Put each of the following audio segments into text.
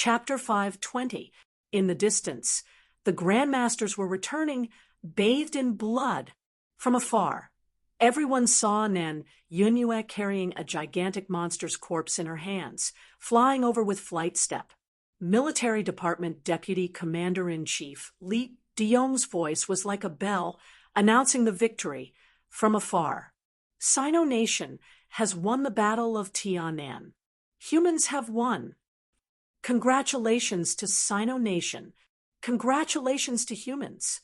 Chapter 520. In the distance, the Grandmasters were returning, bathed in blood. From afar, everyone saw Nan Yunue carrying a gigantic monster's corpse in her hands, flying over with flight step. Military Department Deputy Commander-in-Chief Li Deyong's voice was like a bell, announcing the victory from afar. Sino Nation has won the Battle of Tianan. Humans have won. Congratulations to Sino Nation. Congratulations to humans.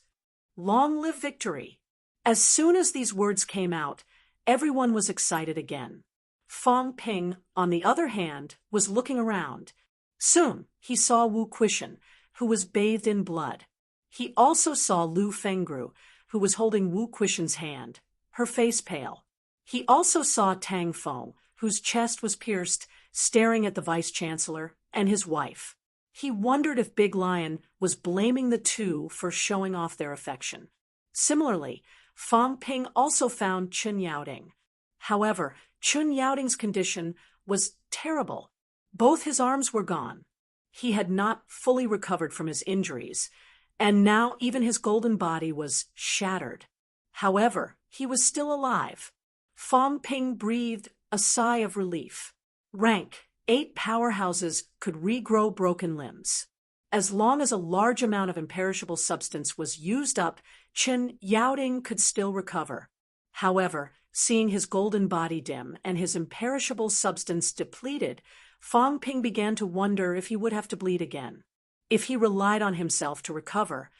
Long live victory. As soon as these words came out, everyone was excited again. Fong Ping, on the other hand, was looking around. Soon, he saw Wu Quishan, who was bathed in blood. He also saw Lu Fengru, who was holding Wu Quishan's hand, her face pale. He also saw Tang Feng, whose chest was pierced, staring at the vice-chancellor and his wife. He wondered if Big Lion was blaming the two for showing off their affection. Similarly, Fong Ping also found Chun Yaoding. However, Chun Yaoding's condition was terrible. Both his arms were gone. He had not fully recovered from his injuries, and now even his golden body was shattered. However, he was still alive. Fong Ping breathed a sigh of relief. Rank 8 powerhouses could regrow broken limbs. As long as a large amount of imperishable substance was used up, Chun Yaoding could still recover. However, seeing his golden body dim and his imperishable substance depleted, Fong Ping began to wonder if he would have to bleed again. If he relied on himself to recover,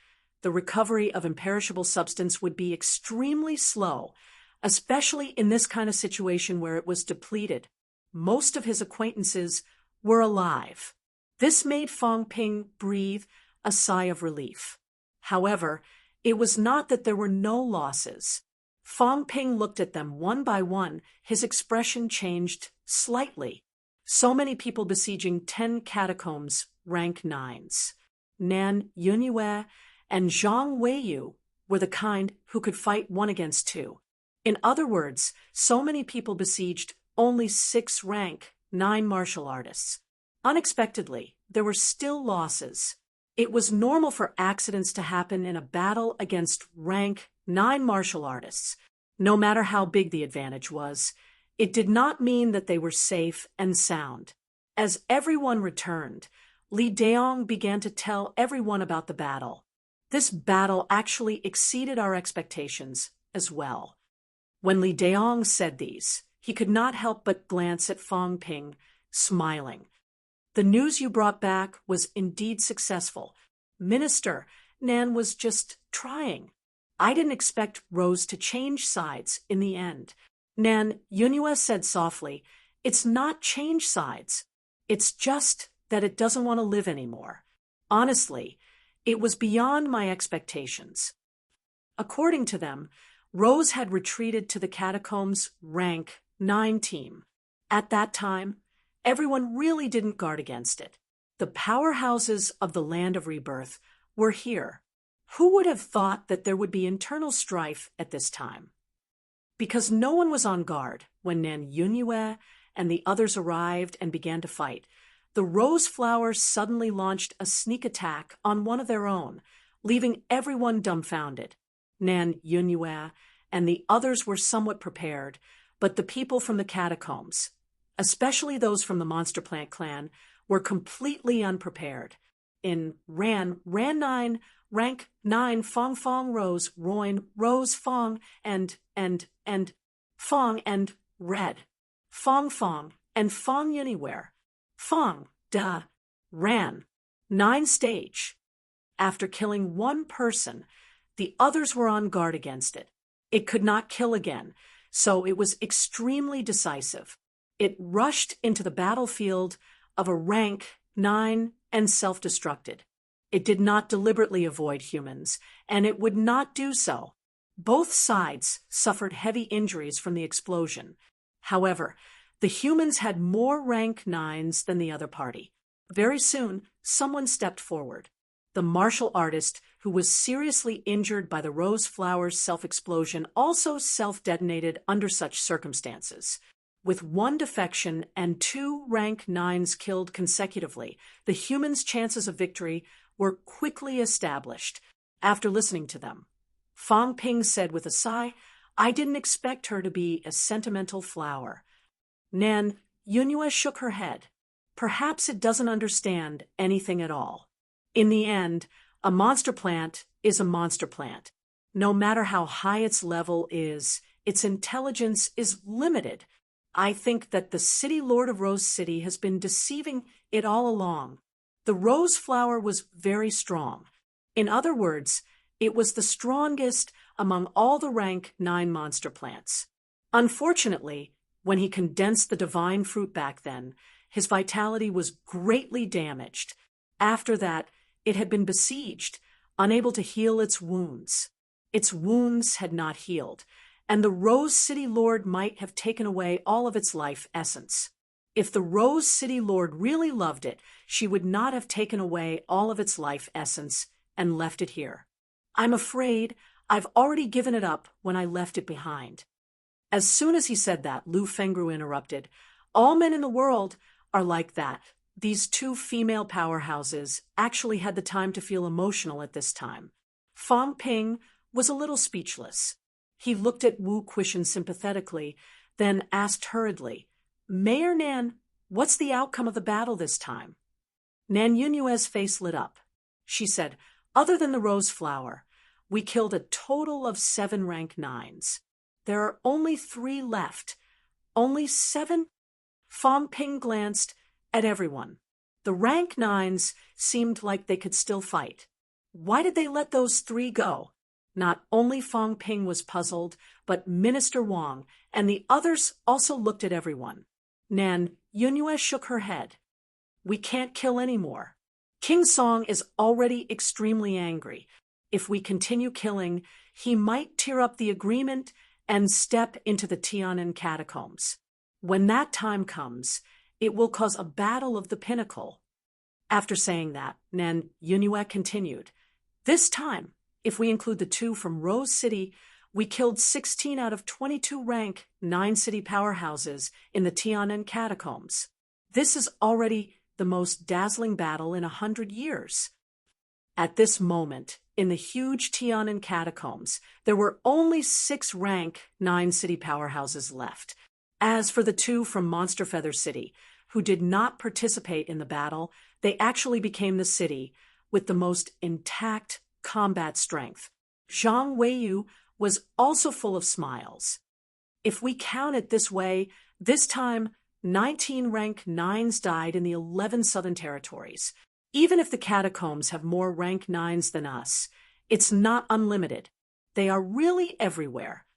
the recovery of imperishable substance would be extremely slow, especially in this kind of situation where it was depleted. Most of his acquaintances were alive. This made Fong Ping breathe a sigh of relief. However, it was not that there were no losses. Fong Ping looked at them one by one. His expression changed slightly. So many people besieging 10 catacombs, rank 9s. Nan Yunue and Zhang Weiyu were the kind who could fight 1 against 2. In other words, so many people besieged only 6 rank 9 martial artists. Unexpectedly, there were still losses. It was normal for accidents to happen in a battle against rank 9 martial artists. No matter how big the advantage was, it did not mean that they were safe and sound. As everyone returned, Li Deyong began to tell everyone about the battle. This battle actually exceeded our expectations as well. When Li Deyong said these, he could not help but glance at Fong Ping, smiling. The news you brought back was indeed successful. Minister, Nan was just trying. I didn't expect Rose to change sides in the end. Nan Yunue said softly, "It's not change sides. It's just that it doesn't want to live anymore. Honestly, it was beyond my expectations." According to them, Rose had retreated to the catacombs rank 9 team. At that time, everyone really didn't guard against it. The powerhouses of the Land of Rebirth were here. Who would have thought that there would be internal strife at this time? Because no one was on guard when Nan Yunue and the others arrived and began to fight, the Rose Flowers suddenly launched a sneak attack on one of their own, leaving everyone dumbfounded. Nan Yunue and the others were somewhat prepared, but the people from the catacombs, especially those from the Monster Plant clan, were completely unprepared. In Ran 9, rank 9, Fong Fong Rose, Roin, Rose Fong, and Fong and Red. Fong and Fong Anywhere. Fong, Ran 9 stage. After killing one person, the others were on guard against it. It could not kill again, so it was extremely decisive. It rushed into the battlefield of a rank 9 and self-destructed. It did not deliberately avoid humans, and it would not do so. Both sides suffered heavy injuries from the explosion. However, the humans had more rank 9s than the other party. Very soon, someone stepped forward. The martial artist, who was seriously injured by the Rose Flowers self-explosion, also self-detonated under such circumstances. With one defection and 2 rank 9s killed consecutively, the humans' chances of victory were quickly established. After listening to them, Fang Ping said with a sigh, "I didn't expect her to be a sentimental flower." Nan Yunhua shook her head. Perhaps it doesn't understand anything at all. In the end, a monster plant is a monster plant. No matter how high its level is, its intelligence is limited. I think that the City Lord of Rose City has been deceiving it all along. The rose flower was very strong. In other words, it was the strongest among all the rank 9 monster plants. Unfortunately, when he condensed the divine fruit back then, his vitality was greatly damaged. After that, it had been besieged, unable to heal its wounds. Its wounds had not healed, and the Rose City Lord might have taken away all of its life essence. If the Rose City Lord really loved it, she would not have taken away all of its life essence and left it here. I'm afraid I've already given it up when I left it behind. As soon as he said that, Lu Fengru interrupted. All men in the world are like that. These 2 female powerhouses actually had the time to feel emotional at this time. Fang Ping was a little speechless. He looked at Wu Quishan sympathetically, then asked hurriedly, "Mayor Nan, what's the outcome of the battle this time?" Nan Yunyue's face lit up. She said, "Other than the rose flower, we killed a total of 7 rank 9s. There are only 3 left. Only 7? Fang Ping glanced at everyone. The rank 9s seemed like they could still fight. Why did they let those 3 go? Not only Fang Ping was puzzled, but Minister Wang and the others also looked at everyone. Nan Yunyue shook her head. "We can't kill any more. King Song is already extremely angry. If we continue killing, he might tear up the agreement and step into the Tian'an catacombs. When that time comes, it will cause a battle of the pinnacle." After saying that, Nan Yunyue continued, "This time, if we include the 2 from Rose City, we killed 16 out of 22 rank 9 city powerhouses in the Tian'an catacombs. This is already the most dazzling battle in 100 years. At this moment, in the huge Tian'an catacombs, there were only 6 rank 9 city powerhouses left. As for the 2 from Monster Feather City, who did not participate in the battle, they actually became the city with the most intact combat strength. Zhang Weiyu was also full of smiles. If we count it this way, this time 19 rank 9s died in the 11 southern territories. Even if the catacombs have more rank 9s than us, it's not unlimited. They are really everywhere.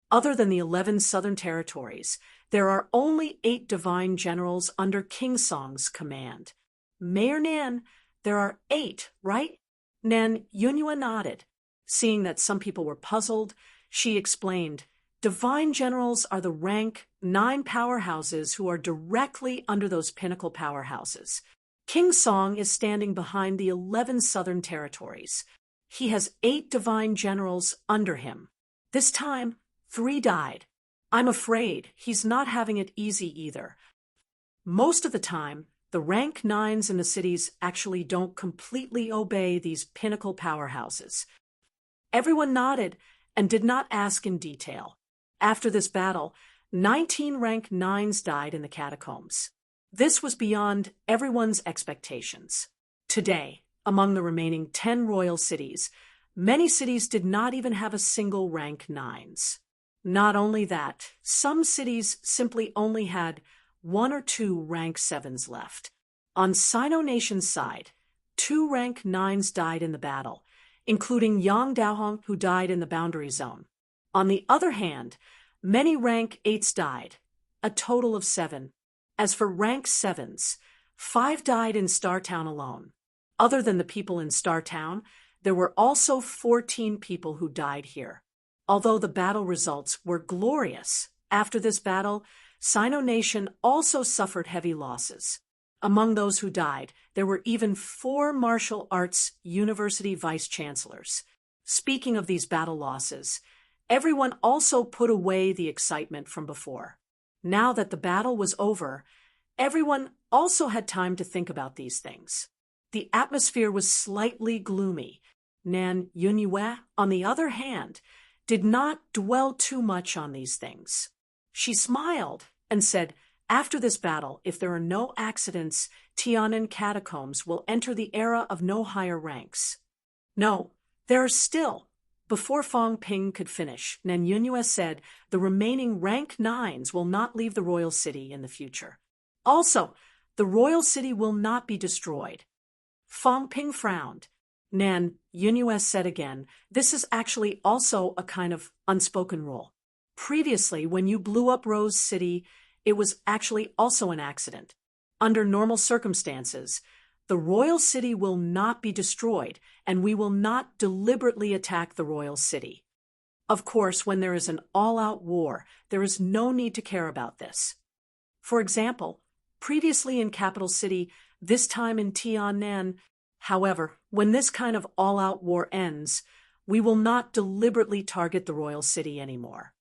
Other than the 11 southern territories, there are only 8 divine generals under King Song's command. Mayor Nan, there are 8, right? Nan Yunyue nodded. Seeing that some people were puzzled, she explained, "Divine generals are the rank 9 powerhouses who are directly under those pinnacle powerhouses. King Song is standing behind the 11 southern territories. He has 8 divine generals under him. This time, 3 died. I'm afraid he's not having it easy either. Most of the time, the rank 9s in the cities actually don't completely obey these pinnacle powerhouses." Everyone nodded and did not ask in detail. After this battle, 19 rank 9s died in the catacombs. This was beyond everyone's expectations. Today, among the remaining 10 royal cities, many cities did not even have a single rank 9s. Not only that, some cities simply only had 1 or 2 rank 7s left. On Sino Nation's side, 2 rank 9s died in the battle, including Yang Daohong, who died in the boundary zone. On the other hand, many rank 8s died, a total of 7. As for rank 7s, 5 died in Startown alone. Other than the people in Startown, there were also 14 people who died here. Although the battle results were glorious, after this battle, Sino Nation also suffered heavy losses. Among those who died, there were even 4 martial arts university vice-chancellors. Speaking of these battle losses, everyone also put away the excitement from before. Now that the battle was over, everyone also had time to think about these things. The atmosphere was slightly gloomy. Nan Yunyue, on the other hand, did not dwell too much on these things. She smiled and said, "After this battle, if there are no accidents, Tian'an catacombs will enter the era of no higher ranks." "No, there are still." Before Fang Ping could finish, Nan Yunyue said, "The remaining rank 9s will not leave the royal city in the future. Also, the royal city will not be destroyed." Fang Ping frowned. Nan Yunyue said again, "This is actually also a kind of unspoken rule. Previously, when you blew up Rose City, it was actually also an accident. Under normal circumstances, the royal city will not be destroyed, and we will not deliberately attack the royal city. Of course, when there is an all-out war, there is no need to care about this. For example, previously in Capital City, this time in Tian'an. However, when this kind of all-out war ends, we will not deliberately target the royal city anymore.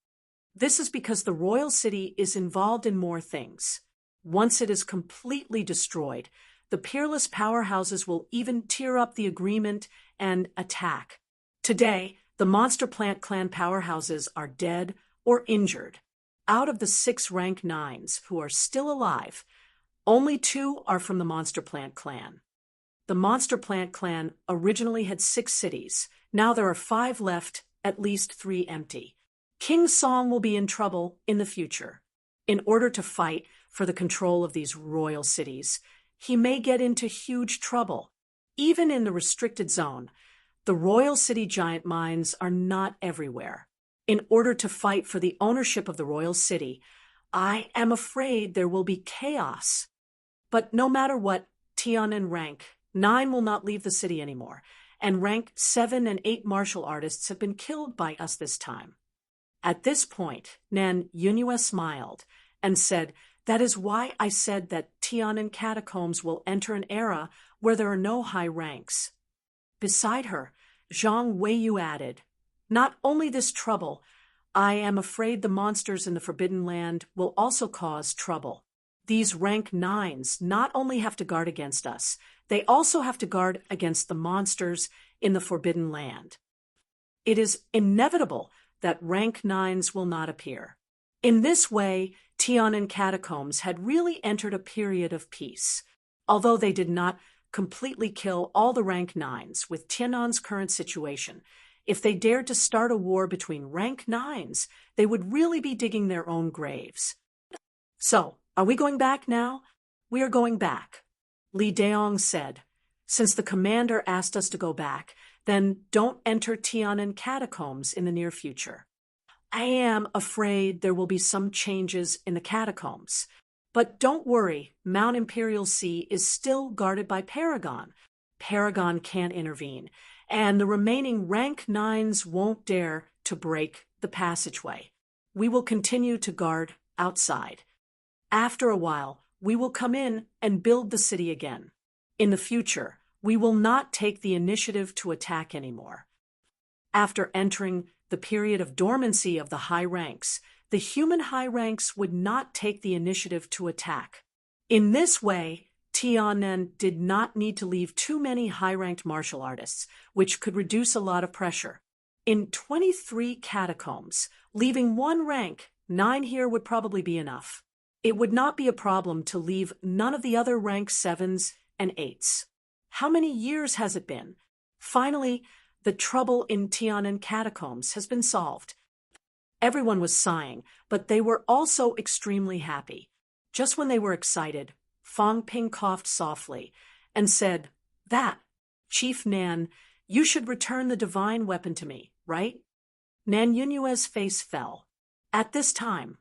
This is because the royal city is involved in more things. Once it is completely destroyed, the peerless powerhouses will even tear up the agreement and attack. Today, the Monster Plant Clan powerhouses are dead or injured. Out of the 6 rank 9s who are still alive, only 2 are from the Monster Plant Clan. The Monster Plant Clan originally had 6 cities. Now there are 5 left, at least 3 empty. King Song will be in trouble in the future. In order to fight for the control of these royal cities, he may get into huge trouble. Even in the restricted zone, the royal city giant mines are not everywhere. In order to fight for the ownership of the royal city, I am afraid there will be chaos. But no matter what, Tian'an rank 9 will not leave the city anymore, and rank 7 and 8 martial artists have been killed by us this time." At this point, Nan Yunyue smiled and said, "That is why I said that Tian'an catacombs will enter an era where there are no high ranks." Beside her, Zhang Weiyu added, "Not only this trouble, I am afraid the monsters in the Forbidden Land will also cause trouble. These rank 9s not only have to guard against us, they also have to guard against the monsters in the Forbidden Land. It is inevitable that rank 9s will not appear." In this way, Tian'an catacombs had really entered a period of peace. Although they did not completely kill all the rank 9s with Tian'an's current situation, if they dared to start a war between rank 9s, they would really be digging their own graves. "So, are we going back now?" "We are going back," Li Daong said. "Since the commander asked us to go back, then don't enter Tian'an catacombs in the near future. I am afraid there will be some changes in the catacombs. But don't worry, Mount Imperial Sea is still guarded by Paragon. Paragon can't intervene, and the remaining rank 9s won't dare to break the passageway. We will continue to guard outside. After a while, we will come in and build the city again. In the future, we will not take the initiative to attack anymore." After entering the period of dormancy of the high ranks, the human high ranks would not take the initiative to attack. In this way, Tian'an did not need to leave too many high-ranked martial artists, which could reduce a lot of pressure. In 23 catacombs, leaving 1 rank 9 here would probably be enough. It would not be a problem to leave none of the other rank 7s and 8s. How many years has it been? Finally, the trouble in Tian'an catacombs has been solved. Everyone was sighing, but they were also extremely happy. Just when they were excited, Fang Ping coughed softly and said, "That, Chief Nan, you should return the divine weapon to me, right?" Nan Yunyue's face fell. At this time,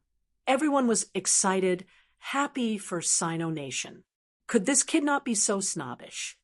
everyone was excited, happy for Sino Nation. Could this kid not be so snobbish?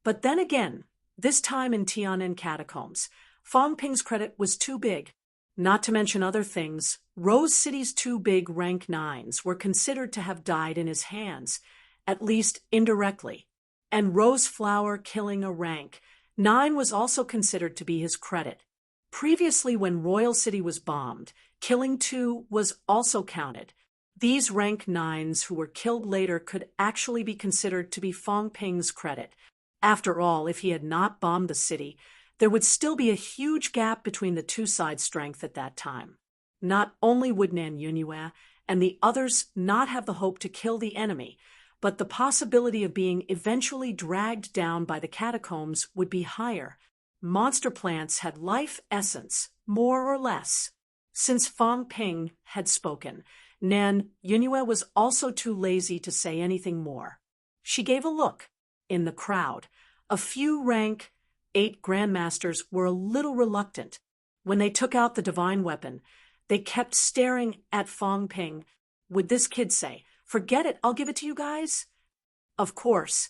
But then again, this time in Tian'an catacombs, Fang Ping's credit was too big. Not to mention other things, Rose City's 2 big rank 9s were considered to have died in his hands, at least indirectly. And Rose Flower killing a rank 9 was also considered to be his credit. Previously, when Royal City was bombed, killing 2 was also counted. These rank 9s who were killed later could actually be considered to be Fong Ping's credit. After all, if he had not bombed the city, there would still be a huge gap between the two sides' strength at that time. Not only would Nan Yunhua and the others not have the hope to kill the enemy, but the possibility of being eventually dragged down by the catacombs would be higher. Monster plants had life essence, more or less. Since Fong Ping had spoken, Nan Yunhua was also too lazy to say anything more. She gave a look. In the crowd, a few rank 8 grandmasters were a little reluctant. When they took out the divine weapon, they kept staring at Fong Ping. Would this kid say, "Forget it, I'll give it to you guys"? Of course,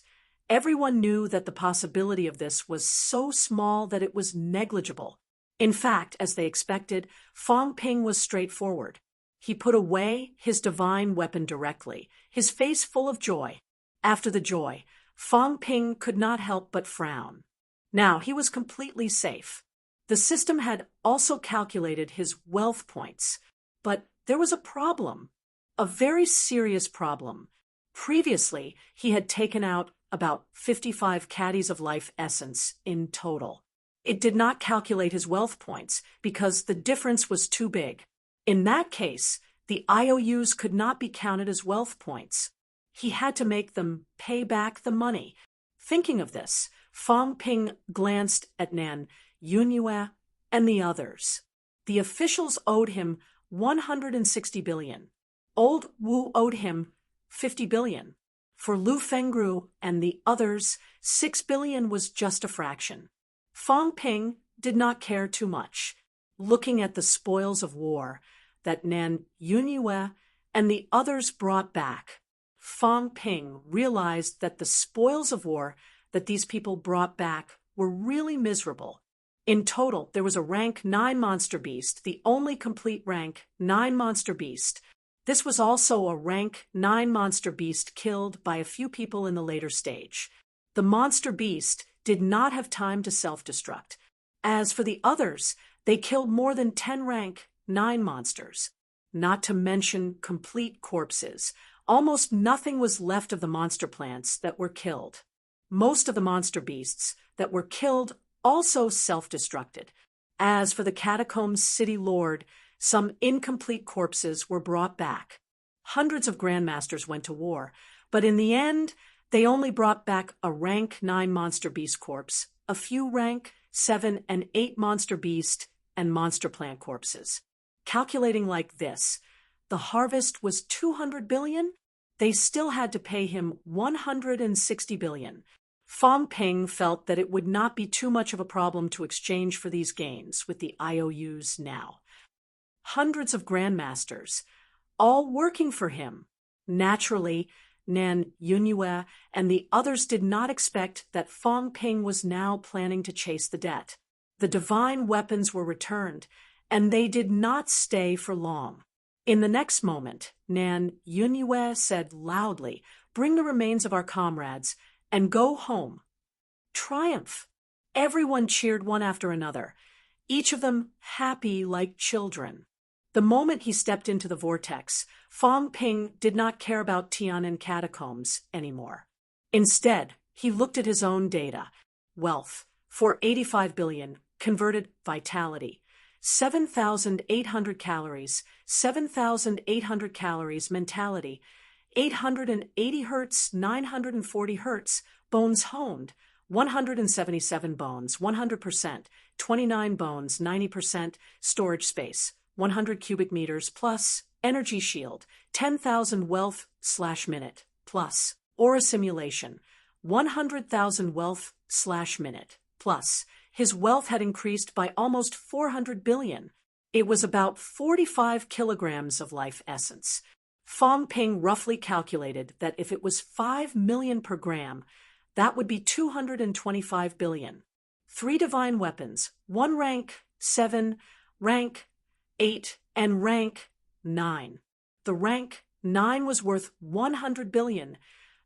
everyone knew that the possibility of this was so small that it was negligible. In fact, as they expected, Fong Ping was straightforward. He put away his divine weapon directly, his face full of joy. After the joy, Fong Ping could not help but frown. Now he was completely safe. The system had also calculated his wealth points, but there was a problem, a very serious problem. Previously, he had taken out about 55 caddies of life essence in total. It did not calculate his wealth points because the difference was too big. In that case, the IOUs could not be counted as wealth points. He had to make them pay back the money. Thinking of this, Fong Ping glanced at Nan Yunhua and the others. The officials owed him 160 billion. Old Wu owed him 50 billion. For Lu Fengru and the others, 6 billion was just a fraction. Fong Ping did not care too much. Looking at the spoils of war that Nan Yunhua and the others brought back, Fong Ping realized that the spoils of war that these people brought back were really miserable. In total, there was a rank 9 monster beast, the only complete rank 9 monster beast. This was also a rank 9 monster beast killed by a few people in the later stage. The monster beast did not have time to self-destruct. As for the others, they killed more than 10 rank 9 monsters. Not to mention complete corpses. Almost nothing was left of the monster plants that were killed. Most of the monster beasts that were killed also self-destructed. As for the catacombs city lord, some incomplete corpses were brought back. Hundreds of grandmasters went to war, but in the end, they only brought back a rank 9 monster beast corpse, a few rank 7 and 8 monster beast and monster plant corpses. Calculating like this, the harvest was 200 billion. They still had to pay him 160 billion. Fong Ping felt that it would not be too much of a problem to exchange for these gains with the IOUs now. Hundreds of grandmasters, all working for him. Naturally, Nan Yunhua and the others did not expect that Fong Ping was now planning to chase the debt. The divine weapons were returned, and they did not stay for long. In the next moment, Nan Yunhua said loudly, "Bring the remains of our comrades and go home." Triumph! Everyone cheered one after another, each of them happy like children. The moment he stepped into the vortex, Fong Ping did not care about Tian'an catacombs anymore. Instead, he looked at his own data. Wealth, 485 billion, converted vitality, 7,800 calories, 7,800 calories mentality, 880 hertz, 940 hertz, bones honed, 177 bones, 100%, 29 bones, 90%, storage space, 100 cubic meters, plus energy shield, 10,000 wealth/minute, plus aura simulation, 100,000 wealth/minute, plus his wealth had increased by almost 400 billion. It was about 45 kilograms of life essence. Fong Ping roughly calculated that if it was 5 million per gram, that would be 225 billion. 3 divine weapons, 1 rank 7, rank 8, and rank 9. The rank 9 was worth 100 billion,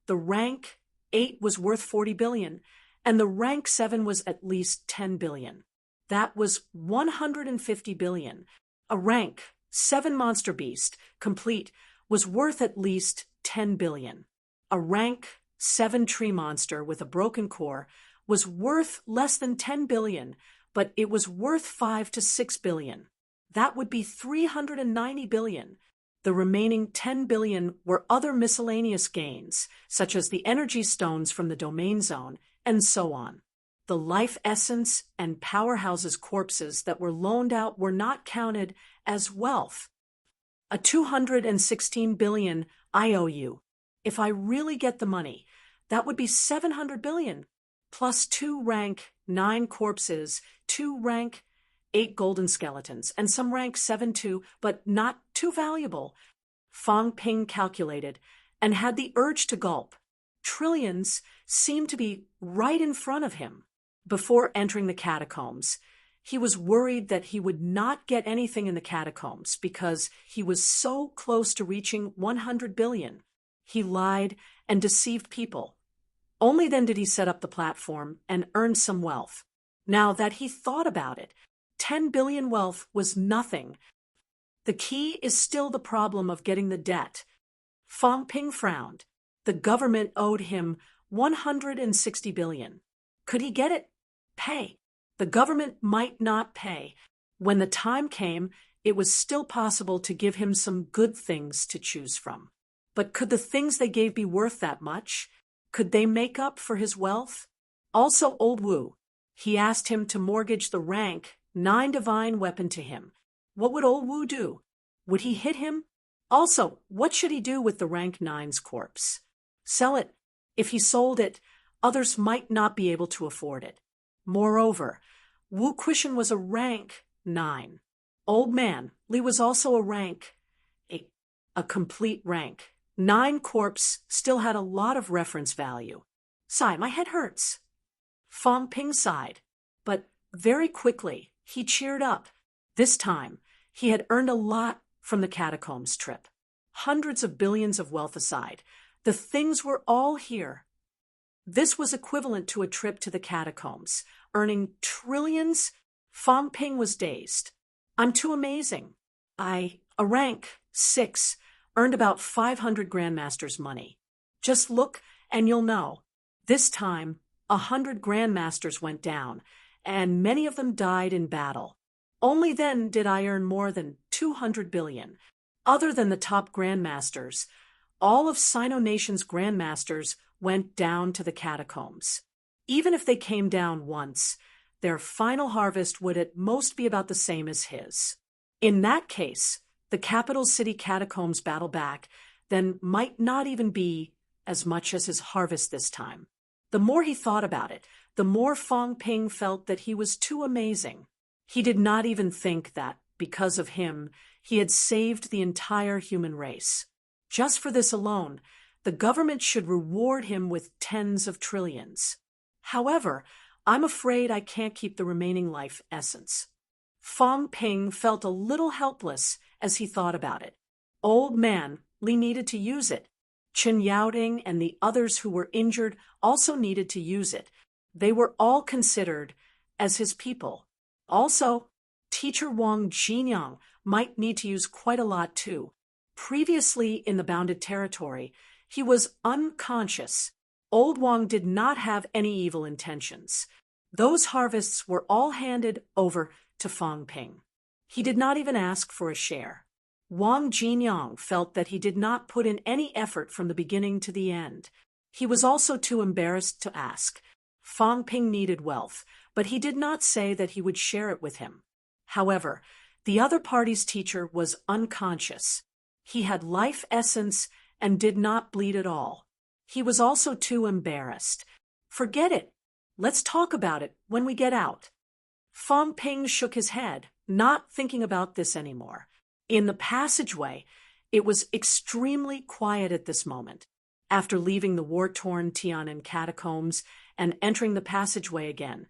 the rank 8 was worth 40 billion, and the rank 7 was at least 10 billion. That was 150 billion. A rank 7 monster beast, complete, was worth at least 10 billion. A rank 7 tree monster with a broken core was worth less than 10 billion, but it was worth 5 to 6 billion. That would be 390 billion. The remaining 10 billion were other miscellaneous gains, such as the energy stones from the domain zone, and so on. The life essence and powerhouses corpses that were loaned out were not counted as wealth. A 216 billion IOU. If I really get the money, that would be 700 billion, plus 2 rank 9 corpses, 2 rank 8 golden skeletons, and some rank 7 too, but not too valuable. Fang Ping calculated and had the urge to gulp. Trillions seemed to be right in front of him. Before entering the catacombs, he was worried that he would not get anything in the catacombs because he was so close to reaching 100 billion. He lied and deceived people. Only then did he set up the platform and earn some wealth. Now that he thought about it, 10 billion wealth was nothing. The key is still the problem of getting the debt. Fang Ping frowned. The government owed him 160 billion. Could he get it? Pay. The government might not pay. When the time came, it was still possible to give him some good things to choose from. But could the things they gave be worth that much? Could they make up for his wealth? Also old Wu. He asked him to mortgage the rank 9 divine weapon to him. What would old Wu do? Would he hit him? Also, what should he do with the rank 9's corpse? Sell it. If he sold it, others might not be able to afford it. Moreover, Wu Quishan was a rank 9. Old man, Li was also a rank 8. A complete rank 9 corpse still had a lot of reference value. Sigh, my head hurts. Fang Ping sighed, but very quickly he cheered up. This time, he had earned a lot from the catacombs trip. Hundreds of billions of wealth aside, the things were all here. This was equivalent to a trip to the catacombs, earning trillions. Fang Ping was dazed. I'm too amazing. A rank 6, earned about 500 grandmasters' money. Just look and you'll know. This time, 100 grandmasters went down, and many of them died in battle. Only then did I earn more than 200 billion. Other than the top grandmasters, all of Sino Nation's grandmasters went down to the catacombs. Even if they came down once, their final harvest would at most be about the same as his. In that case, the capital city catacombs battle back then might not even be as much as his harvest this time. The more he thought about it, the more Fang Ping felt that he was too amazing. He did not even think that, because of him, he had saved the entire human race. Just for this alone, the government should reward him with tens of trillions. However, I'm afraid I can't keep the remaining life essence. Fang Ping felt a little helpless as he thought about it. Old man, Li needed to use it. Chen Yaoding and the others who were injured also needed to use it. They were all considered as his people. Also, teacher Wang Jinyang might need to use quite a lot too. Previously in the bounded territory, he was unconscious. Old Wang did not have any evil intentions. Those harvests were all handed over to Fang Ping. He did not even ask for a share. Wang Jinyang felt that he did not put in any effort from the beginning to the end. He was also too embarrassed to ask. Fang Ping needed wealth, but he did not say that he would share it with him. However, the other party's teacher was unconscious. He had life essence and did not bleed at all. He was also too embarrassed. Forget it. Let's talk about it when we get out. Fang Ping shook his head, not thinking about this anymore. In the passageway, it was extremely quiet at this moment. After leaving the war-torn Tian'an catacombs and entering the passageway again,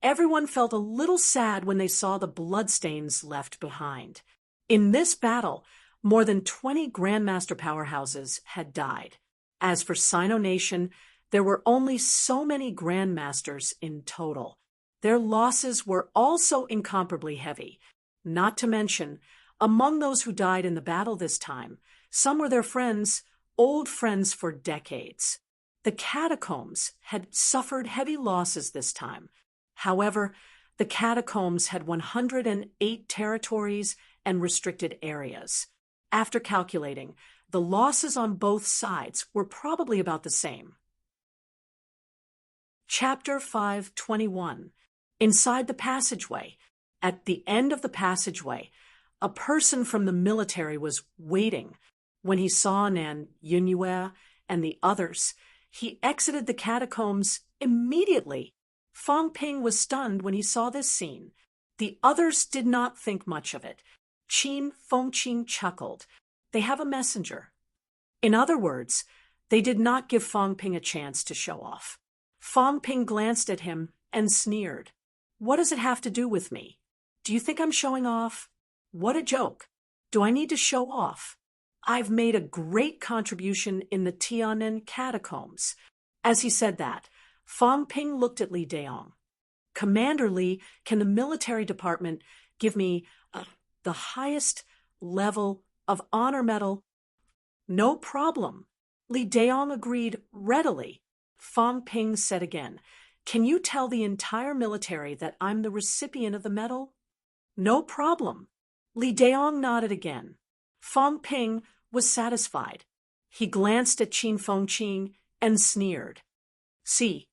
everyone felt a little sad when they saw the bloodstains left behind. In this battle, more than 20 Grandmaster powerhouses had died. As for Sino Nation, there were only so many Grandmasters in total. Their losses were also incomparably heavy. Not to mention, among those who died in the battle this time, Some were their friends, old friends for decades. The catacombs had suffered heavy losses this time. However, the catacombs had 108 territories and restricted areas. After calculating, the losses on both sides were probably about the same. Chapter 5:21. Inside the passageway. At the end of the passageway, a person from the military was waiting. When he saw Nan Yunhua and the others, he exited the catacombs immediately. Fang Ping was stunned when he saw this scene. The others did not think much of it. Qin Fengqing chuckled. They have a messenger. In other words, they did not give Fang Ping a chance to show off. Fang Ping glanced at him and sneered. What does it have to do with me? Do you think I'm showing off? What a joke. Do I need to show off? I've made a great contribution in the Tiananmen catacombs. As he said that, Fang Ping looked at Li Daong. Commander Li, can the military department give me the highest level of honor medal? No problem. Li Daong agreed readily. Fang Ping said again, can you tell the entire military that I'm the recipient of the medal? No problem. Li Daong nodded again. Fang Ping was satisfied. He glanced at Qin Fengqing and sneered. See,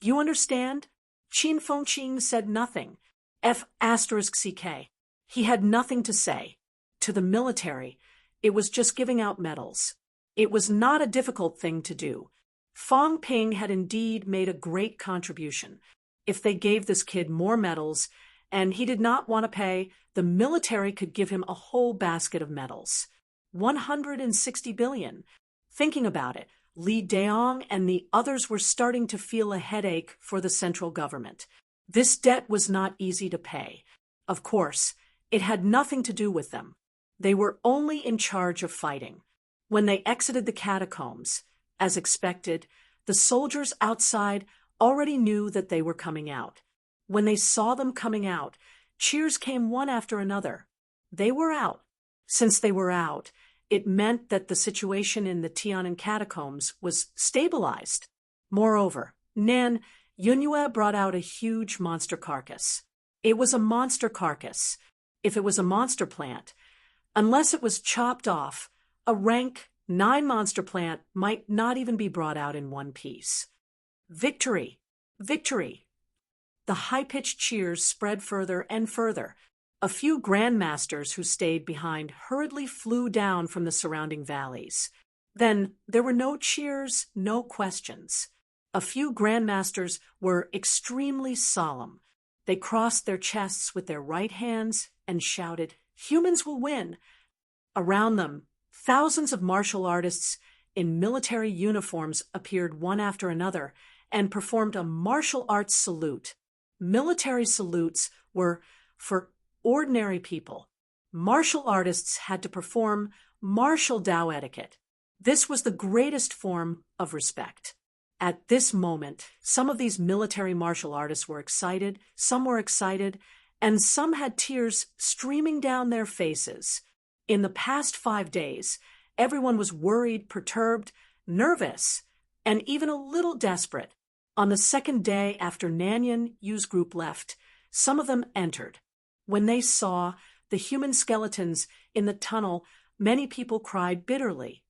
you understand? Qin Fengqing said nothing. F***CK. He had nothing to say. To the military, it was just giving out medals. It was not a difficult thing to do. Fang Ping had indeed made a great contribution. If they gave this kid more medals, and he did not want to pay, the military could give him a whole basket of medals. 160 billion. Thinking about it, Li Daong and the others were starting to feel a headache for the central government. This debt was not easy to pay. Of course, it had nothing to do with them. They were only in charge of fighting. When they exited the catacombs, as expected, the soldiers outside already knew that they were coming out. When they saw them coming out, cheers came one after another. They were out. Since they were out, it meant that the situation in the Tiananmen catacombs was stabilized. Moreover, Nan Yunhua brought out a huge monster carcass. It was a monster carcass. If it was a monster plant, unless it was chopped off, a rank 9 monster plant might not even be brought out in one piece. Victory! Victory! The high-pitched cheers spread further and further. A few grandmasters who stayed behind hurriedly flew down from the surrounding valleys. Then there were no cheers, no questions. A few grandmasters were extremely solemn. They crossed their chests with their right hands and shouted, "Humans will win!" Around them, thousands of martial artists in military uniforms appeared one after another and performed a martial arts salute. Military salutes were for ordinary people. Martial artists had to perform martial Tao etiquette. This was the greatest form of respect. At this moment, some of these military martial artists were excited, and some had tears streaming down their faces. In the past 5 days, everyone was worried, perturbed, nervous, and even a little desperate. On the second day after Nan Yu's group left, some of them entered. When they saw the human skeletons in the tunnel, many people cried bitterly.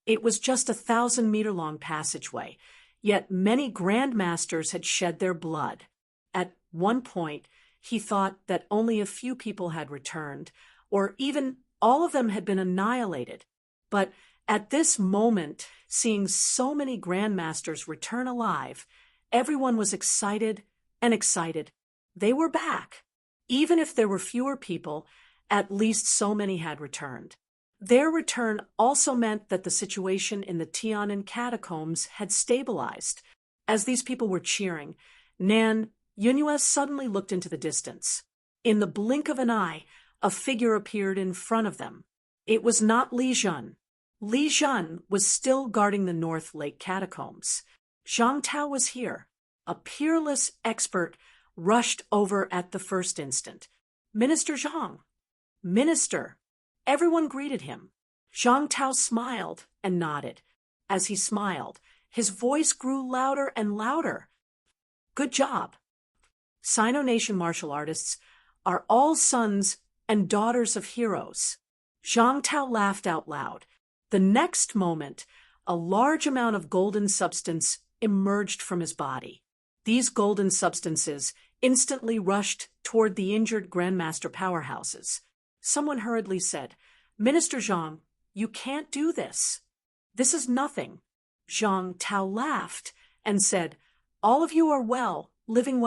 It was just a 1,000-meter-long passageway, yet many grandmasters had shed their blood. At one point, he thought that only a few people had returned, or even all of them had been annihilated. But at this moment, seeing so many grandmasters return alive, everyone was excited and excited. They were back. Even if there were fewer people, at least so many had returned. Their return also meant that the situation in the Tiananmen catacombs had stabilized. As these people were cheering, Nan Yunhua suddenly looked into the distance. In the blink of an eye, a figure appeared in front of them. It was not Li Zhen. Li Zhen was still guarding the North Lake catacombs. Zhang Tao was here. A peerless expert rushed over at the first instant. "Minister Zhang!" "Minister!" Everyone greeted him. Zhang Tao smiled and nodded. As he smiled, his voice grew louder and louder. Good job. Sino Nation martial artists are all sons and daughters of heroes. Zhang Tao laughed out loud. The next moment, a large amount of golden substance emerged from his body. These golden substances instantly rushed toward the injured Grandmaster powerhouses. Someone hurriedly said, "Minister Zhang, you can't do this. This is nothing." Zhang Tao laughed and said, "All of you are well, living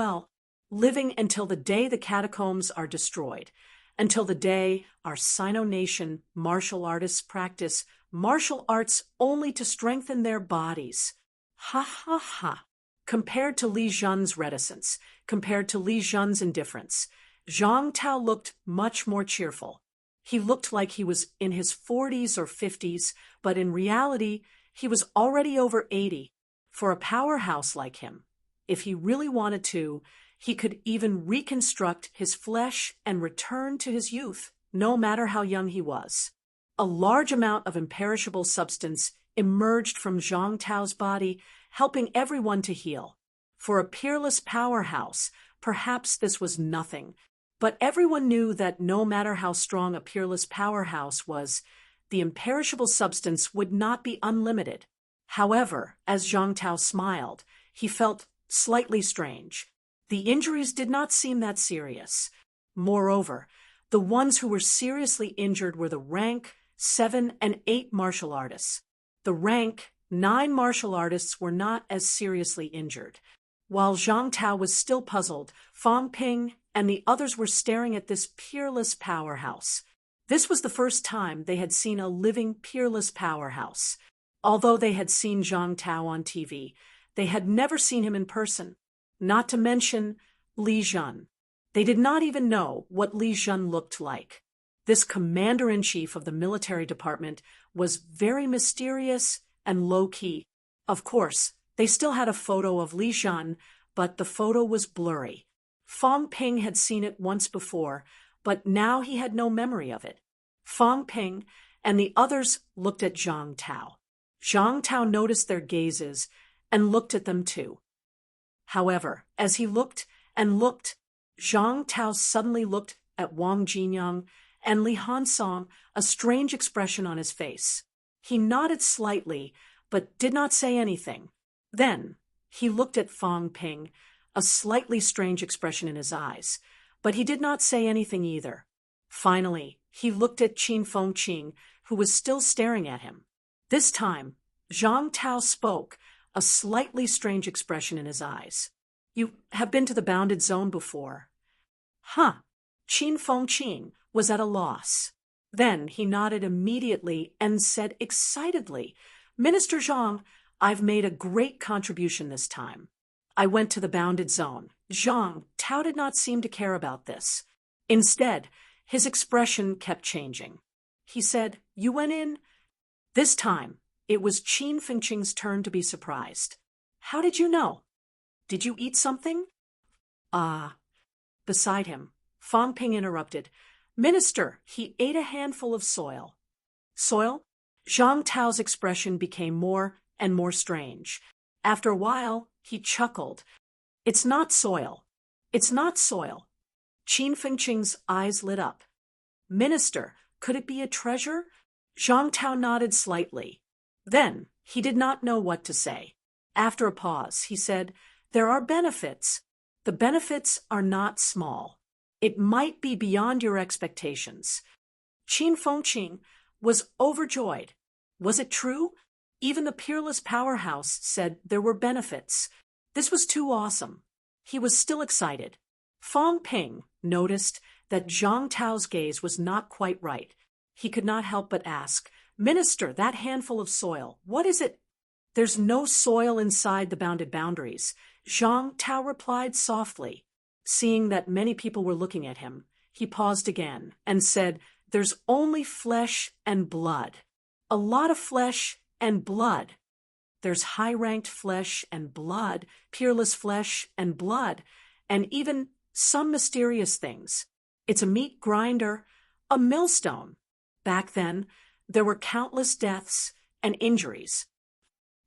until the day the catacombs are destroyed, until the day our Sino Nation martial artists practice martial arts only to strengthen their bodies." Ha ha ha. Compared to Li Zhen's reticence, compared to Li Zhen's indifference, Zhang Tao looked much more cheerful. He looked like he was in his 40s or 50s, but in reality, he was already over 80. For a powerhouse like him, if he really wanted to, he could even reconstruct his flesh and return to his youth, no matter how young he was. A large amount of imperishable substance emerged from Zhang Tao's body, helping everyone to heal. For a peerless powerhouse, perhaps this was nothing, but everyone knew that no matter how strong a peerless powerhouse was, the imperishable substance would not be unlimited. However, as Zhang Tao smiled, he felt slightly strange. The injuries did not seem that serious. Moreover, the ones who were seriously injured were the rank 7 and 8 martial artists. The rank 9 martial artists were not as seriously injured. While Zhang Tao was still puzzled, Fang Ping and the others were staring at this peerless powerhouse. This was the first time they had seen a living peerless powerhouse. Although they had seen Zhang Tao on TV, they had never seen him in person, not to mention Li Zhen. They did not even know what Li Zhen looked like. This commander-in-chief of the military department was very mysterious and low-key. Of course, they still had a photo of Li Zhen, but the photo was blurry. Fang Ping had seen it once before, but now he had no memory of it. Fang Ping and the others looked at Zhang Tao. Zhang Tao noticed their gazes and looked at them too. However, as he looked and looked, Zhang Tao suddenly looked at Wang Jinyang and Li Hansong, a strange expression on his face. He nodded slightly, but did not say anything. Then he looked at Fang Ping, a slightly strange expression in his eyes, but he did not say anything either. Finally, he looked at Qin Fengqing, who was still staring at him. This time, Zhang Tao spoke, a slightly strange expression in his eyes. "You have been to the bounded zone before." "Huh." Qin Fengqing was at a loss. Then he nodded immediately and said excitedly, "Minister Zhang, I've made a great contribution this time. I went to the bounded zone." Zhang Tao did not seem to care about this. Instead, his expression kept changing. He said, "You went in?" This time, it was Qin Fengqing's turn to be surprised. "How did you know? Did you eat something?" Beside him, Fang Ping interrupted, "Minister, he ate a handful of soil." "Soil?" Zhang Tao's expression became more and more strange. After a while, he chuckled. "It's not soil. It's not soil." Qin Fengqing's eyes lit up. "Minister, could it be a treasure?" Zhang Tao nodded slightly. Then he did not know what to say. After a pause, he said, "There are benefits. The benefits are not small. It might be beyond your expectations." Qin Fengqing was overjoyed. Was it true? Even the peerless powerhouse said there were benefits. This was too awesome. He was still excited. Fang Ping noticed that Zhang Tao's gaze was not quite right. He could not help but ask, "Minister, that handful of soil, what is it?" "There's no soil inside the bounded boundaries," Zhang Tao replied softly. Seeing that many people were looking at him, he paused again and said, "There's only flesh and blood. A lot of flesh and blood. There's high-ranked flesh and blood, peerless flesh and blood, and even some mysterious things. It's a meat grinder, a millstone." Back then, There were countless deaths and injuries.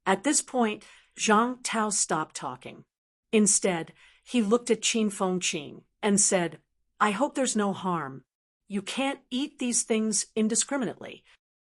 At this point, Zhang Tao stopped talking. Instead, he looked at Qin Fengqing and said, "I hope there's no harm. You can't eat these things indiscriminately."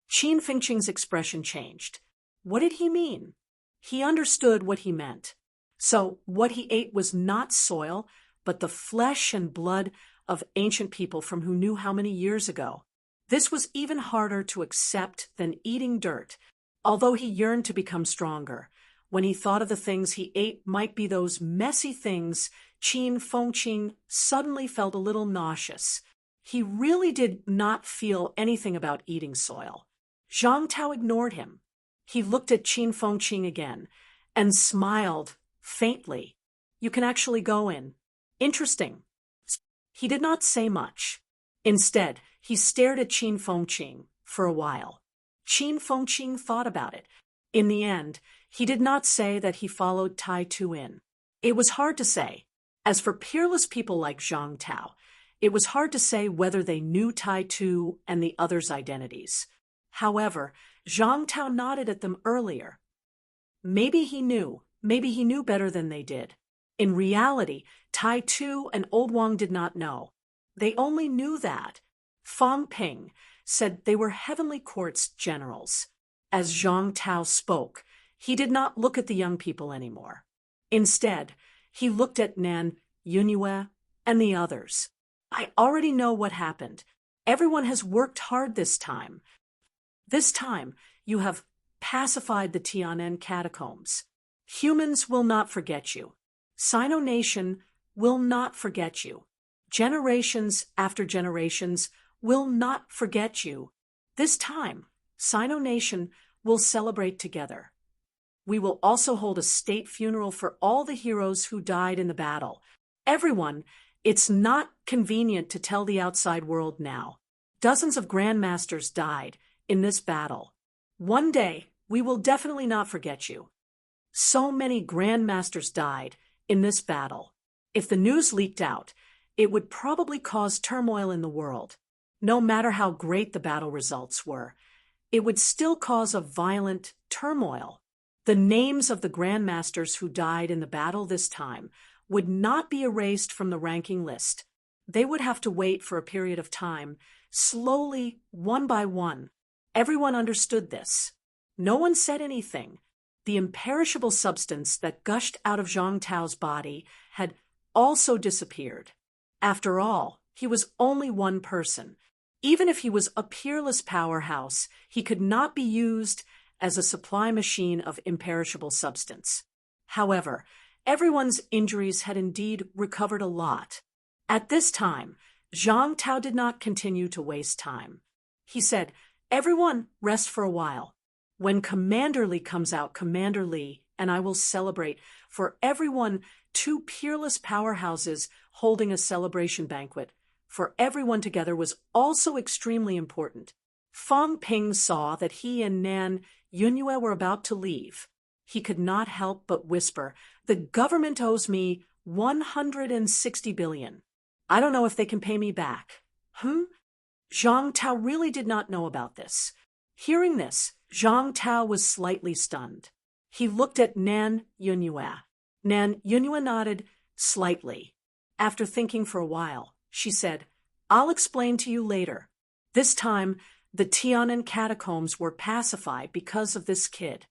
Qin Fengqing's expression changed. What did he mean? He understood what he meant. So what he ate was not soil, but the flesh and blood of ancient people from who knew how many years ago. This was even harder to accept than eating dirt, although he yearned to become stronger. When he thought of the things he ate might be those messy things, Qin Fengqing suddenly felt a little nauseous. He really did not feel anything about eating soil. Zhang Tao ignored him. He looked at Qin Fengqing again and smiled faintly. "You can actually go in. Interesting." He did not say much. Instead, he stared at Qin Fengqing for a while. Qin Fengqing thought about it. In the end, he did not say that he followed Tai Tu in. It was hard to say. As for peerless people like Zhang Tao, it was hard to say whether they knew Tai Tu and the others' identities. However, Zhang Tao nodded at them earlier. Maybe he knew better than they did. In reality, Tai Tu and Old Wang did not know. They only knew that Fang Ping said they were Heavenly Court's generals. As Zhang Tao spoke, he did not look at the young people anymore. Instead, he looked at Nan, Yunyue, and the others. "I already know what happened. Everyone has worked hard this time. This time, you have pacified the Tianan catacombs. Humans will not forget you. Sino Nation will not forget you. Generations after generations will not forget you. This time, Sino Nation will celebrate together. We will also hold a state funeral for all the heroes who died in the battle. Everyone, it's not convenient to tell the outside world now. Dozens of grandmasters died in this battle. One day, we will definitely not forget you. So many grandmasters died in this battle. If the news leaked out, it would probably cause turmoil in the world. No matter how great the battle results were, it would still cause a violent turmoil. The names of the grandmasters who died in the battle this time would not be erased from the ranking list. They would have to wait for a period of time, slowly, one by one. Everyone understood this. No one said anything. The imperishable substance that gushed out of Zhang Tao's body had also disappeared. After all, he was only one person. Even if he was a peerless powerhouse, he could not be used as a supply machine of imperishable substance. However, everyone's injuries had indeed recovered a lot. At this time, Zhang Tao did not continue to waste time. He said, "Everyone, rest for a while. When Commander Li comes out, Commander Li, and I will celebrate for everyone 2 peerless powerhouses holding a celebration banquet for everyone together was also extremely important." Fang Ping saw that he and Nan Yunyue were about to leave. He could not help but whisper, "The government owes me 160 billion. I don't know if they can pay me back." Zhang Tao really did not know about this. Hearing this, Zhang Tao was slightly stunned. He looked at Nan Yunyue. Nan Yunyue nodded slightly. After thinking for a while, she said, "I'll explain to you later. This time, the Tianan catacombs were pacified because of this kid."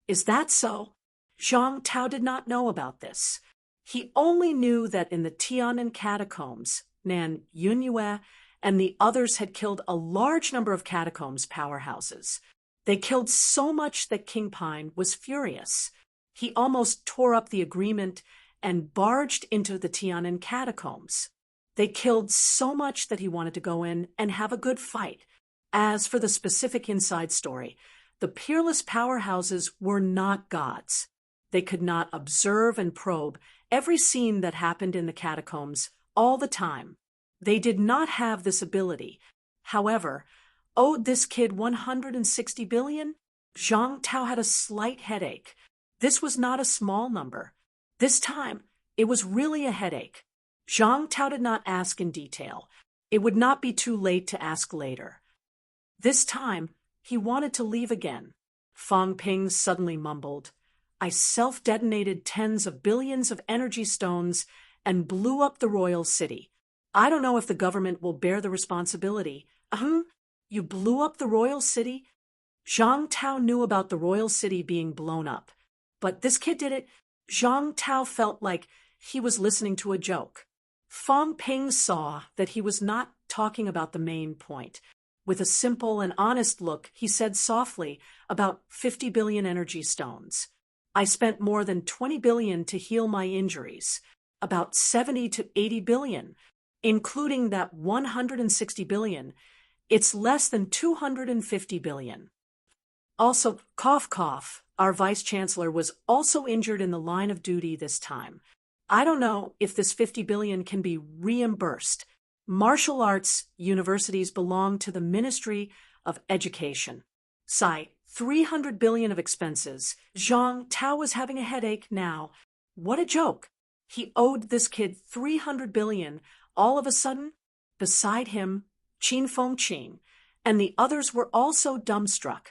Is that so? Zhang Tao did not know about this. He only knew that in the Tianan catacombs, Nan Yunyue and the others had killed a large number of catacombs powerhouses. They killed so much that King Pine was furious. He almost tore up the agreement and barged into the Tianan catacombs. They killed so much that he wanted to go in and have a good fight. As for the specific inside story, the peerless powerhouses were not gods. They could not observe and probe every scene that happened in the catacombs all the time. They did not have this ability. However, owed this kid 160 billion? Zhang Tao had a slight headache. This was not a small number. This time, it was really a headache. Zhang Tao did not ask in detail. It would not be too late to ask later. This time, he wanted to leave again. Fang Ping suddenly mumbled, "I self-detonated tens of billions of energy stones and blew up the royal city. I don't know if the government will bear the responsibility." You blew up the royal city? Zhang Tao knew about the royal city being blown up. But this kid did it. Zhang Tao felt like he was listening to a joke. Fang Ping saw that he was not talking about the main point. With a simple and honest look, he said softly, "About 50 billion energy stones. I spent more than 20 billion to heal my injuries. About 70 to 80 billion, including that 160 billion. It's less than 250 billion. Also, cough cough, our vice-chancellor was also injured in the line of duty this time. I don't know if this 50 billion can be reimbursed. Martial arts universities belong to the Ministry of Education. Sigh, 300 billion of expenses. Zhang Tao was having a headache now. What a joke. He owed this kid 300 billion. All of a sudden, beside him, Qin Fengqin, and the others were also dumbstruck.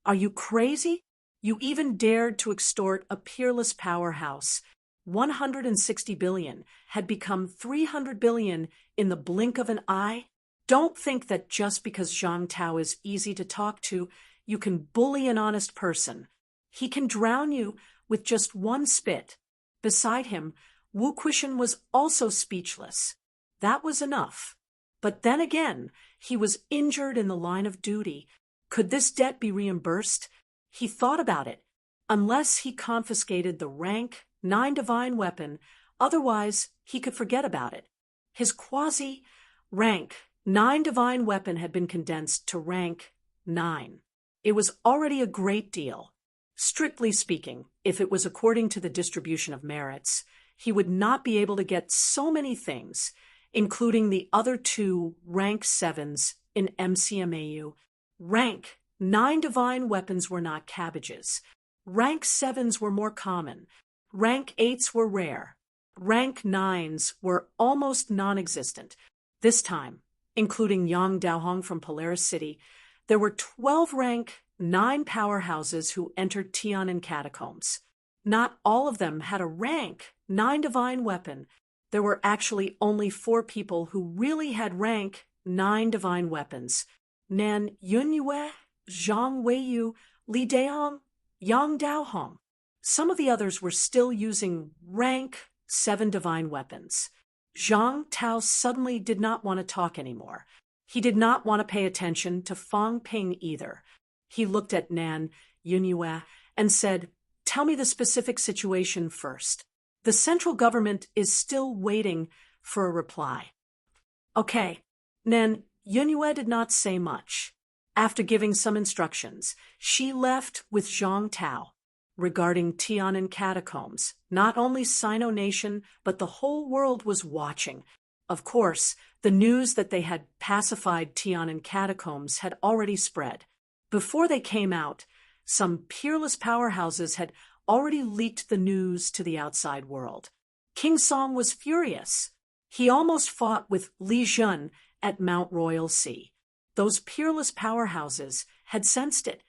Are you crazy? You even dared to extort a peerless powerhouse. 160 billion had become 300 billion in the blink of an eye. Don't think that just because Zhang Tao is easy to talk to, you can bully an honest person. He can drown you with just one spit. Beside him, Wu Quishan was also speechless. That was enough. But then again, he was injured in the line of duty. Could this debt be reimbursed? He thought about it. Unless he confiscated the rank 9 divine weapon, otherwise he could forget about it. His quasi-rank 9 divine weapon had been condensed to rank 9. It was already a great deal. Strictly speaking, if it was according to the distribution of merits, he would not be able to get so many things, including the other 2 rank 7s in MCMAU. Rank 9 divine weapons were not cabbages. Rank 7s were more common. Rank 8s were rare. Rank 9s were almost non-existent. This time, including Yang Daohong from Polaris City, there were 12 rank 9 powerhouses who entered Tian'an catacombs. Not all of them had a rank 9 divine weapon. There were actually only 4 people who really had rank 9 divine weapons: Nan Yunyue, Zhang Weiyu, Li Daihong, Yang Daohong. Some of the others were still using rank 7 divine weapons. Zhang Tao suddenly did not want to talk anymore. He did not want to pay attention to Fang Ping either. He looked at Nan Yunyue and said, "Tell me the specific situation first. The central government is still waiting for a reply." Okay. Nan Yunyue did not say much. After giving some instructions, she left with Zhang Tao. Regarding Tian'an catacombs, not only Sino Nation, but the whole world was watching. Of course, the news that they had pacified Tian'an catacombs had already spread. Before they came out, some peerless powerhouses had already leaked the news to the outside world. King Song was furious. He almost fought with Li Jun at Mount Royal Sea. Those peerless powerhouses had sensed it.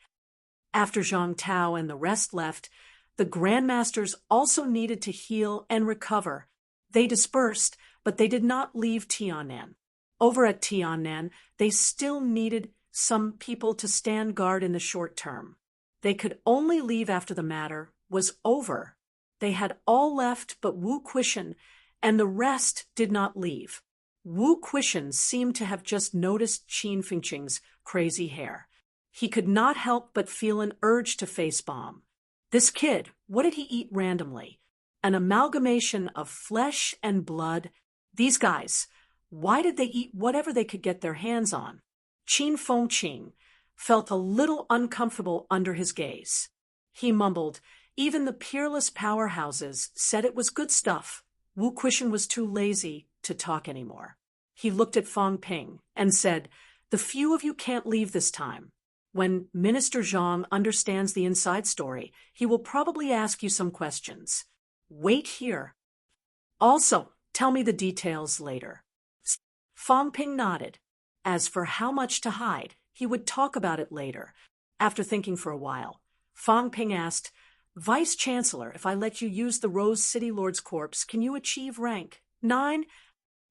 After Zhang Tao and the rest left, the grandmasters also needed to heal and recover. They dispersed, but they did not leave Tian'an. Over at Tian'an, they still needed some people to stand guard in the short term. They could only leave after the matter was over. They had all left but Wu Quishan, and the rest did not leave. Wu Quishan seemed to have just noticed Qin Fengqing's crazy hair. He could not help but feel an urge to face-bomb. This kid, what did he eat randomly? An amalgamation of flesh and blood. These guys, why did they eat whatever they could get their hands on? Qin Fengqing felt a little uncomfortable under his gaze. He mumbled, "Even the peerless powerhouses said it was good stuff." Wu Quishan was too lazy to talk anymore. He looked at Fang Ping and said, "The few of you can't leave this time. When Minister Zhang understands the inside story, he will probably ask you some questions. Wait here. Also, tell me the details later." Fang Ping nodded. As for how much to hide, He would talk about it later. After thinking for a while, Fang Ping asked, Vice Chancellor, if I let you use the Rose City Lord's corpse, can you achieve rank 9?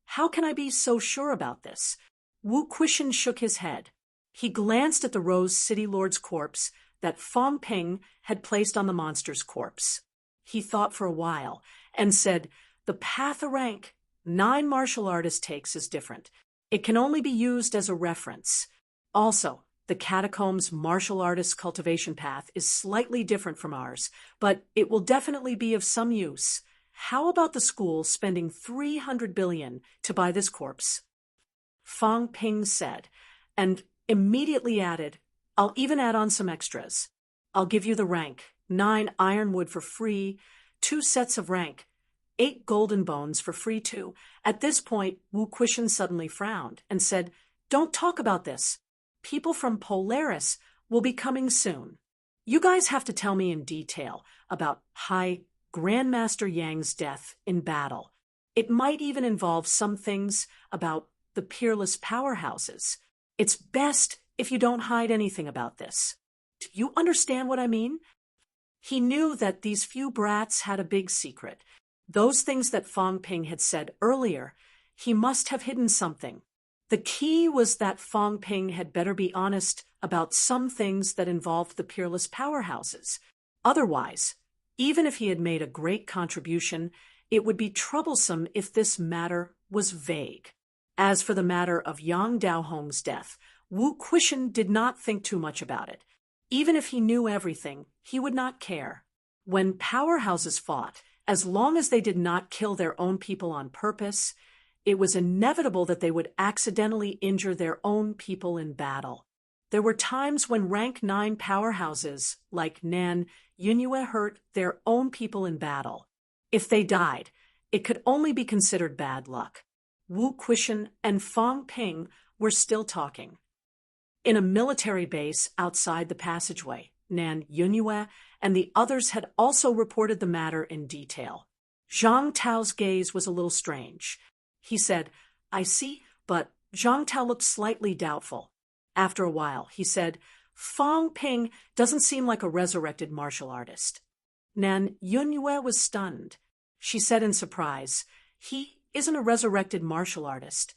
How can I be so sure about this? Wu Quishan shook his head. He glanced at the Rose City Lord's corpse that Fang Ping had placed on the monster's corpse. He thought for a while and said, the path a rank 9 martial artist takes is different. It can only be used as a reference. Also, the catacombs martial artist cultivation path is slightly different from ours, but it will definitely be of some use. How about the school spending 300 billion to buy this corpse? Fang Ping said, and immediately added, I'll even add on some extras. I'll give you the rank 9 ironwood for free, 2 sets of rank 8 golden bones for free too. At this point, Wu Quishan suddenly frowned and said, Don't talk about this. People from Polaris will be coming soon. You guys have to tell me in detail about High Grandmaster Yang's death in battle. It might even involve some things about the peerless powerhouses. It's best if you don't hide anything about this. Do you understand what I mean? He knew that these few brats had a big secret. Those things that Fang Ping had said earlier, he must have hidden something. The key was that Fang Ping had better be honest about some things that involved the peerless powerhouses. Otherwise, even if he had made a great contribution, it would be troublesome if this matter was vague. As for the matter of Yang Daohong's death, Wu Quishan did not think too much about it. Even if he knew everything, he would not care. When powerhouses fought, as long as they did not kill their own people on purpose, it was inevitable that they would accidentally injure their own people in battle. There were times when rank 9 powerhouses, like Nan Yunyue, hurt their own people in battle. If they died, it could only be considered bad luck. Wu Quishan and Fang Ping were still talking. In a military base outside the passageway, Nan Yunyue and the others had also reported the matter in detail. Zhang Tao's gaze was a little strange. He said, I see, but Zhang Tao looked slightly doubtful. After a while, he said, Fang Ping doesn't seem like a resurrected martial artist. Nan Yunyue was stunned. She said in surprise, He isn't a resurrected martial artist.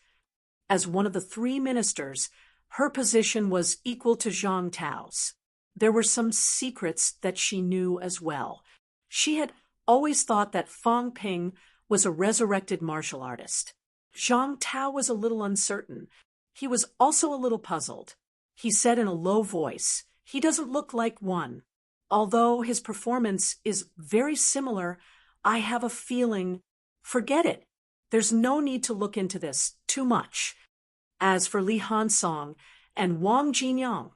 As one of the 3 ministers, her position was equal to Zhang Tao's. There were some secrets that she knew as well. She had always thought that Fang Ping was a resurrected martial artist. Zhang Tao was a little uncertain. He was also a little puzzled. He said in a low voice, He doesn't look like one. Although his performance is very similar, I have a feeling. Forget it. There's no need to look into this too much. As for Li Hansong and Wang Jinyang,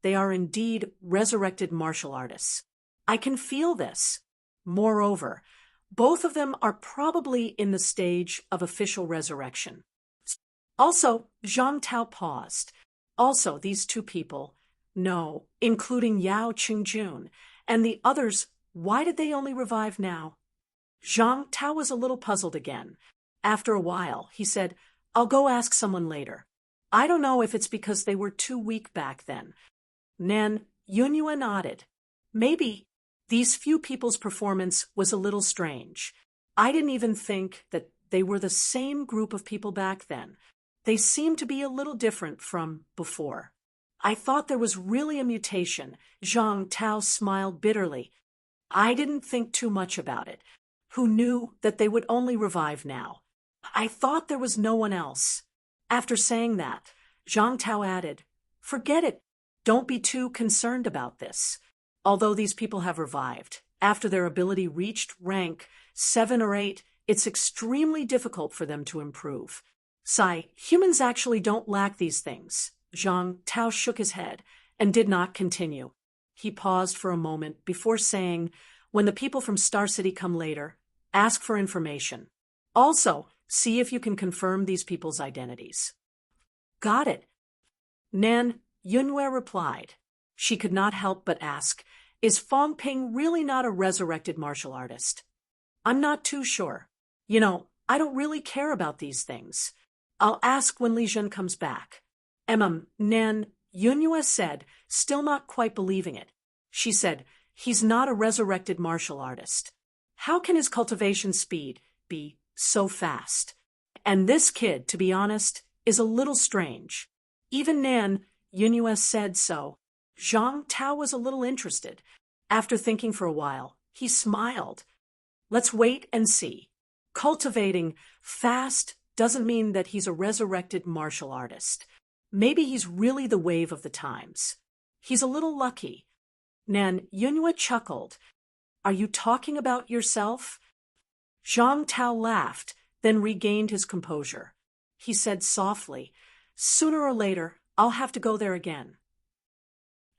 they are indeed resurrected martial artists. I can feel this. Moreover, both of them are probably in the stage of official resurrection. Also, Zhang Tao paused. Also, these 2 people, no, including Yao Qingjun, and the others, why did they only revive now? Zhang Tao was a little puzzled again. After a while, he said, I'll go ask someone later. I don't know if it's because they were too weak back then. Nan Yunyue nodded. Maybe. These few people's performance was a little strange. I didn't even think that they were the same group of people back then. They seemed to be a little different from before. I thought there was really a mutation. Zhang Tao smiled bitterly. I didn't think too much about it. Who knew that they would only revive now? I thought there was no one else. After saying that, Zhang Tao added, Forget it. Don't be too concerned about this. Although these people have revived, after their ability reached rank 7 or 8, it's extremely difficult for them to improve. Sai, humans actually don't lack these things. Zhang Tao shook his head and did not continue. He paused for a moment before saying, When the people from Star City come later, ask for information. Also, see if you can confirm these people's identities. Got it. Nan Yunyue replied. She could not help but ask, Is Fang Ping really not a resurrected martial artist? I'm not too sure. I don't really care about these things. I'll ask when Li Zhen comes back. Nan Yunyue said, still not quite believing it. She said, "He's not a resurrected martial artist. How can his cultivation speed be so fast? And this kid, to be honest, is a little strange." Even Nan, Yunyue said so. Zhang Tao was a little interested. After thinking for a while, he smiled. "Let's wait and see. Cultivating fast doesn't mean that he's a resurrected martial artist. Maybe he's really the wave of the times. He's a little lucky." Nan Yunyue chuckled. "Are you talking about yourself?" Zhang Tao laughed, then regained his composure. He said softly, "Sooner or later, I'll have to go there again.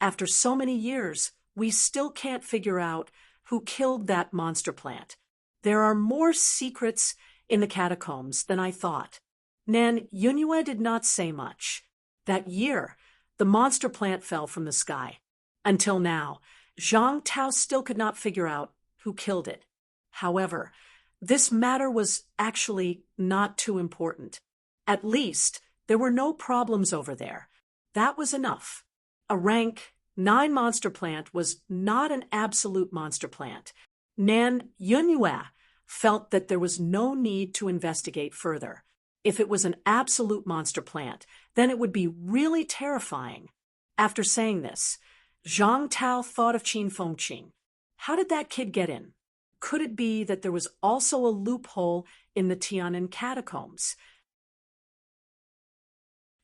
After so many years, we still can't figure out who killed that monster plant. There are more secrets in the catacombs than I thought." Nan Yunyue did not say much. That year, the monster plant fell from the sky. Until now, Zhang Tao still could not figure out who killed it. However, this matter was actually not too important. At least, there were no problems over there. That was enough. A rank 9 monster plant was not an absolute monster plant. Nan Yunyue felt that there was no need to investigate further. If it was an absolute monster plant, then it would be really terrifying. After saying this, Zhang Tao thought of Qin Fengqing. How did that kid get in? Could it be that there was also a loophole in the Tian'an catacombs?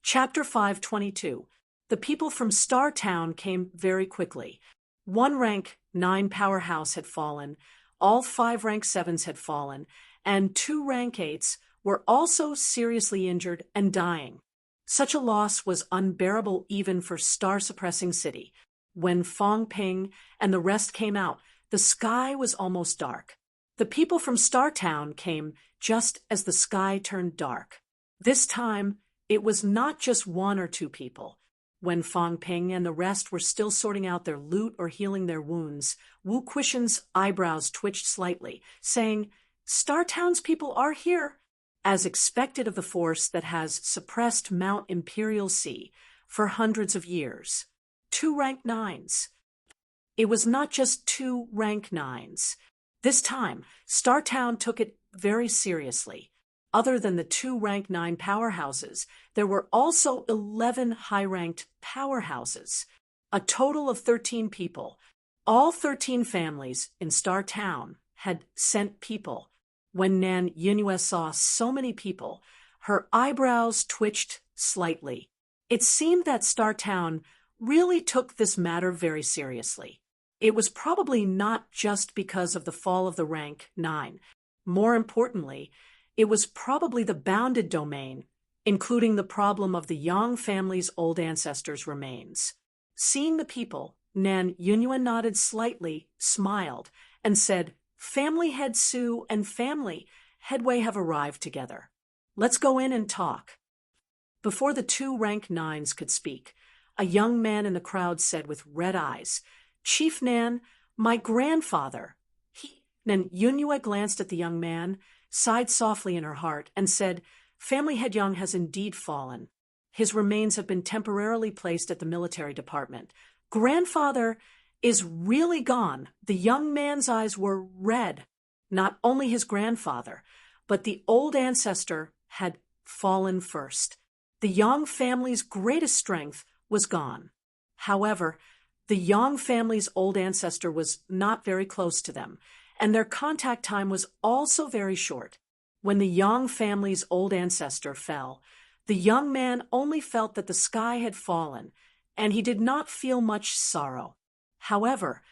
Chapter 522. The people from Star Town came very quickly. 1 rank 9 powerhouse had fallen, all 5 rank 7s had fallen, and 2 rank 8s were also seriously injured and dying. Such a loss was unbearable even for star-suppressing city. When Fong Ping and the rest came out, the sky was almost dark. The people from Star Town came just as the sky turned dark. This time, it was not just 1 or 2 people. When Fong Ping and the rest were still sorting out their loot or healing their wounds, Wu Quishen's eyebrows twitched slightly, saying, "Star Town's people are here," as expected of the force that has suppressed Mount Imperial Sea for hundreds of years. 2 rank 9s. It was not just 2 rank 9s. This time, Star Town took it very seriously. Other than the 2 rank 9 powerhouses, there were also 11 high-ranked powerhouses. A total of 13 people. All 13 families in Star Town had sent people. When Nan Yunyue saw so many people, her eyebrows twitched slightly. It seemed that Star Town really took this matter very seriously. It was probably not just because of the fall of the rank 9. More importantly, it was probably the bounded domain, including the problem of the Yang family's old ancestors' remains. Seeing the people, Nan Yunyue nodded slightly, smiled, and said, "Family Head Su and Family Headway have arrived together. Let's go in and talk." Before the 2 rank 9s could speak, a young man in the crowd said with red eyes, "Chief Nan, my grandfather." Nan Yunyue glanced at the young man, sighed softly in her heart, and said, "Family Head Yang has indeed fallen. His remains have been temporarily placed at the military department. Grandfather is really gone." The young man's eyes were red. Not only his grandfather, but the old ancestor had fallen first. The Yang family's greatest strength was gone. However, the Yang family's old ancestor was not very close to them, and their contact time was also very short. When the Yang family's old ancestor fell, the young man only felt that the sky had fallen, and he did not feel much sorrow. However,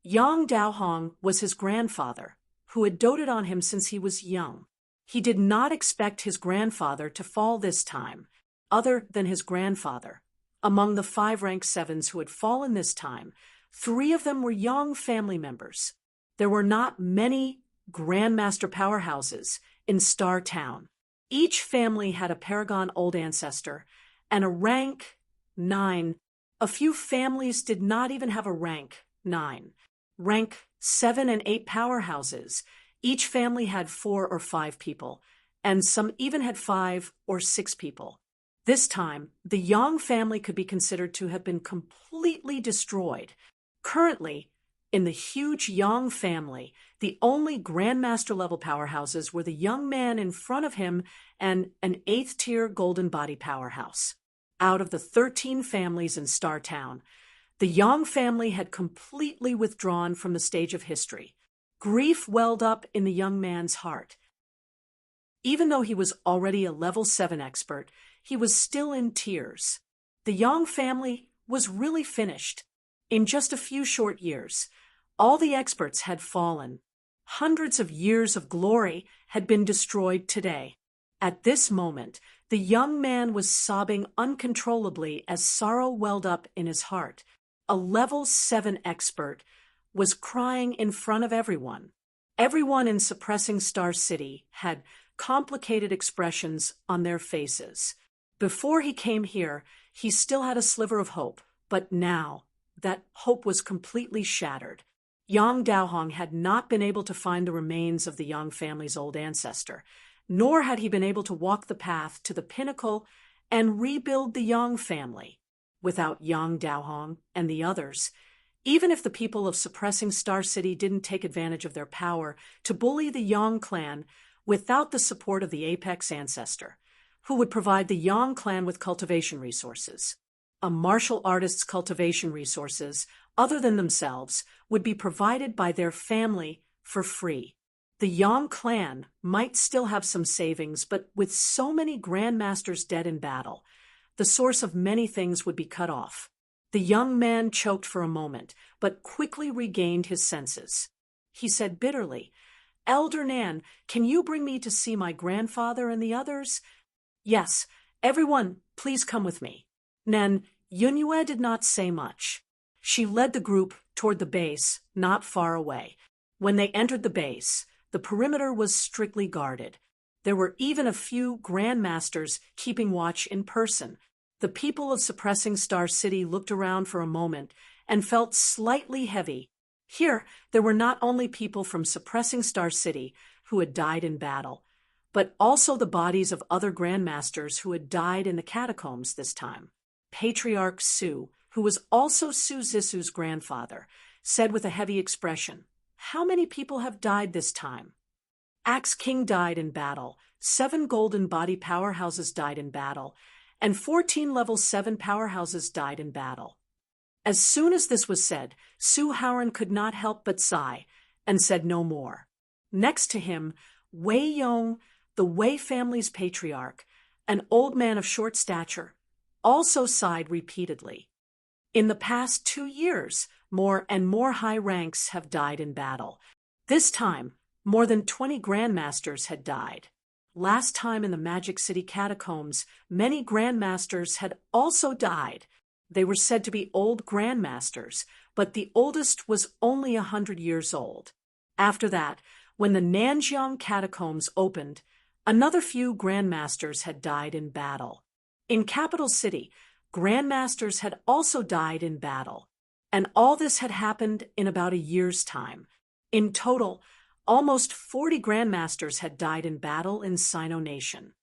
Yang Daohong was his grandfather, who had doted on him since he was young. He did not expect his grandfather to fall this time. Other than his grandfather, among the 5 rank 7s who had fallen this time, 3 of them were Yang family members. There were not many Grandmaster powerhouses in Star Town. Each family had a Paragon old ancestor and a rank 9. A few families did not even have a rank 9. Rank 7 and 8 powerhouses. Each family had 4 or 5 people, and some even had 5 or 6 people. This time, the Yang family could be considered to have been completely destroyed. Currently, in the huge Yang family, the only Grandmaster-level powerhouses were the young man in front of him and an 8th-tier Golden Body powerhouse. Out of the 13 families in Star Town, the Yang family had completely withdrawn from the stage of history. Grief welled up in the young man's heart. Even though he was already a level 7 expert, he was still in tears. The Yang family was really finished. In just a few short years, all the experts had fallen. Hundreds of years of glory had been destroyed today. At this moment, the young man was sobbing uncontrollably as sorrow welled up in his heart. A level 7 expert was crying in front of everyone. Everyone in Suppressing Star City had complicated expressions on their faces. Before he came here, he still had a sliver of hope, but now that hope was completely shattered. Yang Daohong had not been able to find the remains of the Yang family's old ancestor, nor had he been able to walk the path to the pinnacle and rebuild the Yang family. Without Yang Daohong and the others, even if the people of Suppressing Star City didn't take advantage of their power to bully the Yang clan without the support of the Apex ancestor, who would provide the Yang clan with cultivation resources. A martial artist's cultivation resources, other than themselves, would be provided by their family for free. The Yang clan might still have some savings, but with so many grandmasters dead in battle, the source of many things would be cut off. The young man choked for a moment, but quickly regained his senses. He said bitterly, "Elder Nan, can you bring me to see my grandfather and the others?" "Yes, everyone, please come with me." Nan Yunyue did not say much. She led the group toward the base, not far away. When they entered the base, the perimeter was strictly guarded. There were even a few grandmasters keeping watch in person. The people of Suppressing Star City looked around for a moment and felt slightly heavy. Here, there were not only people from Suppressing Star City who had died in battle, but also the bodies of other grandmasters who had died in the catacombs this time. Patriarch Su, who was also Su Zisu's grandfather, said with a heavy expression, "How many people have died this time?" Axe King died in battle, 7 Golden Body powerhouses died in battle, and 14 level 7 powerhouses died in battle. As soon as this was said, Su Haoran could not help but sigh, and said no more. Next to him, Wei Yong, the Wei family's patriarch, an old man of short stature, also sighed repeatedly. In the past 2 years, more and more high ranks have died in battle. This time, more than 20 grandmasters had died. Last time in the Magic City catacombs, many grandmasters had also died. They were said to be old grandmasters, but the oldest was only 100 years old. After that, when the Nanjiang catacombs opened, another few grandmasters had died in battle. In Capital City, grandmasters had also died in battle, and all this had happened in about a year's time. In total, almost 40 grandmasters had died in battle in Sino Nation.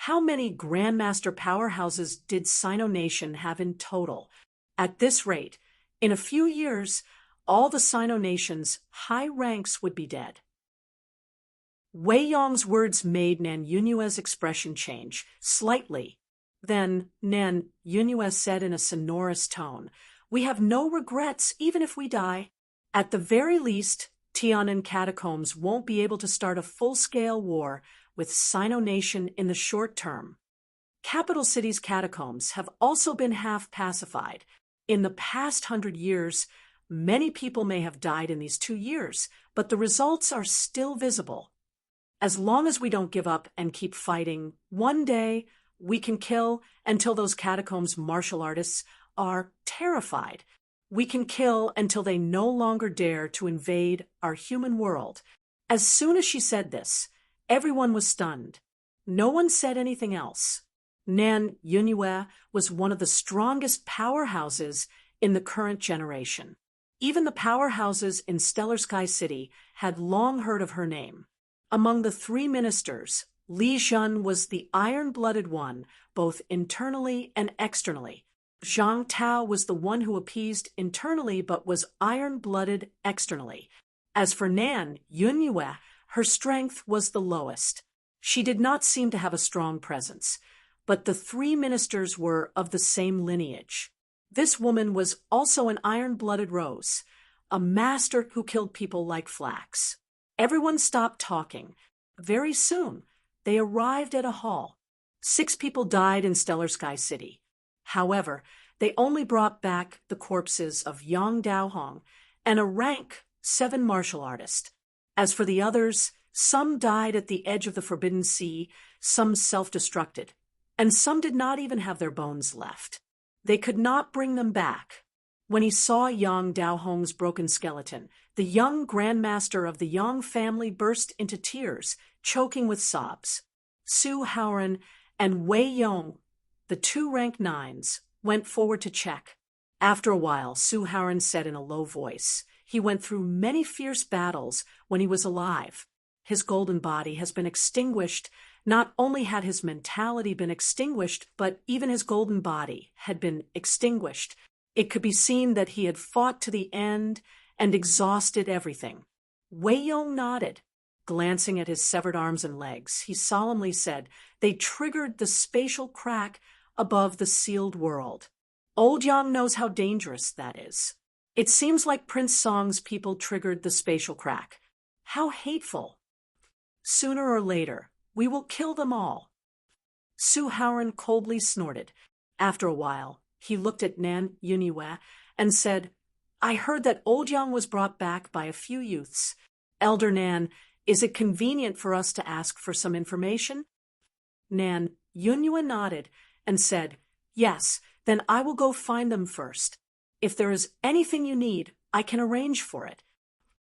How many grandmaster powerhouses did Sino Nation have in total? At this rate, in a few years, all the Sino Nation's high ranks would be dead. Wei Yong's words made Nan Yunyue's expression change, slightly. Then Nan Yunyue said in a sonorous tone, "We have no regrets even if we die. At the very least, Tian'an catacombs won't be able to start a full-scale war with Sino Nation in the short term. Capital City's catacombs have also been half pacified. In the past 100 years, many people may have died in these 2 years, but the results are still visible. As long as we don't give up and keep fighting, one day we can kill until those catacombs martial artists are terrified. We can kill until they no longer dare to invade our human world." As soon as she said this, everyone was stunned. No one said anything else. Nan Yunyue was one of the strongest powerhouses in the current generation. Even the powerhouses in Stellar Sky City had long heard of her name. Among the 3 ministers, Li Zhen was the iron-blooded one, both internally and externally. Zhang Tao was the one who appeased internally but was iron-blooded externally. As for Nan Yunyue, her strength was the lowest. She did not seem to have a strong presence, but the three ministers were of the same lineage. This woman was also an iron-blooded rose, a master who killed people like flax. Everyone stopped talking. Very soon, they arrived at a hall. 6 people died in Stellar Sky City. However, they only brought back the corpses of Yang Daohong and a rank 7 martial artist. As for the others, some died at the edge of the Forbidden Sea, some self-destructed, and some did not even have their bones left. They could not bring them back. When he saw Yang Daohong's broken skeleton, the young grandmaster of the Yang family burst into tears, choking with sobs. Su Haoran and Wei Yong, the 2 rank 9s, went forward to check. After a while, Su Haoran said in a low voice, "He went through many fierce battles when he was alive. His golden body has been extinguished. Not only had his mentality been extinguished, but even his golden body had been extinguished. It could be seen that he had fought to the end and exhausted everything." Wei Yong nodded. Glancing at his severed arms and legs, he solemnly said, "They triggered the spatial crack above the sealed world. Old Yang knows how dangerous that is. It seems like Prince Song's people triggered the spatial crack. How hateful. Sooner or later, we will kill them all." Su Haoran coldly snorted. After a while, he looked at Nan Yunyue and said, "I heard that Old Yang was brought back by a few youths. Elder Nan, is it convenient for us to ask for some information?" Nan Yunyue nodded and said, "Yes, then I will go find them first. If there is anything you need, I can arrange for it."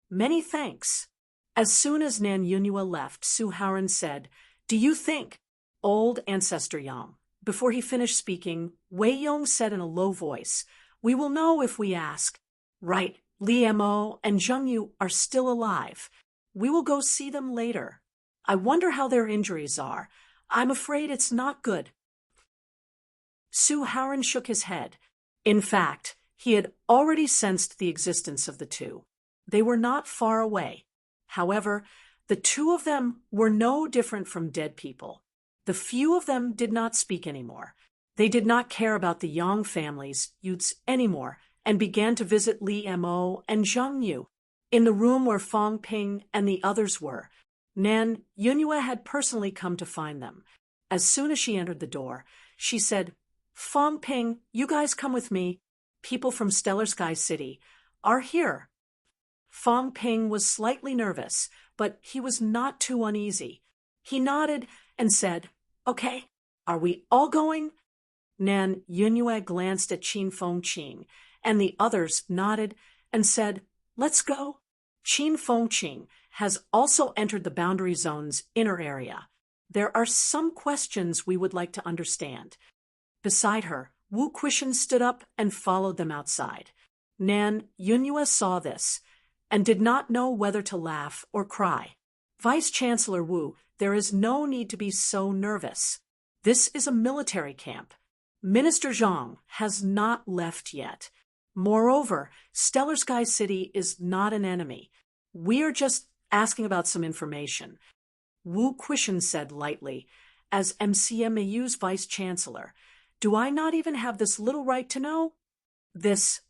"Many thanks." As soon as Nan Yunyue left, Su Haoran said, "Do you think, old ancestor Yang?" Before he finished speaking, Wei Yong said in a low voice, "We will know if we ask. Right, Li Mo and Zheng Yu are still alive. We will go see them later. I wonder how their injuries are. I'm afraid it's not good." Su Haoran shook his head. In fact, he had already sensed the existence of the 2. They were not far away. However, the 2 of them were no different from dead people. The few of them did not speak anymore. They did not care about the Yang family's youths anymore and began to visit Li Mo and Zheng Yu. In the room where Fang Ping and the others were, Nan Yunyue had personally come to find them. As soon as she entered the door, she said, "Fang Ping, you guys come with me. People from Stellar Sky City are here." Fang Ping was slightly nervous, but he was not too uneasy. He nodded and said, "Okay, are we all going?" Nan Yunyue glanced at Qin Fengqing, and the others nodded and said, "Let's go." Qin Fengqing has also entered the boundary zone's inner area. There are some questions we would like to understand. Beside her, Wu Quishan stood up and followed them outside. Nan Yunyue saw this and did not know whether to laugh or cry. "Vice-Chancellor Wu, there is no need to be so nervous. This is a military camp. Minister Zhang has not left yet. Moreover, Stellar Sky City is not an enemy. We are just asking about some information." Wu Quishan said lightly, "As MCMAU's Vice-Chancellor, do I not even have this little right to know?"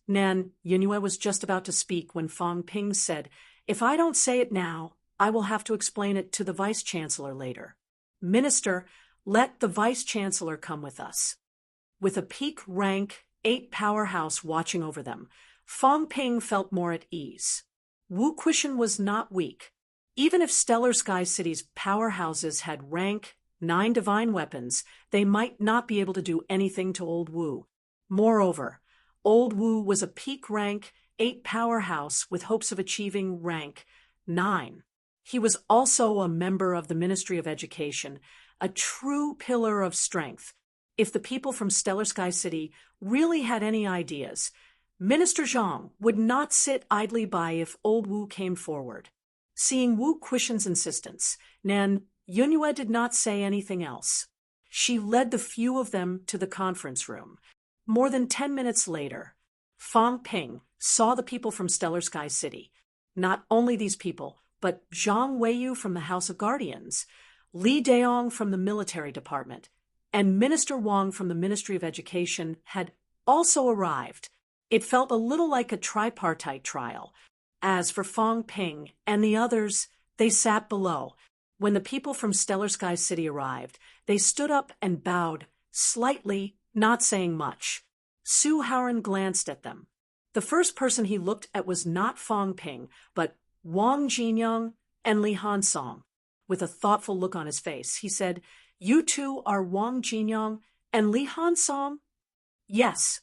Nan Yunyue was just about to speak when Fang Ping said, "If I don't say it now, I will have to explain it to the Vice-Chancellor later. Minister, let the Vice-Chancellor come with us." With a peak rank 8 powerhouse watching over them, Fang Ping felt more at ease. Wu Quishan was not weak. Even if Stellar Sky City's powerhouses had rank 9 divine weapons, they might not be able to do anything to Old Wu. Moreover, Old Wu was a peak rank 8 powerhouse with hopes of achieving rank 9. He was also a member of the Ministry of Education, a true pillar of strength. If the people from Stellar Sky City really had any ideas, Minister Zhang would not sit idly by if Old Wu came forward. Seeing Wu Quishan's insistence, Nan Yunyue did not say anything else. She led the few of them to the conference room. More than 10 minutes later, Fang Ping saw the people from Stellar Sky City. Not only these people, but Zhang Weiyu from the House of Guardians, Li Daong from the military department, and Minister Wang from the Ministry of Education had also arrived. It felt a little like a tripartite trial. As for Fang Ping and the others, they sat below. When the people from Stellar Sky City arrived, they stood up and bowed, slightly, not saying much. Su Haoran glanced at them. The first person he looked at was not Fang Ping, but Wang Jinyang and Li Hansong. With a thoughtful look on his face, he said, "You two are Wang Jinyang and Li Hansong?" "Yes."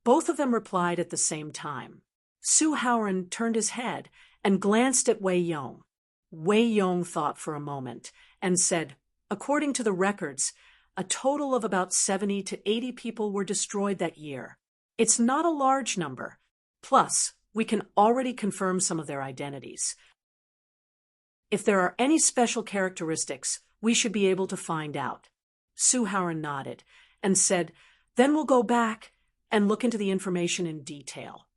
Both of them replied at the same time. Su Haoran turned his head and glanced at Wei Yong. Wei Yong thought for a moment and said, "According to the records, a total of about 70 to 80 people were destroyed that year. It's not a large number. Plus, we can already confirm some of their identities. If there are any special characteristics, we should be able to find out." Su Haoran nodded and said, "Then we'll go back and look into the information in detail."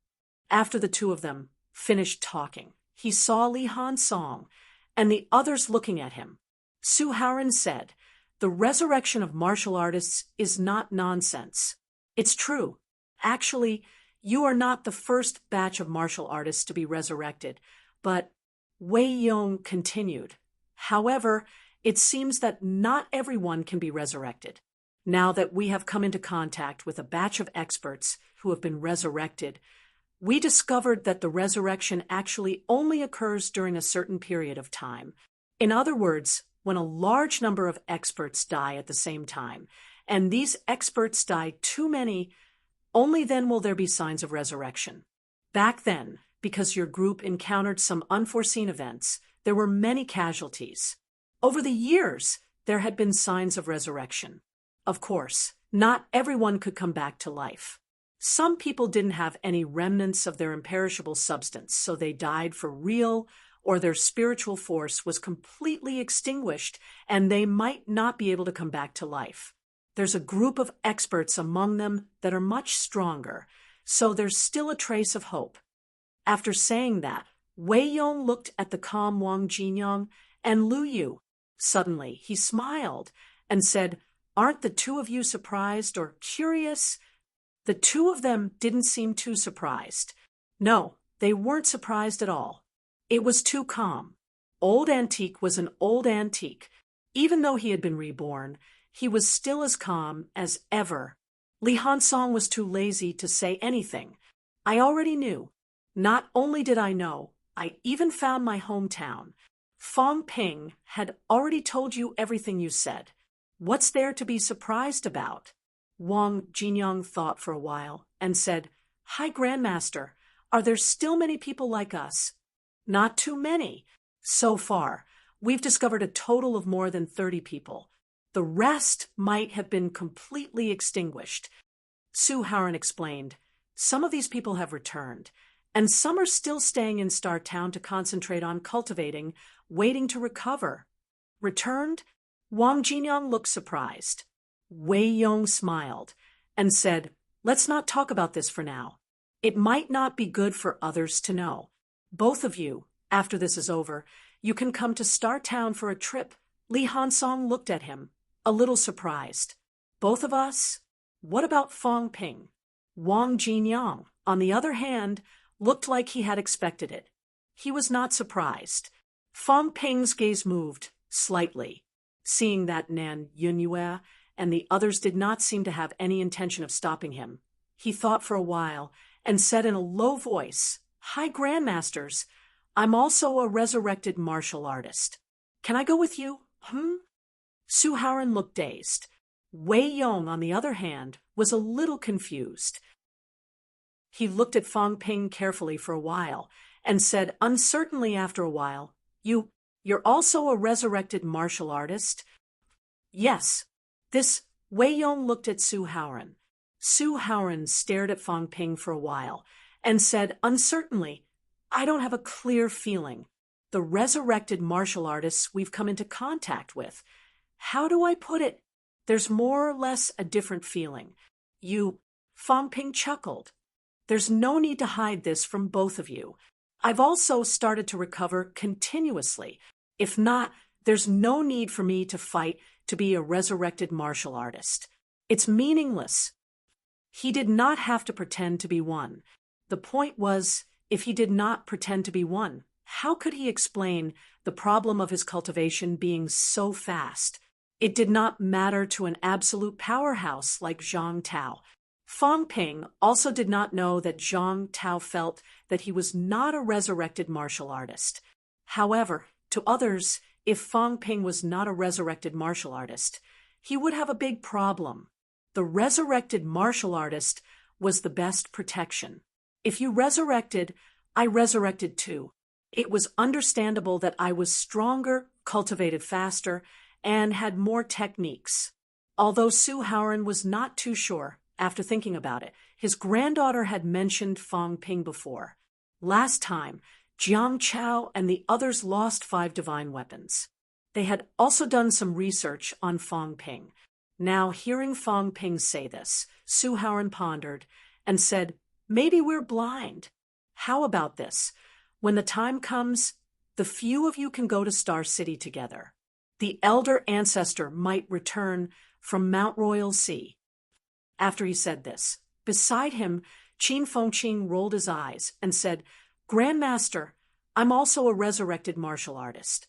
After the two of them finished talking, he saw Li Hansong and the others looking at him. Su Haoran said, "The resurrection of martial artists is not nonsense. It's true. Actually, you are not the first batch of martial artists to be resurrected, but..." Wei Yong continued, "However, it seems that not everyone can be resurrected. Now that we have come into contact with a batch of experts who have been resurrected, we discovered that the resurrection actually only occurs during a certain period of time. In other words, when a large number of experts die at the same time, and these experts die too many, only then will there be signs of resurrection. Back then, because your group encountered some unforeseen events, there were many casualties. Over the years, there had been signs of resurrection. Of course, not everyone could come back to life. Some people didn't have any remnants of their imperishable substance, so they died for real, or their spiritual force was completely extinguished, and they might not be able to come back to life. There's a group of experts among them that are much stronger, so there's still a trace of hope." After saying that, Wei Yong looked at the calm Wang Jinyang and Lu Yu. Suddenly, he smiled and said, "Aren't the two of you surprised or curious?" The two of them didn't seem too surprised. No, they weren't surprised at all. It was too calm. Old Antique was an old antique. Even though he had been reborn, he was still as calm as ever. Li Hansong was too lazy to say anything. "I already knew. Not only did I know, I even found my hometown. Fang Ping had already told you everything you said. What's there to be surprised about?" Wang Jinyang thought for a while and said, "Hi, Grandmaster, are there still many people like us?" "Not too many. So far, we've discovered a total of more than 30 people. The rest might have been completely extinguished." Su Haoran explained, "Some of these people have returned, and some are still staying in Star Town to concentrate on cultivating, waiting to recover." "Returned?" Wang Jinyang looked surprised. Wei Yong smiled and said, "Let's not talk about this for now. It might not be good for others to know. Both of you, after this is over, you can come to Star Town for a trip." Li Hansong looked at him, a little surprised. "Both of us? What about Fang Ping?" Wang Jinyang, on the other hand, looked like he had expected it. He was not surprised. Fang Ping's gaze moved, slightly. Seeing that Nan Yunyue and the others did not seem to have any intention of stopping him, he thought for a while and said in a low voice, "Hi, Grandmasters. I'm also a resurrected martial artist. Can I go with you?" Su Haoran looked dazed. Wei Yong, on the other hand, was a little confused. He looked at Fang Ping carefully for a while and said uncertainly after a while, You're also a resurrected martial artist?" "Yes." Wei Yong looked at Su Haoran. Su Haoran stared at Fang Ping for a while and said uncertainly, "I don't have a clear feeling. the resurrected martial artists we've come into contact with. How do I put it? There's more or less a different feeling. Fang Ping chuckled. There's no need to hide this from both of you. I've also started to recover continuously. If not, there's no need for me to fight to be a resurrected martial artist. It's meaningless. He did not have to pretend to be one. The point was, if he did not pretend to be one, how could he explain the problem of his cultivation being so fast? It did not matter to an absolute powerhouse like Zhang Tao. Fang Ping also did not know that Zhang Tao felt that he was not a resurrected martial artist. However, to others, if Fang Ping was not a resurrected martial artist, he would have a big problem. The resurrected martial artist was the best protection. If you resurrected, I resurrected too. It was understandable that I was stronger, cultivated faster, and had more techniques. Although Su Haoran was not too sure, after thinking about it, his granddaughter had mentioned Fang Ping before. Last time, Jiang Chao and the others lost 5 divine weapons. They had also done some research on Fang Ping. Now, hearing Fang Ping say this, Su Haoran pondered and said, maybe we're blind. How about this? When the time comes, the few of you can go to Star City together. The elder ancestor might return from Mount Royal Sea. After he said this, beside him, Qin Fengqing rolled his eyes and said, Grandmaster, I'm also a resurrected martial artist.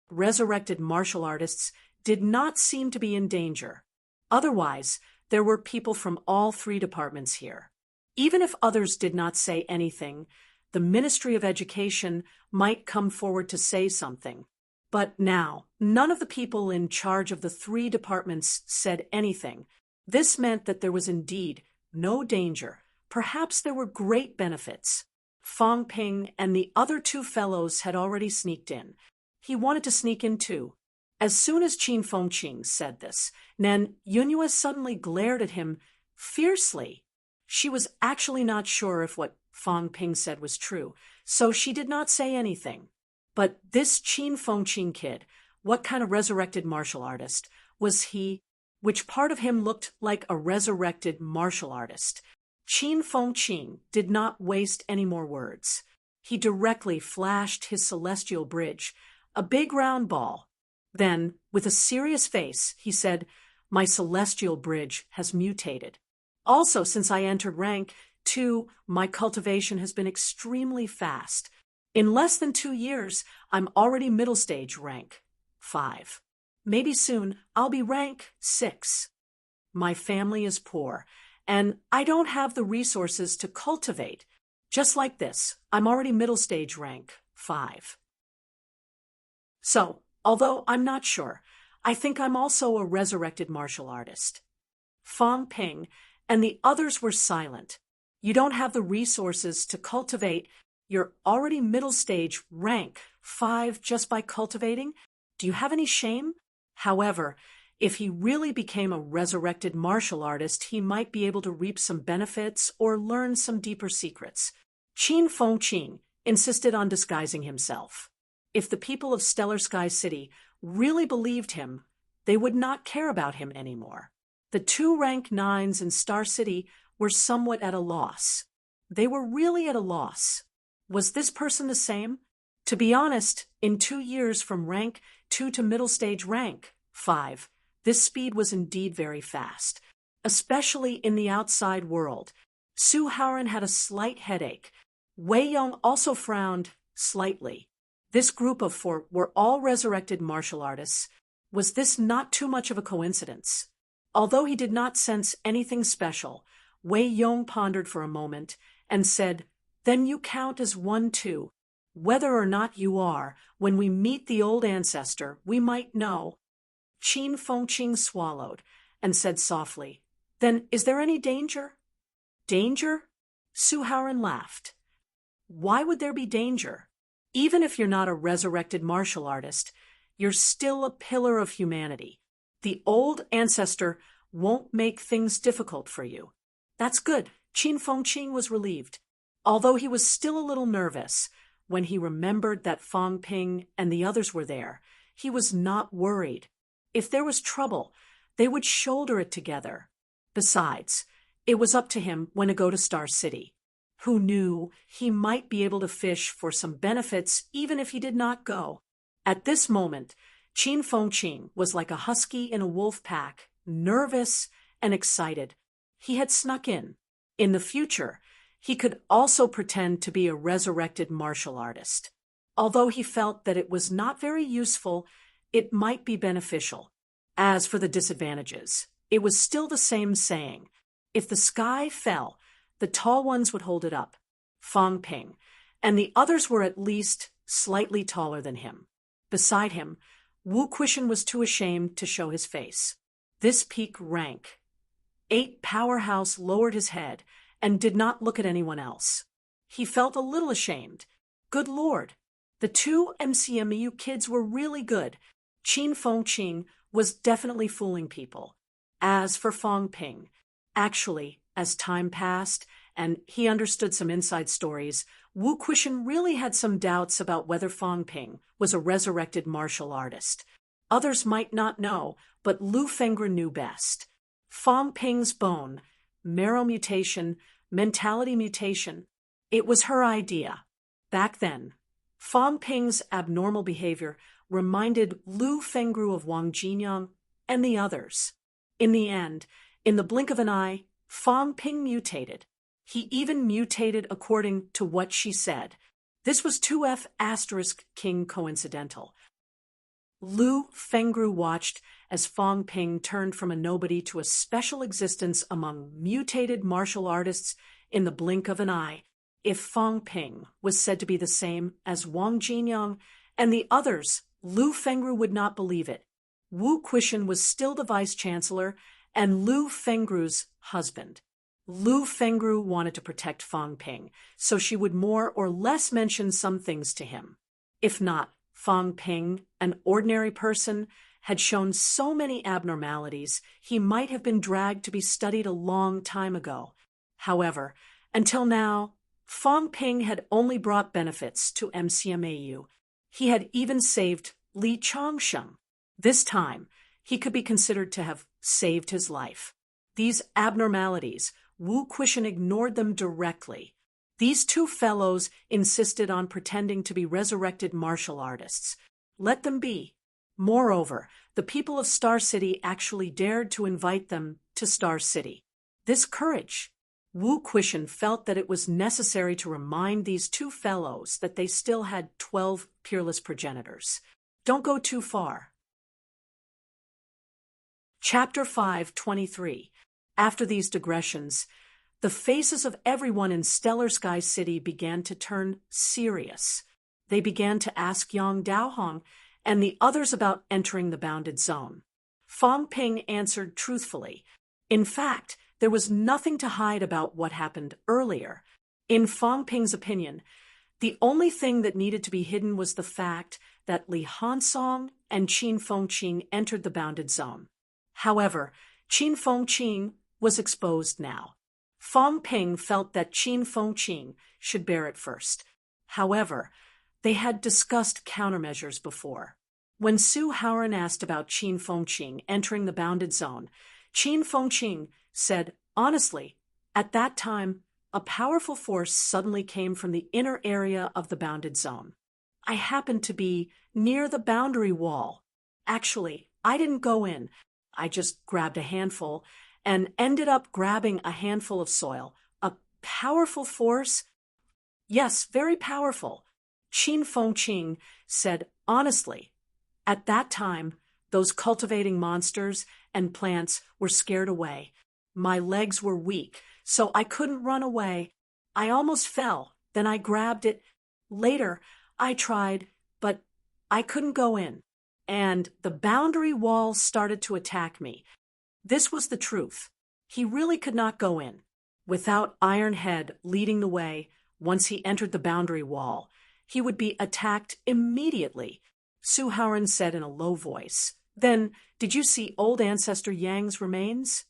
Resurrected martial artists did not seem to be in danger. Otherwise, there were people from all 3 departments here. Even if others did not say anything, the Ministry of Education might come forward to say something. But now, none of the people in charge of the 3 departments said anything. This meant that there was indeed no danger. Perhaps there were great benefits. Fang Ping and the other 2 fellows had already sneaked in. He wanted to sneak in too. As soon as Qin Fengqing said this, Nan Yunyue suddenly glared at him fiercely. She was actually not sure if what Fang Ping said was true, so she did not say anything. But this Qin Fengqing kid, what kind of resurrected martial artist was he? Which part of him looked like a resurrected martial artist? Qin Fengqing did not waste any more words. He directly flashed his celestial bridge, a big round ball. Then, with a serious face, he said, my celestial bridge has mutated. Also, since I entered rank 2, my cultivation has been extremely fast. In less than 2 years, I'm already middle stage rank 5. Maybe soon I'll be rank 6. My family is poor, and I don't have the resources to cultivate. Just like this, I'm already middle stage rank 5. So, although I'm not sure, I think I'm also a resurrected martial artist. Fang Ping and the others were silent. You don't have the resources to cultivate. You're already middle stage rank 5 just by cultivating? Do you have any shame? However, if he really became a resurrected martial artist, he might be able to reap some benefits or learn some deeper secrets. Qin Fengqing insisted on disguising himself. If the people of Stellar Sky City really believed him, they would not care about him anymore. The 2 rank 9s in Star City were somewhat at a loss. They were really at a loss. Was this person the same? To be honest, in 2 years from rank 2 to middle stage rank 5, this speed was indeed very fast, especially in the outside world. Su Haoran had a slight headache. Wei Yong also frowned slightly. This group of 4 were all resurrected martial artists. Was this not too much of a coincidence? Although he did not sense anything special, Wei Yong pondered for a moment and said, then you count as 1 too. Whether or not you are, when we meet the old ancestor, we might know. Qin Fengqing swallowed and said softly, then is there any danger? Danger? Su Haoran laughed. Why would there be danger? Even if you're not a resurrected martial artist, you're still a pillar of humanity. The old ancestor won't make things difficult for you. That's good. Qin Fengqing was relieved. Although he was still a little nervous, when he remembered that Fang Ping and the others were there, he was not worried. If there was trouble, they would shoulder it together. Besides, it was up to him when to go to Star City. Who knew he might be able to fish for some benefits even if he did not go? At this moment, Qin Fengqing was like a husky in a wolf pack, nervous and excited. He had snuck in. In the future, he could also pretend to be a resurrected martial artist. Although he felt that it was not very useful, it might be beneficial. As for the disadvantages, it was still the same saying. If the sky fell, the tall ones would hold it up, Fang Ping, and the others were at least slightly taller than him. Beside him, Wu Quishan was too ashamed to show his face. This peak rank. 8 Powerhouse lowered his head and did not look at anyone else. He felt a little ashamed. Good Lord, the 2 MCMU kids were really good. Qin Fengqing was definitely fooling people. As for Fang Ping, actually, as time passed and he understood some inside stories, Wu Quishan really had some doubts about whether Fang Ping was a resurrected martial artist. Others might not know, but Lu Fengru knew best. Fang Ping's bone, marrow mutation, mentality mutation, it was her idea. Back then, Fang Ping's abnormal behavior reminded Lu Fengru of Wang Jinyang and the others. In the end, in the blink of an eye, Fang Ping mutated. He even mutated according to what she said. This was 2F asterisk king coincidental. Lu Fengru watched as Fang Ping turned from a nobody to a special existence among mutated martial artists in the blink of an eye. If Fang Ping was said to be the same as Wang Jinyang and the others, Lu Fengru would not believe it. Wu Quishan was still the vice-chancellor and Lu Fengru's husband. Lu Fengru wanted to protect Fang Ping, so she would more or less mention some things to him. If not, Fang Ping, an ordinary person, had shown so many abnormalities, he might have been dragged to be studied a long time ago. However, until now, Fang Ping had only brought benefits to MCMAU. He had even saved Li Changsheng. This time, he could be considered to have saved his life. These abnormalities, Wu Quishan ignored them directly. These 2 fellows insisted on pretending to be resurrected martial artists. Let them be. Moreover, the people of Star City actually dared to invite them to Star City. This courage. Wu Quishan felt that it was necessary to remind these 2 fellows that they still had 12 peerless progenitors. Don't go too far. Chapter 5:23. After these digressions, the faces of everyone in Stellar Sky City began to turn serious. They began to ask Yang Daohong and the others about entering the bounded zone. Fang Ping answered truthfully. In fact, there was nothing to hide about what happened earlier. In Fang Ping's opinion, the only thing that needed to be hidden was the fact that Li Hansong and Qin Fengqing entered the bounded zone. However, Qin Fengqing was exposed now. Fang Ping felt that Qin Fengqing should bear it first. However, they had discussed countermeasures before. When Su Haoran asked about Qin Fengqing entering the bounded zone, Qin Fengqing said, honestly, at that time, a powerful force suddenly came from the inner area of the bounded zone. I happened to be near the boundary wall. Actually, I didn't go in. I just grabbed a handful and ended up grabbing a handful of soil. A powerful force? Yes, very powerful. Qin Fengqing said, honestly, at that time, those cultivating monsters and plants were scared away. My legs were weak, so I couldn't run away. I almost fell. Then I grabbed it. Later, I tried, but I couldn't go in. And the boundary wall started to attack me. This was the truth. He really could not go in. Without Iron Head leading the way, once he entered the boundary wall, he would be attacked immediately. Su Haoran said in a low voice. Then, did you see old ancestor Yang's remains?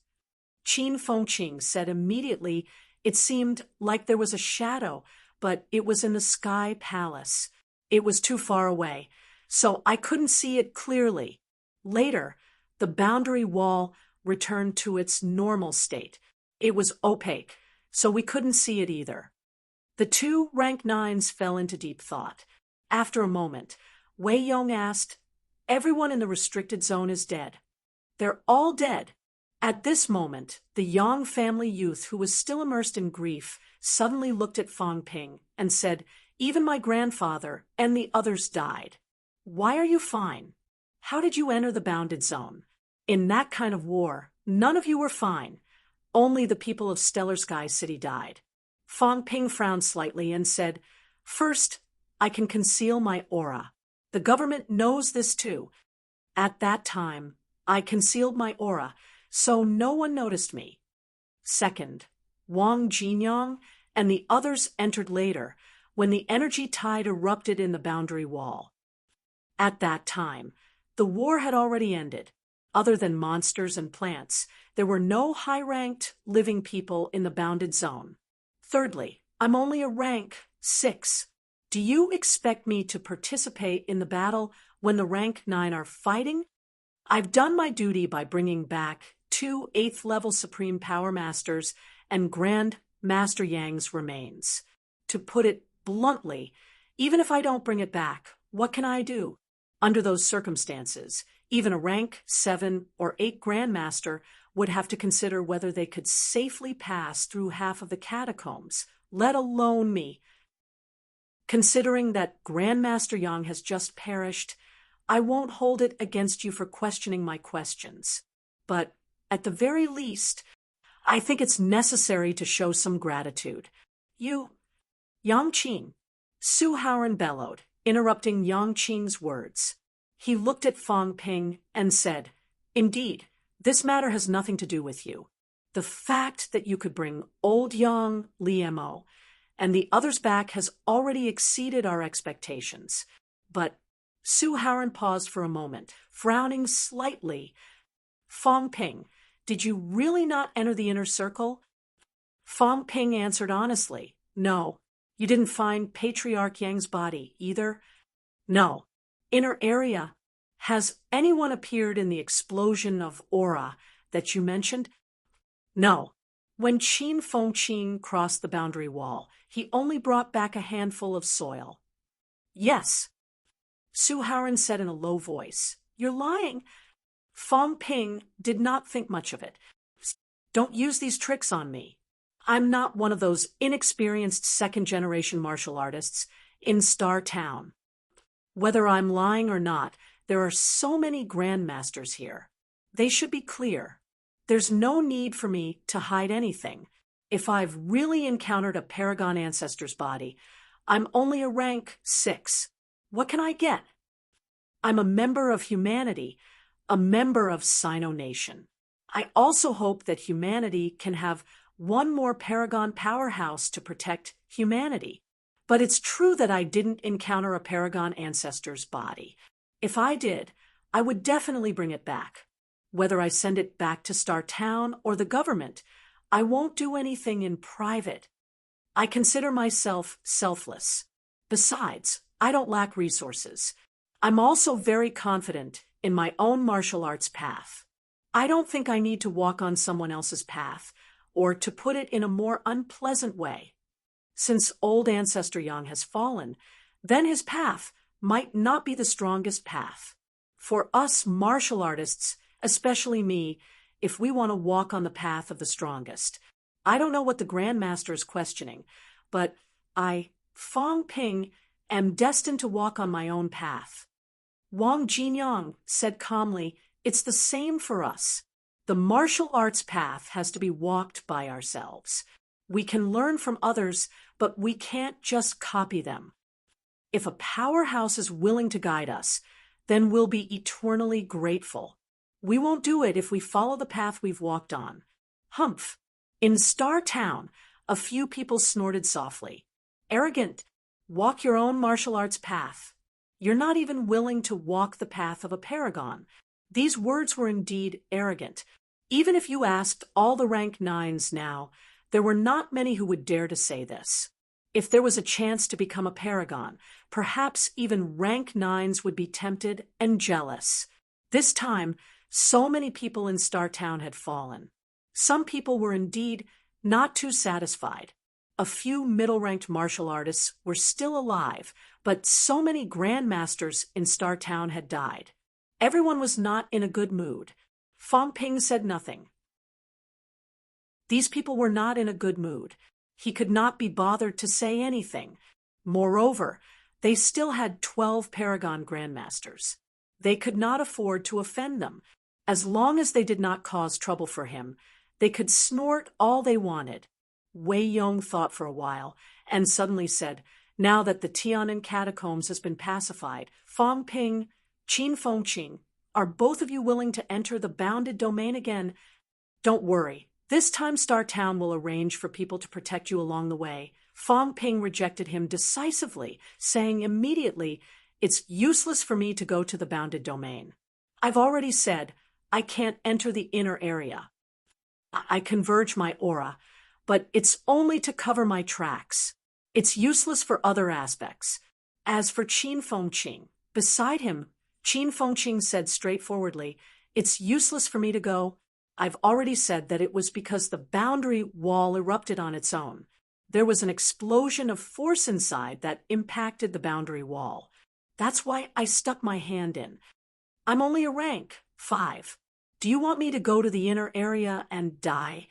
Qin Fengqing said immediately it seemed like there was a shadow, but it was in the Sky Palace. It was too far away, so I couldn't see it clearly. Later, the boundary wall returned to its normal state. It was opaque, so we couldn't see it either. The two rank 9s fell into deep thought. After a moment, Wei Yong asked, "Everyone in the restricted zone is dead." "They're all dead." At this moment, the Yang family youth who was still immersed in grief suddenly looked at Fang Ping and said, "Even my grandfather and the others died. Why are you fine? How did you enter the bounded zone? In that kind of war, none of you were fine. Only the people of Stellar Sky City died." Fang Ping frowned slightly and said, "First, I can conceal my aura. The government knows this too. At that time, I concealed my aura, so no one noticed me. Second, Wang Jinyang and the others entered later, when the energy tide erupted in the boundary wall. At that time, the war had already ended. Other than monsters and plants, there were no high-ranked living people in the bounded zone. Thirdly, I'm only a rank 6. Do you expect me to participate in the battle when the rank 9 are fighting? I've done my duty by bringing back 2 8th-level Supreme Power Masters and Grand Master Yang's remains. To put it bluntly, even if I don't bring it back, what can I do? Under those circumstances, even a rank 7 or 8 Grandmaster would have to consider whether they could safely pass through half of the catacombs, let alone me. Considering that Grandmaster Yang has just perished, I won't hold it against you for questioning my questions. But at the very least, I think it's necessary to show some gratitude. You, Yang Qing, Su Haoran bellowed, interrupting Yang Qing's words. He looked at Fang Ping and said, "Indeed, this matter has nothing to do with you. The fact that you could bring old Yang Liemo and the others back has already exceeded our expectations." But Su Haoran paused for a moment, frowning slightly. "Fang Ping, did you really not enter the inner circle?" Fang Ping answered honestly, "No. You didn't find Patriarch Yang's body either?" "No. Inner area. Has anyone appeared in the explosion of aura that you mentioned?" "No. When Qin Fengqin crossed the boundary wall, he only brought back a handful of soil." "Yes." Su Haoran said in a low voice, "You're lying." Fang Ping did not think much of it. "Don't use these tricks on me. I'm not one of those inexperienced second-generation martial artists in Star Town. Whether I'm lying or not, there are so many grandmasters here. They should be clear. There's no need for me to hide anything. If I've really encountered a Paragon ancestor's body, I'm only a rank 6. What can I get? I'm a member of humanity, a member of Sino Nation. I also hope that humanity can have one more Paragon powerhouse to protect humanity. But it's true that I didn't encounter a Paragon ancestor's body. If I did, I would definitely bring it back. Whether I send it back to Star Town or the government, I won't do anything in private. I consider myself selfless. Besides, I don't lack resources. I'm also very confident in my own martial arts path. I don't think I need to walk on someone else's path, or to put it in a more unpleasant way. Since old Ancestor Yang has fallen, then his path might not be the strongest path. For us martial artists, especially me, if we want to walk on the path of the strongest. I don't know what the Grandmaster is questioning, but I, Fang Ping, am destined to walk on my own path. Wang Jinyang said calmly, "It's the same for us. The martial arts path has to be walked by ourselves. We can learn from others, but we can't just copy them. If a powerhouse is willing to guide us, then we'll be eternally grateful. We won't do it if we follow the path we've walked on." Humph! In Star Town, a few people snorted softly. "Arrogant! Walk your own martial arts path. You're not even willing to walk the path of a paragon." These words were indeed arrogant. Even if you asked all the rank 9s now, there were not many who would dare to say this. If there was a chance to become a paragon, perhaps even rank 9s would be tempted and jealous. This time, so many people in Star Town had fallen. Some people were indeed not too satisfied. A few middle-ranked martial artists were still alive, but so many grandmasters in Star Town had died. Everyone was not in a good mood. Fong Ping said nothing. These people were not in a good mood. He could not be bothered to say anything. Moreover, they still had 12 Paragon Grandmasters. They could not afford to offend them. As long as they did not cause trouble for him, they could snort all they wanted. Wei Yong thought for a while, and suddenly said, "Now that the Tian'an catacombs has been pacified, Fong Ping, Qin Fengqing, are both of you willing to enter the bounded domain again? Don't worry. This time Star Town will arrange for people to protect you along the way." Fong Ping rejected him decisively, saying immediately, "It's useless for me to go to the bounded domain. I've already said I can't enter the inner area. I converge my aura, but it's only to cover my tracks. It's useless for other aspects." As for Qin Fengqing, beside him, Qin Fengqing said straightforwardly, "It's useless for me to go. I've already said that it was because the boundary wall erupted on its own. There was an explosion of force inside that impacted the boundary wall. That's why I stuck my hand in. I'm only a rank 5. Do you want me to go to the inner area and die?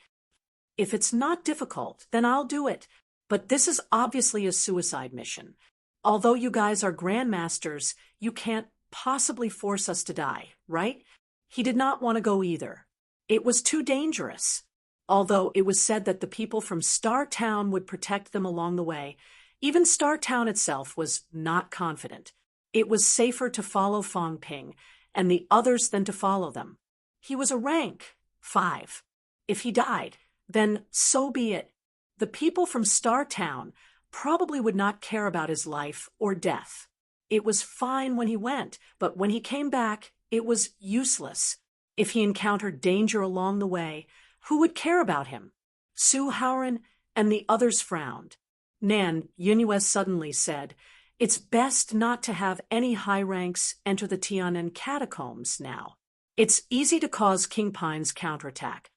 If it's not difficult, then I'll do it. But this is obviously a suicide mission. Although you guys are grandmasters, you can't possibly force us to die, right?" He did not want to go either. It was too dangerous. Although it was said that the people from Star Town would protect them along the way, even Star Town itself was not confident. It was safer to follow Fong Ping and the others than to follow them. He was a rank 5. If he died, then so be it. The people from Star Town probably would not care about his life or death. It was fine when he went, but when he came back, it was useless. If he encountered danger along the way, who would care about him? Su Haoran and the others frowned. Nan Yunyue suddenly said, "It's best not to have any high ranks enter the Tian'an catacombs now. It's easy to cause King Pine's counterattack."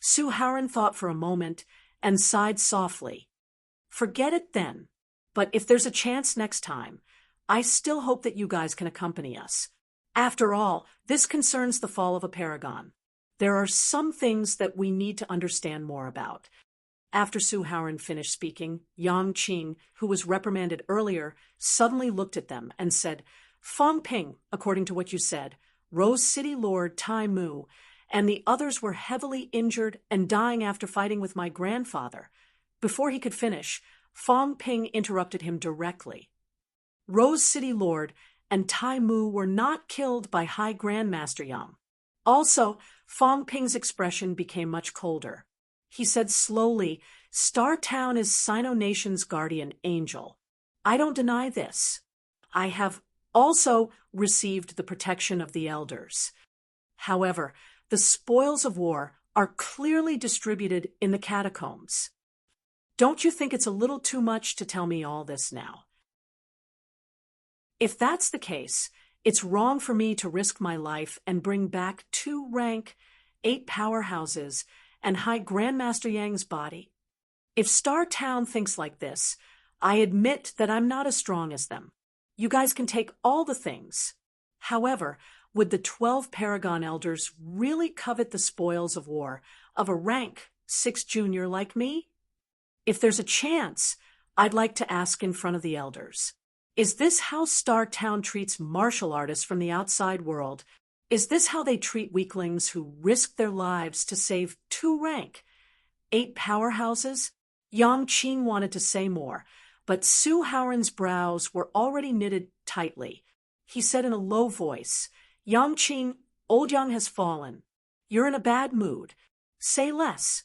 Su Haoran thought for a moment and sighed softly. "Forget it then. But if there's a chance next time, I still hope that you guys can accompany us. After all, this concerns the fall of a paragon. There are some things that we need to understand more about." After Su Haoran finished speaking, Yang Qing, who was reprimanded earlier, suddenly looked at them and said, "Fong Ping, according to what you said, Rose City Lord Tai Mu, and the others were heavily injured and dying after fighting with my grandfather." Before he could finish, Fong Ping interrupted him directly. "Rose City Lord and Tai Mu were not killed by High Grandmaster Yang." Also, Fong Ping's expression became much colder. He said slowly, "Star Town is Sino Nation's guardian angel. I don't deny this. I have also received the protection of the elders. However, the spoils of war are clearly distributed in the catacombs. Don't you think it's a little too much to tell me all this now? If that's the case, it's wrong for me to risk my life and bring back 2 rank 8 powerhouses and hide Grandmaster Yang's body. If Star Town thinks like this, I admit that I'm not as strong as them. You guys can take all the things. However, would the 12 Paragon Elders really covet the spoils of war of a rank 6 junior like me? If there's a chance, I'd like to ask in front of the elders. Is this how Star Town treats martial artists from the outside world? Is this how they treat weaklings who risk their lives to save 2 rank 8 powerhouses?" Yang Qing wanted to say more, but Su Haoran's brows were already knitted tightly. He said in a low voice, "Yang Qing, old Yang has fallen. You're in a bad mood. Say less."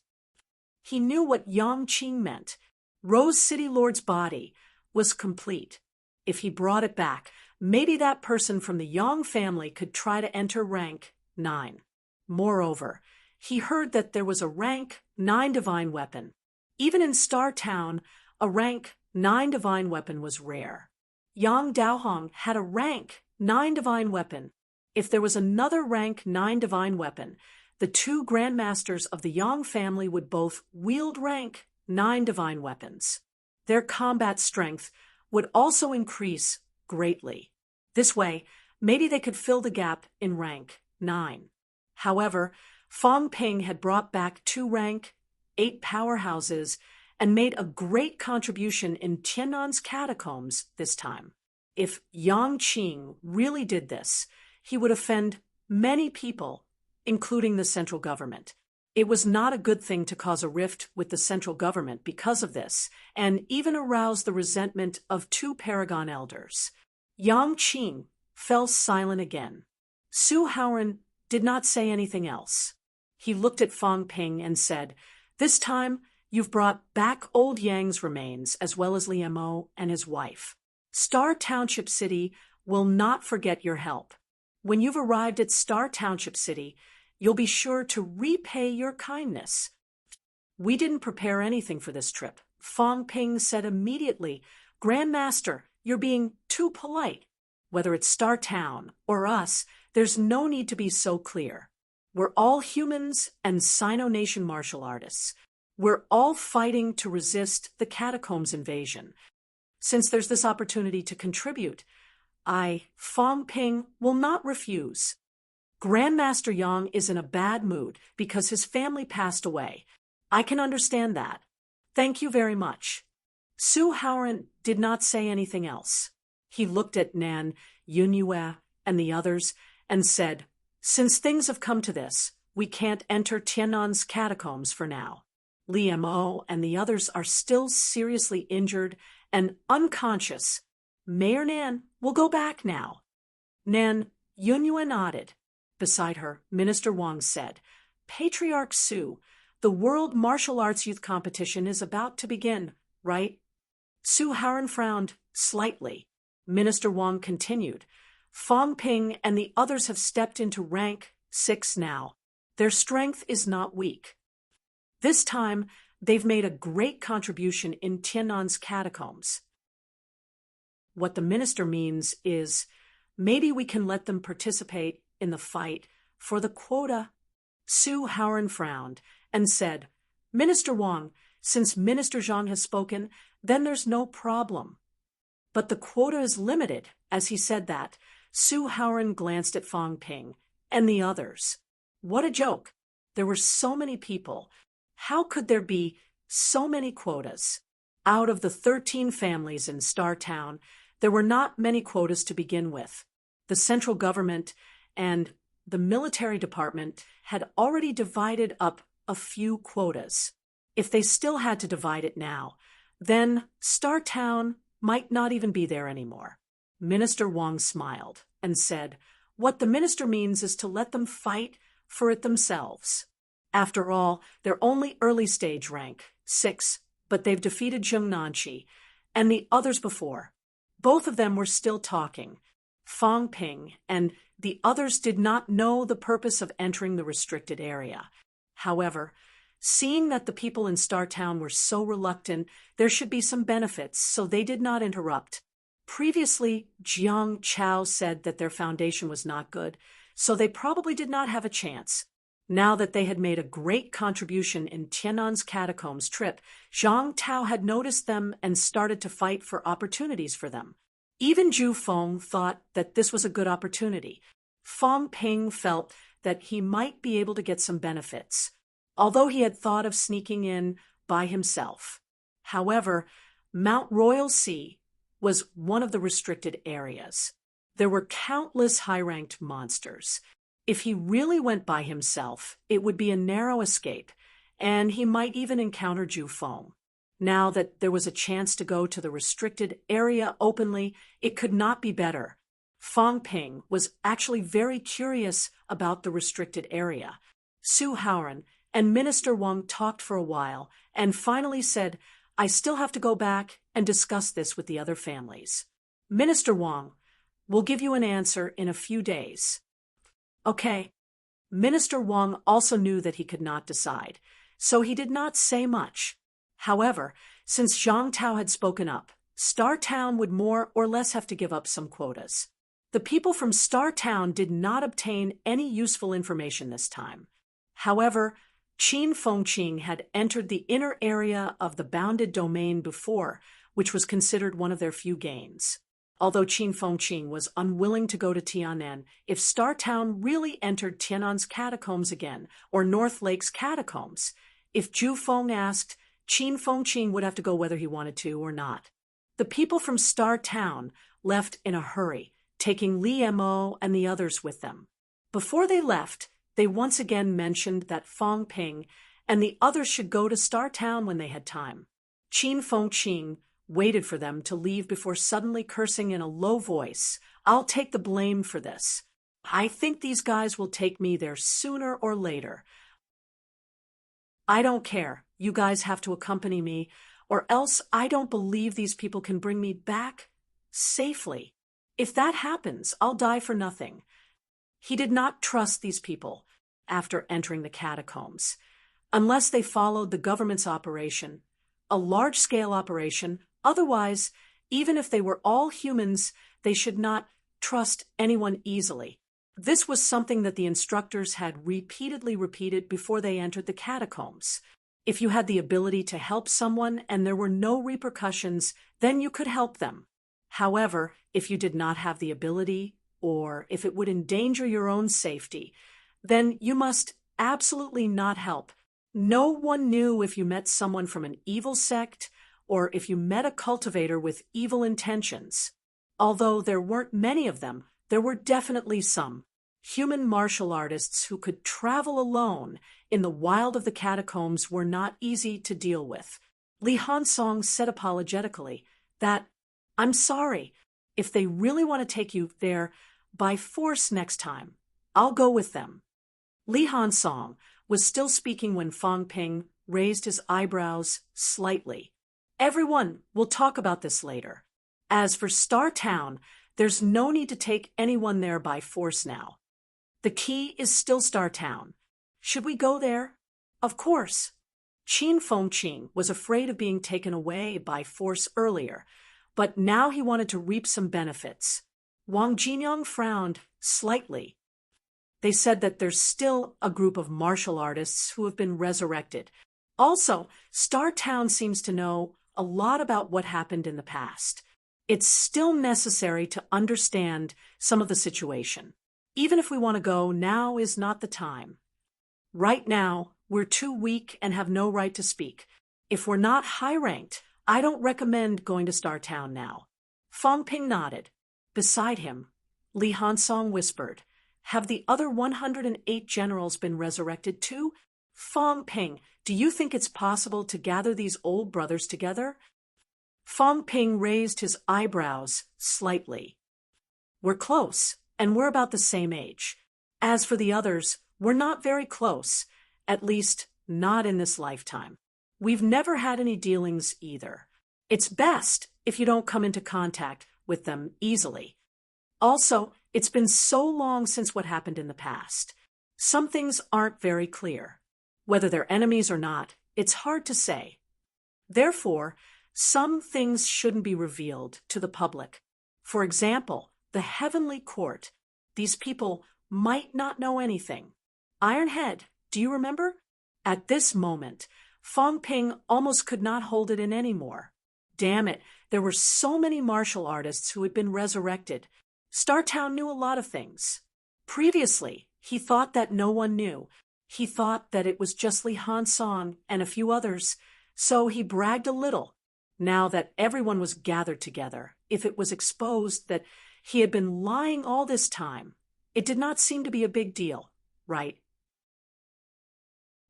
He knew what Yang Qing meant. Rose City Lord's body was complete. If he brought it back, maybe that person from the Yang family could try to enter rank 9. Moreover, he heard that there was a rank 9 divine weapon. Even in Star Town, a rank 9 divine weapon was rare. Yang Daohong had a rank 9 divine weapon. If there was another rank 9 divine weapon, the 2 grandmasters of the Yang family would both wield rank 9 divine weapons. Their combat strength would also increase greatly. This way, maybe they could fill the gap in rank 9. However, Fang Ping had brought back 2 rank 8 powerhouses and made a great contribution in Tiannan's catacombs this time. If Yang Qing really did this, he would offend many people, including the central government. It was not a good thing to cause a rift with the central government because of this, and even arouse the resentment of 2 paragon elders. Yang Qing fell silent again. Su Haoren did not say anything else. He looked at Fang Ping and said, "This time, you've brought back old Yang's remains as well as Liu Mo and his wife. Star Township City will not forget your help. When you've arrived at Star Township City, you'll be sure to repay your kindness." "We didn't prepare anything for this trip," Fang Ping said immediately. "Grandmaster, you're being too polite. Whether it's Star Town or us, there's no need to be so clear. We're all humans and Sino Nation martial artists. We're all fighting to resist the catacombs invasion. Since there's this opportunity to contribute, Fang Ping, will not refuse. Grandmaster Yang is in a bad mood because his family passed away. I can understand that. Thank you very much." Su Haoren did not say anything else. He looked at Nan, Yunyue, and the others and said, "Since things have come to this, we can't enter Tiannan's catacombs for now. Liu Mo and the others are still seriously injured and unconscious. Mayor Nan will go back now." Nan, Yunyue nodded. Beside her, Minister Wang said, "Patriarch Su, the World Martial Arts Youth Competition is about to begin, right?" Su Haoren frowned slightly. Minister Wang continued, "Fang Ping and the others have stepped into rank 6 now. Their strength is not weak. This time, they've made a great contribution in Tiannan's catacombs. What the minister means is, maybe we can let them participate in the fight for the quota." Su Haoren frowned and said, "Minister Wang, since Minister Zhang has spoken, then there's no problem." "But the quota is limited." As he said that, Su Haoren glanced at Fang Ping and the others. What a joke. There were so many people. How could there be so many quotas? Out of the 13 families in Star Town, there were not many quotas to begin with. The central government and the military department had already divided up a few quotas. If they still had to divide it now, then Star Town might not even be there anymore. Minister Wang smiled and said, "What the minister means is to let them fight for it themselves. After all, they're only early stage rank, 6, but they've defeated Zheng Nanqi and the others before." Both of them were still talking. Fang Ping and the others did not know the purpose of entering the restricted area. However, seeing that the people in Star Town were so reluctant, there should be some benefits, so they did not interrupt. Previously, Jiang Chao said that their foundation was not good, so they probably did not have a chance. Now that they had made a great contribution in Tiannan's catacombs trip, Zhang Tao had noticed them and started to fight for opportunities for them. Even Zhu Feng thought that this was a good opportunity. Fang Ping felt that he might be able to get some benefits, although he had thought of sneaking in by himself. However, Mount Royal Sea was one of the restricted areas. There were countless high-ranked monsters. If he really went by himself, it would be a narrow escape, and he might even encounter Zhu Feng. Now that there was a chance to go to the restricted area openly, it could not be better. Fang Ping was actually very curious about the restricted area. Su Haoren and Minister Wang talked for a while and finally said, "I still have to go back and discuss this with the other families. Minister Wang, we'll give you an answer in a few days." Okay. Minister Wang also knew that he could not decide, so he did not say much. However, since Zhang Tao had spoken up, Star Town would more or less have to give up some quotas. The people from Star Town did not obtain any useful information this time. However, Qin Fengqing had entered the inner area of the bounded domain before, which was considered one of their few gains. Although Qin Fengqing was unwilling to go to Tianan, if Star Town really entered Tianan's catacombs again, or North Lake's catacombs, if Zhu Feng asked, Qin Fengqing would have to go whether he wanted to or not. The people from Star Town left in a hurry, taking Li Mo and the others with them. Before they left, they once again mentioned that Fang Ping and the others should go to Star Town when they had time. Qin Fengqing waited for them to leave before suddenly cursing in a low voice, "I'll take the blame for this. I think these guys will take me there sooner or later. I don't care. You guys have to accompany me, or else I don't believe these people can bring me back safely. If that happens, I'll die for nothing." He did not trust these people after entering the catacombs, unless they followed the government's operation, a large-scale operation. Otherwise, even if they were all humans, they should not trust anyone easily. This was something that the instructors had repeatedly repeated before they entered the catacombs. If you had the ability to help someone and there were no repercussions, then you could help them. However, if you did not have the ability, or if it would endanger your own safety, then you must absolutely not help. No one knew if you met someone from an evil sect or if you met a cultivator with evil intentions. Although there weren't many of them, there were definitely some. Human martial artists who could travel alone in the wild of the catacombs were not easy to deal with. Li Hansong said apologetically that, "I'm sorry. If they really want to take you there by force next time, I'll go with them." Li Hansong was still speaking when Fang Ping raised his eyebrows slightly. "Everyone, we'll talk about this later. As for Star Town, there's no need to take anyone there by force now. The key is still Star Town. Should we go there?" "Of course." Qin Fengqing was afraid of being taken away by force earlier, but now he wanted to reap some benefits. Wang Jinyang frowned slightly. They said that there's still a group of martial artists who have been resurrected. Also, Star Town seems to know a lot about what happened in the past. It's still necessary to understand some of the situation. Even if we want to go, now is not the time. Right now, we're too weak and have no right to speak. If we're not high-ranked, I don't recommend going to Star Town now. Fang Ping nodded. Beside him, Li Hansong whispered, "Have the other 108 generals been resurrected too? Fang Ping, do you think it's possible to gather these old brothers together?" Fang Ping raised his eyebrows slightly. "We're close, and we're about the same age. As for the others, we're not very close, at least not in this lifetime. We've never had any dealings either. It's best if you don't come into contact with them easily. Also, it's been so long since what happened in the past. Some things aren't very clear. Whether they're enemies or not, it's hard to say. Therefore, some things shouldn't be revealed to the public. For example, the Heavenly Court. These people might not know anything. Ironhead, do you remember?" At this moment, Fang Ping almost could not hold it in anymore. Damn it, there were so many martial artists who had been resurrected. Star Town knew a lot of things. Previously, he thought that no one knew. He thought that it was just Li Hansong and a few others, so he bragged a little. Now that everyone was gathered together, if it was exposed that he had been lying all this time, it did not seem to be a big deal, right?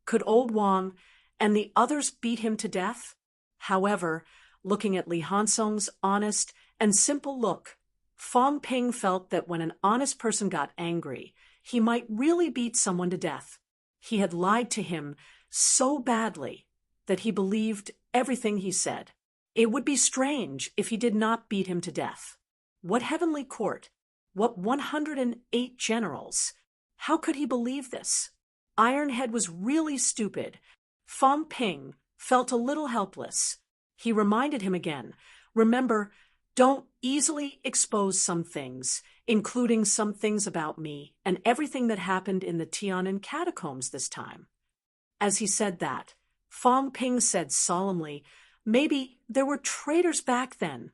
Could old Wang and the others beat him to death? However, looking at Li Hansong's honest and simple look, Fang Ping felt that when an honest person got angry, he might really beat someone to death. He had lied to him so badly that he believed everything he said. It would be strange if he did not beat him to death. What Heavenly Court? What 108 generals? How could he believe this? Ironhead was really stupid. Fang Ping felt a little helpless. He reminded him again, remember, don't easily expose some things, including some things about me and everything that happened in the Tian'an catacombs this time. As he said that, Fong Ping said solemnly, maybe there were traitors back then.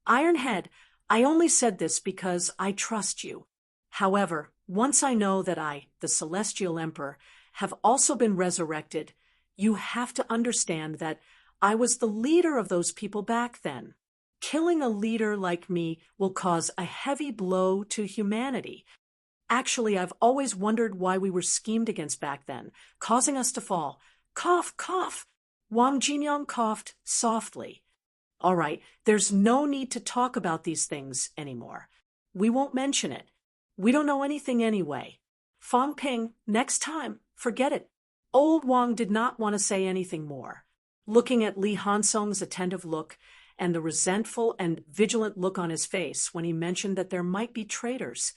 Ironhead, I only said this because I trust you. However, once I know that I, the Celestial Emperor, have also been resurrected, you have to understand that I was the leader of those people back then. Killing a leader like me will cause a heavy blow to humanity. Actually, I've always wondered why we were schemed against back then, causing us to fall. Cough, cough. Wang Jinyang coughed softly. All right, there's no need to talk about these things anymore. We won't mention it. We don't know anything anyway. Fong Ping, next time, forget it. Old Wang did not want to say anything more. Looking at Li Hansong's attentive look and the resentful and vigilant look on his face when he mentioned that there might be traitors,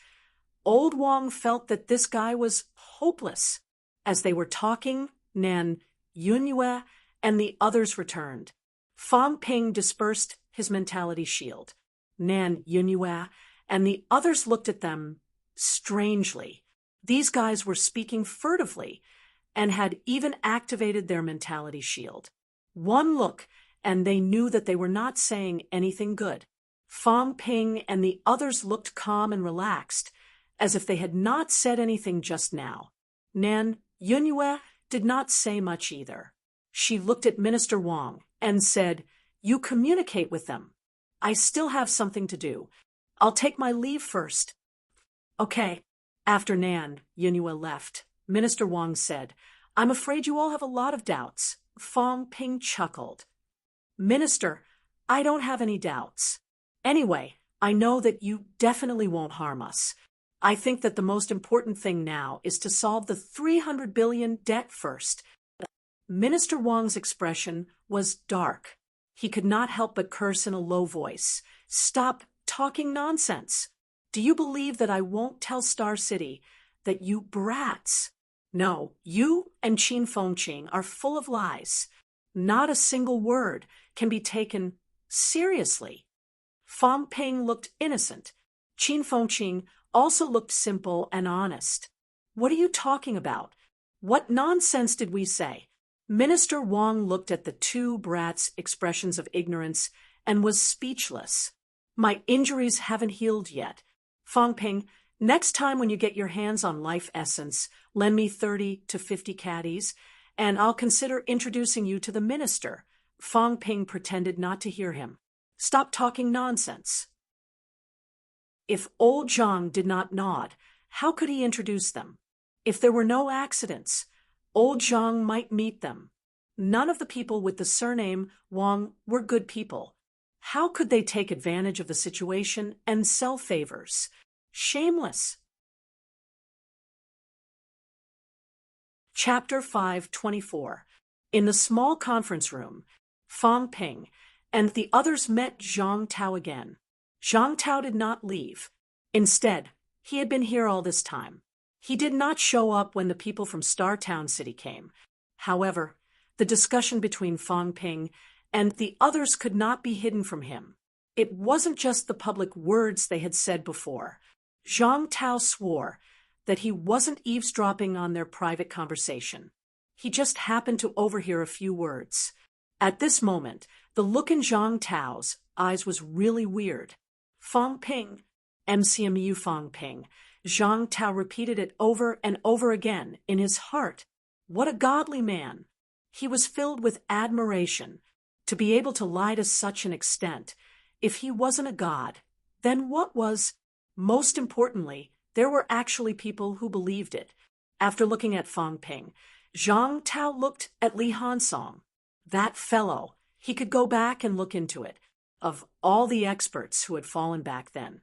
Old Wang felt that this guy was hopeless. As they were talking, Nan, Yunyue, and the others returned. Fong Ping dispersed his mentality shield. Nan, Yunyue, and the others looked at them strangely. These guys were speaking furtively and had even activated their mentality shield. One look, and they knew that they were not saying anything good. Fong Ping and the others looked calm and relaxed, as if they had not said anything just now. Nan, Yunyue, did not say much either. She looked at Minister Wang and said, you communicate with them. I still have something to do. I'll take my leave first. Okay. After Nan, Yunyue left, Minister Wang said, I'm afraid you all have a lot of doubts. Fong Ping chuckled. Minister, I don't have any doubts. Anyway, I know that you definitely won't harm us. I think that the most important thing now is to solve the 300 billion debt first. Minister Wang's expression was dark. He could not help but curse in a low voice. Stop talking nonsense. Do you believe that I won't tell Star City that you brats? No, you and Qin Fengqing are full of lies. Not a single word can be taken seriously. Fong Ping looked innocent. Qin Fengqing also looked simple and honest. What are you talking about? What nonsense did we say? Minister Wang looked at the two brats' expressions of ignorance and was speechless. My injuries haven't healed yet. Fong Ping, next time when you get your hands on life essence, lend me 30 to 50 caddies, and I'll consider introducing you to the minister. Fong Ping pretended not to hear him. Stop talking nonsense. If old Zhang did not nod, how could he introduce them? If there were no accidents, old Zhang might meet them. None of the people with the surname Wang were good people. How could they take advantage of the situation and sell favors? Shameless. Chapter 524. In the small conference room, Fong Ping and the others met Zhang Tao again. Zhang Tao did not leave. Instead, he had been here all this time. He did not show up when the people from Star Town City came. However, the discussion between Fong Ping and the others could not be hidden from him. It wasn't just the public words they had said before. Zhang Tao swore that he wasn't eavesdropping on their private conversation. He just happened to overhear a few words. At this moment, the look in Zhang Tao's eyes was really weird. Fong Ping, MCMU Fong Ping. Zhang Tao repeated it over and over again in his heart. What a godly man! He was filled with admiration. To be able to lie to such an extent, if he wasn't a god, then what was? Most importantly, there were actually people who believed it. After looking at Fong Ping, Zhang Tao looked at Li Hansong. That fellow, he could go back and look into it. Of all the experts who had fallen back then,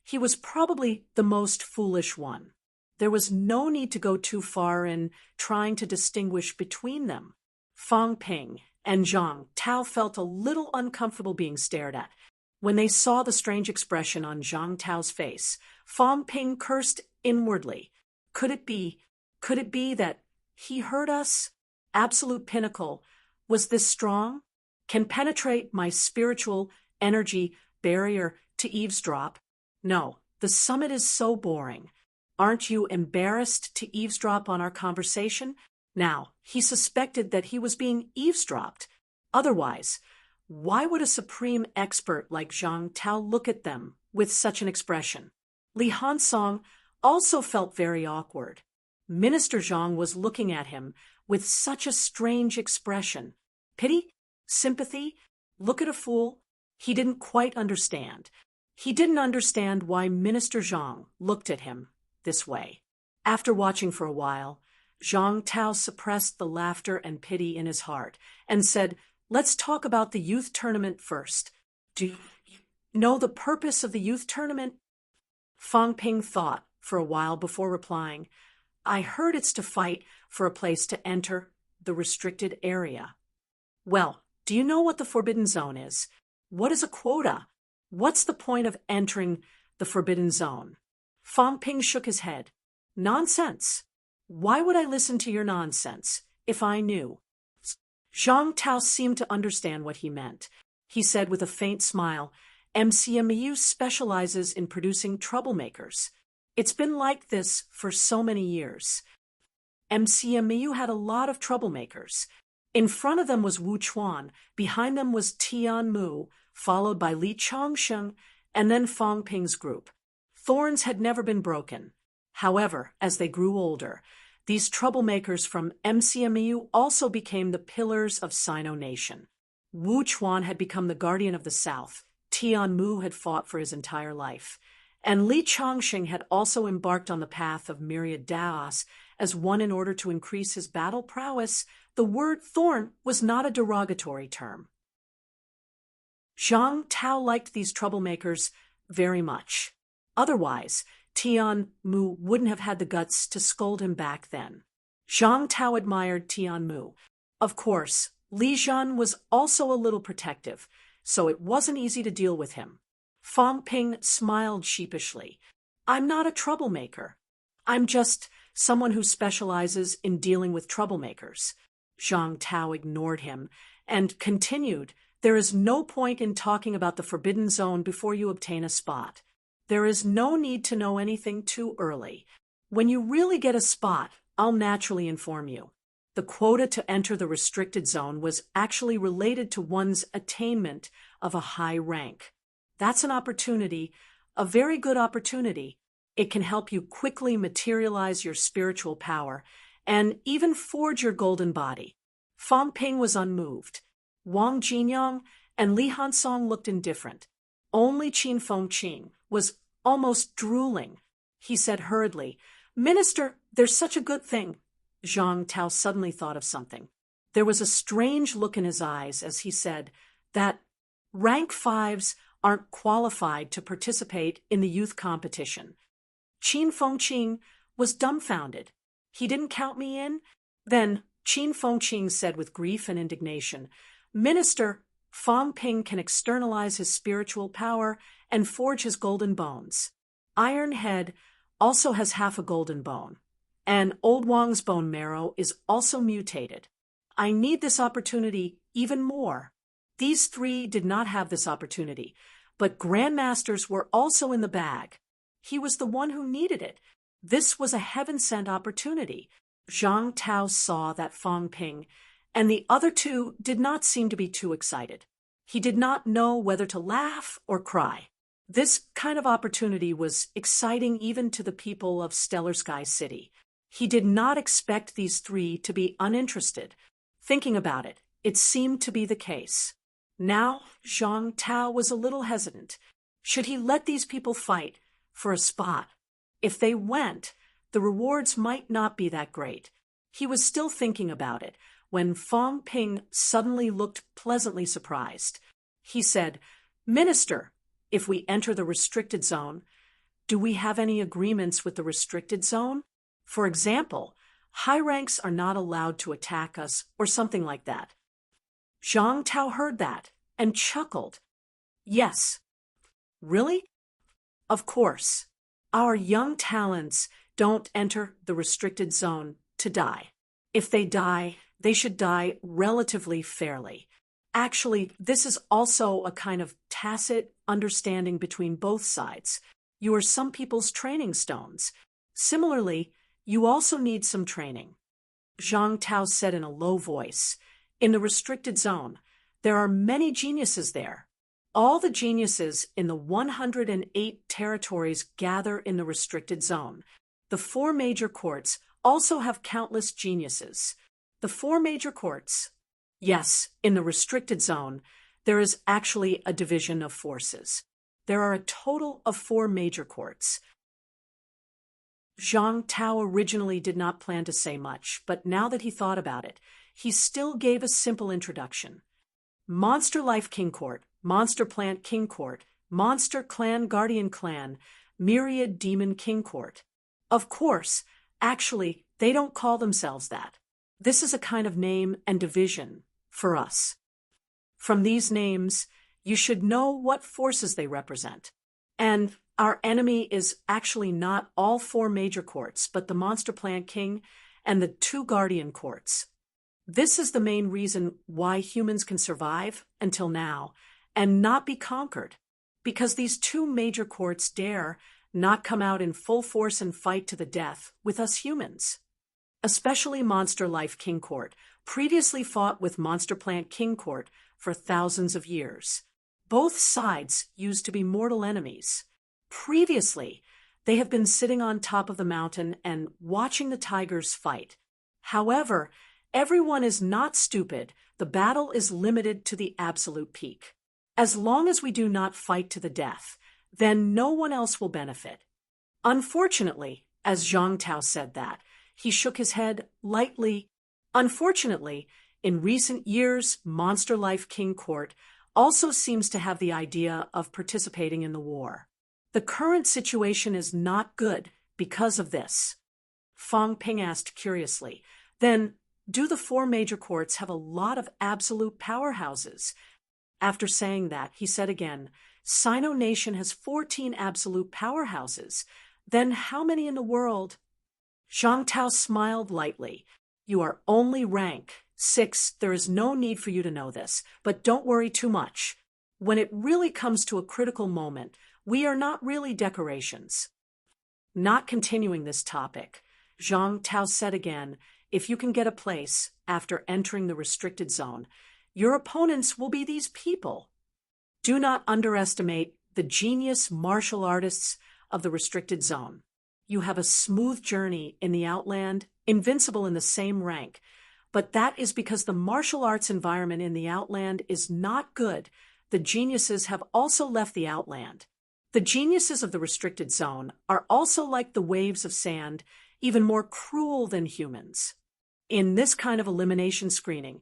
he was probably the most foolish one. There was no need to go too far in trying to distinguish between them. Fong Ping and Zhang Tao felt a little uncomfortable being stared at. When they saw the strange expression on Zhang Tao's face, Fong Ping cursed inwardly. Could it be that he heard us? Absolute pinnacle Was this strong? Can penetrate my spiritual energy barrier to eavesdrop? No, the summit is so boring. Aren't you embarrassed to eavesdrop on our conversation? Now, he suspected that he was being eavesdropped. Otherwise, why would a supreme expert like Zhang Tao look at them with such an expression? Li Hansong also felt very awkward. Minister Zhang was looking at him with such a strange expression. Pity? Sympathy? Look at a fool? He didn't quite understand. He didn't understand why Minister Zhang looked at him this way. After watching for a while, Zhang Tao suppressed the laughter and pity in his heart and said, "Let's talk about the youth tournament first. Do you know the purpose of the youth tournament?" Fang Ping thought for a while before replying, "I heard it's to fight for a place to enter the restricted area." "Well, do you know what the Forbidden Zone is? What is a quota? What's the point of entering the Forbidden Zone?" Fang Ping shook his head. "Nonsense. Why would I listen to your nonsense if I knew?" Zhang Tao seemed to understand what he meant. He said with a faint smile, "MCMU specializes in producing troublemakers. It's been like this for so many years. MCMU had a lot of troublemakers. In front of them was Wu Chuan, behind them was Tian Mu, followed by Li Changsheng, and then Fang Ping's group. Thorns had never been broken. However, as they grew older, these troublemakers from MCMU also became the pillars of Sino Nation. Wu Chuan had become the guardian of the South. Tian Mu had fought for his entire life. And Li Changsheng had also embarked on the path of myriad Daos as one in order to increase his battle prowess. The word thorn was not a derogatory term. Zhang Tao liked these troublemakers very much. Otherwise, Tian Mu wouldn't have had the guts to scold him back then. Zhang Tao admired Tian Mu. Of course, Li Zhan was also a little protective, so it wasn't easy to deal with him. Fang Ping smiled sheepishly. "I'm not a troublemaker. I'm just someone who specializes in dealing with troublemakers." Zhang Tao ignored him and continued, "There is no point in talking about the Forbidden Zone before you obtain a spot. There is no need to know anything too early. When you really get a spot, I'll naturally inform you." The quota to enter the restricted zone was actually related to one's attainment of a high rank. That's an opportunity, a very good opportunity. It can help you quickly materialize your spiritual power and even forge your golden body. Fang Ping was unmoved. Wang Jinyang and Li Hansong looked indifferent. Only Qin Fengqing was almost drooling. He said hurriedly, "Minister, there's such a good thing." Zhang Tao suddenly thought of something. There was a strange look in his eyes as he said that rank 5s aren't qualified to participate in the youth competition. Qin Fengqing was dumbfounded. "He didn't count me in?" Then Qin Fengqing said with grief and indignation, "Minister, Fang Ping can externalize his spiritual power and forge his golden bones. Iron Head also has half a golden bone, and Old Wang's bone marrow is also mutated. I need this opportunity even more." These three did not have this opportunity, but grandmasters were also in the bag. He was the one who needed it. This was a heaven-sent opportunity. Zhang Tao saw that Fang Ping and the other two did not seem to be too excited. He did not know whether to laugh or cry. This kind of opportunity was exciting even to the people of Stellar Sky City. He did not expect these three to be uninterested. Thinking about it, it seemed to be the case. Now, Zhang Tao was a little hesitant. Should he let these people fight for a spot? If they went, the rewards might not be that great. He was still thinking about it when Fang Ping suddenly looked pleasantly surprised. He said, "Minister, if we enter the restricted zone, do we have any agreements with the restricted zone? For example, high ranks are not allowed to attack us or something like that." Zhang Tao heard that and chuckled. "Yes." "Really?" "Of course. Our young talents don't enter the restricted zone to die. If they die, They should die relatively fairly. Actually, this is also a kind of tacit understanding between both sides. You are some people's training stones. Similarly, you also need some training. Zhang Tao said in a low voice. In the restricted zone, there are many geniuses there. All the geniuses in the 108 territories gather in the restricted zone. The 4 major courts also have countless geniuses. The 4 major courts. Yes, in the restricted zone, there is actually a division of forces. There are a total of 4 major courts. Zhang Tao originally did not plan to say much, but now that he thought about it, he still gave a simple introduction. Monster Life King Court, Monster Plant King Court, Monster Clan Guardian Clan, Myriad Demon King Court. Of course, actually, they don't call themselves that. This is a kind of name and division for us. From these names, you should know what forces they represent. And our enemy is actually not all 4 major courts, but the Monster Plant King and the 2 Guardian Courts. This is the main reason why humans can survive until now and not be conquered, because these 2 major courts dare not come out in full force and fight to the death with us humans. Especially Monster Life King Court previously fought with Monster Plant King Court for thousands of years. Both sides used to be mortal enemies. Previously, they have been sitting on top of the mountain and watching the tigers fight. However, everyone is not stupid. The battle is limited to the absolute peak. As long as we do not fight to the death, then no one else will benefit. Unfortunately, as Zhang Tao said that, he shook his head lightly. Unfortunately, in recent years, Monster Life King Court also seems to have the idea of participating in the war. The current situation is not good because of this. Fang Ping asked curiously, then, do the 4 major courts have a lot of absolute powerhouses? After saying that, he said again, Sino Nation has 14 absolute powerhouses. Then how many in the world? Zhang Tao smiled lightly. You are only rank 6. There is no need for you to know this, but don't worry too much. When it really comes to a critical moment, we are not really decorations. Not continuing this topic, Zhang Tao said again, if you can get a place after entering the restricted zone, your opponents will be these people. Do not underestimate the genius martial artists of the restricted zone. You have a smooth journey in the Outland, invincible in the same rank, but that is because the martial arts environment in the Outland is not good. The geniuses have also left the Outland. The geniuses of the restricted zone are also like the waves of sand, even more cruel than humans. In this kind of elimination screening,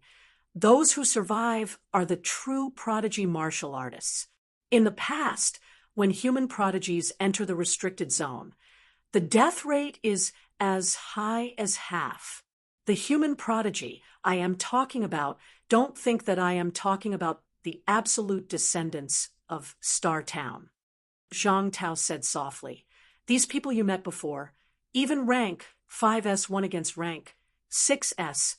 those who survive are the true prodigy martial artists. In the past, when human prodigies enter the restricted zone, the death rate is as high as half. The human prodigy I am talking about, don't think that I am talking about the absolute descendants of Star Town. Zhang Tao said softly, these people you met before, even rank 5S won against rank 6S.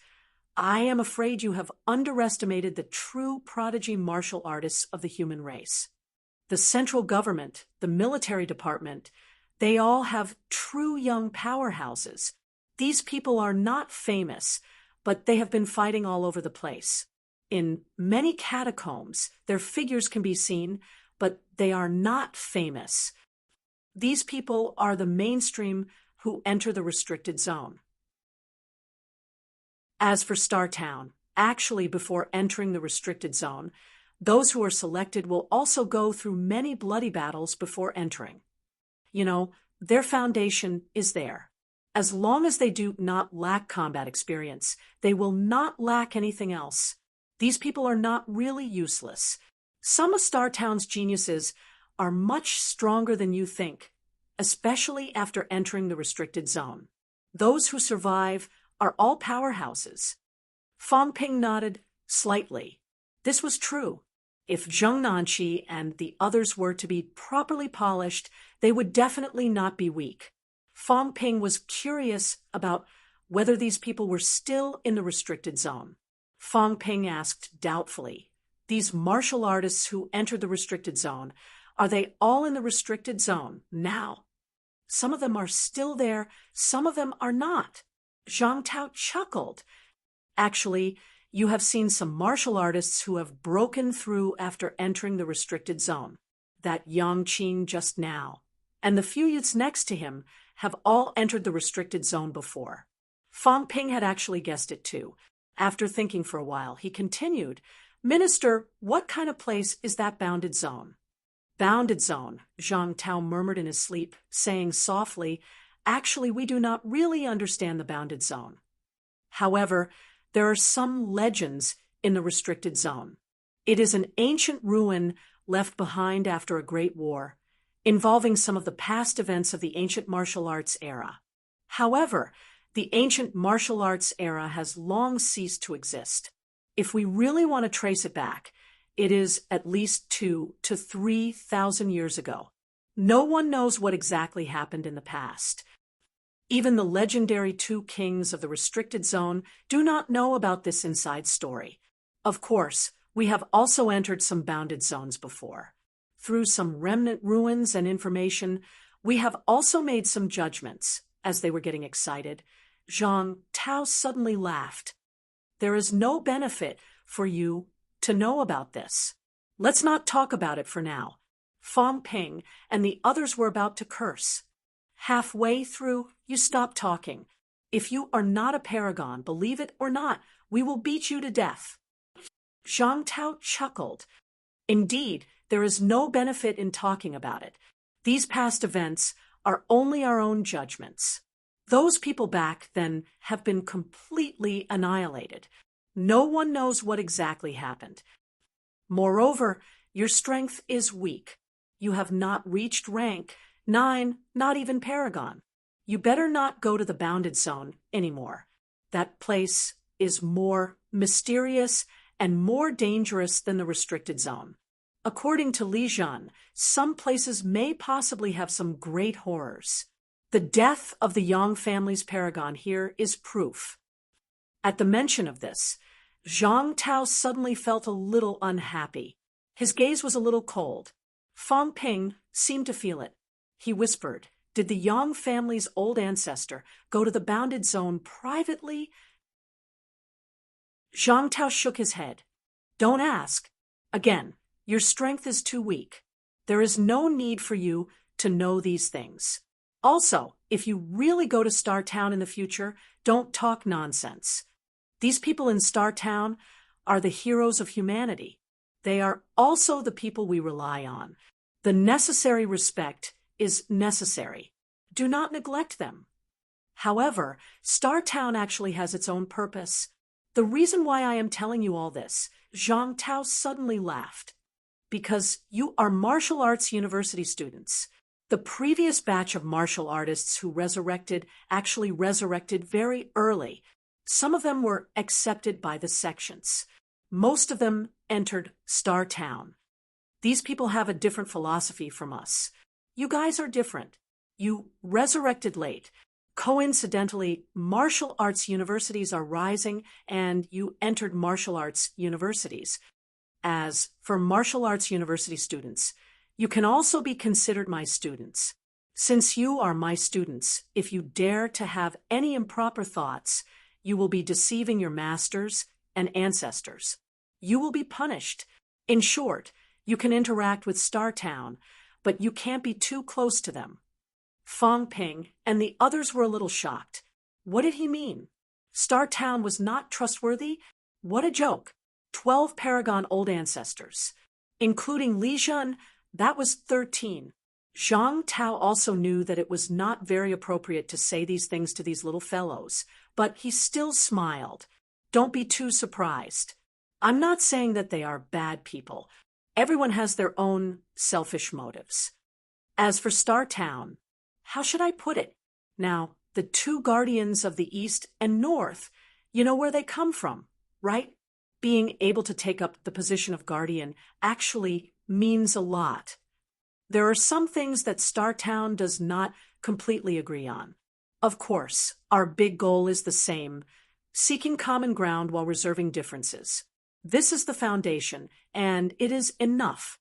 I am afraid you have underestimated the true prodigy martial artists of the human race. The central government, the military department, they all have true young powerhouses. These people are not famous, but they have been fighting all over the place. In many catacombs, their figures can be seen, but they are not famous. These people are the mainstream who enter the restricted zone. As for Star Town, actually before entering the restricted zone, those who are selected will also go through many bloody battles before entering. You know, their foundation is there. As long as they do not lack combat experience, they will not lack anything else. These people are not really useless. Some of Star Town's geniuses are much stronger than you think, especially after entering the restricted zone. Those who survive are all powerhouses. Fang Ping nodded slightly. This was true. If Zheng Nanqi and the others were to be properly polished, they would definitely not be weak. Fang Ping was curious about whether these people were still in the restricted zone. Fang Ping asked doubtfully, "These martial artists who entered the restricted zone, are they all in the restricted zone now?" "Some of them are still there, some of them are not." Zhang Tao chuckled. "Actually, you have seen some martial artists who have broken through after entering the restricted zone. That Yang Qin just now, and the few youths next to him have all entered the restricted zone before." Fang Ping had actually guessed it too. After thinking for a while, he continued, "Minister, what kind of place is that bounded zone?" "Bounded zone," Zhang Tao murmured in his sleep, saying softly, "Actually, we do not really understand the bounded zone. However, there are some legends in the restricted zone. It is an ancient ruin left behind after a great war, involving some of the past events of the ancient martial arts era. However, the ancient martial arts era has long ceased to exist. If we really want to trace it back, it is at least 2,000 to 3,000 years ago. No one knows what exactly happened in the past. Even the legendary 2 kings of the restricted zone do not know about this inside story. Of course, we have also entered some bounded zones before. Through some remnant ruins and information, we have also made some judgments." As they were getting excited, Zhang Tao suddenly laughed. "There is no benefit for you to know about this. Let's not talk about it for now." Fang Ping and the others were about to curse. Halfway through, you stop talking. "If you are not a paragon, believe it or not, we will beat you to death." Zhang Tao chuckled. "Indeed, there is no benefit in talking about it. These past events are only our own judgments. Those people back then have been completely annihilated. No one knows what exactly happened. Moreover, your strength is weak. You have not reached rank 9, not even paragon. You better not go to the bounded zone anymore. That place is more mysterious and more dangerous than the restricted zone. According to Li Zhan, some places may possibly have some great horrors. The death of the Yang family's paragon here is proof." At the mention of this, Zhang Tao suddenly felt a little unhappy. His gaze was a little cold. Fang Ping seemed to feel it. He whispered, "Did the Yang family's old ancestor go to the bounded zone privately?" Zhang Tao shook his head. "Don't ask. Again, your strength is too weak. There is no need for you to know these things. Also, if you really go to Star Town in the future, don't talk nonsense. These people in Star Town are the heroes of humanity. They are also the people we rely on. The necessary respect is necessary. Do not neglect them. However, Star Town actually has its own purpose. The reason why I am telling you all this," Zhang Tao suddenly laughed, "because you are martial arts university students. The previous batch of martial artists who actually resurrected very early. Some of them were accepted by the sections. Most of them entered Star Town. These people have a different philosophy from us. You guys are different. You resurrected late. Coincidentally, martial arts universities are rising, and you entered martial arts universities. As for martial arts university students, you can also be considered my students. Since you are my students, if you dare to have any improper thoughts, you will be deceiving your masters and ancestors. You will be punished. In short, you can interact with Star Town, but you can't be too close to them." Fang Ping and the others were a little shocked. What did he mean? Star Town was not trustworthy? What a joke. 12 paragon old ancestors, including Li Zhan. That was 13. Zhang Tao also knew that it was not very appropriate to say these things to these little fellows, but he still smiled. "Don't be too surprised. I'm not saying that they are bad people. Everyone has their own selfish motives. As for Star Town, how should I put it? Now, the 2 guardians of the East and North, you know where they come from, right? Being able to take up the position of guardian actually means a lot. There are some things that Star Town does not completely agree on. Of course, our big goal is the same, seeking common ground while reserving differences. This is the foundation, and it is enough.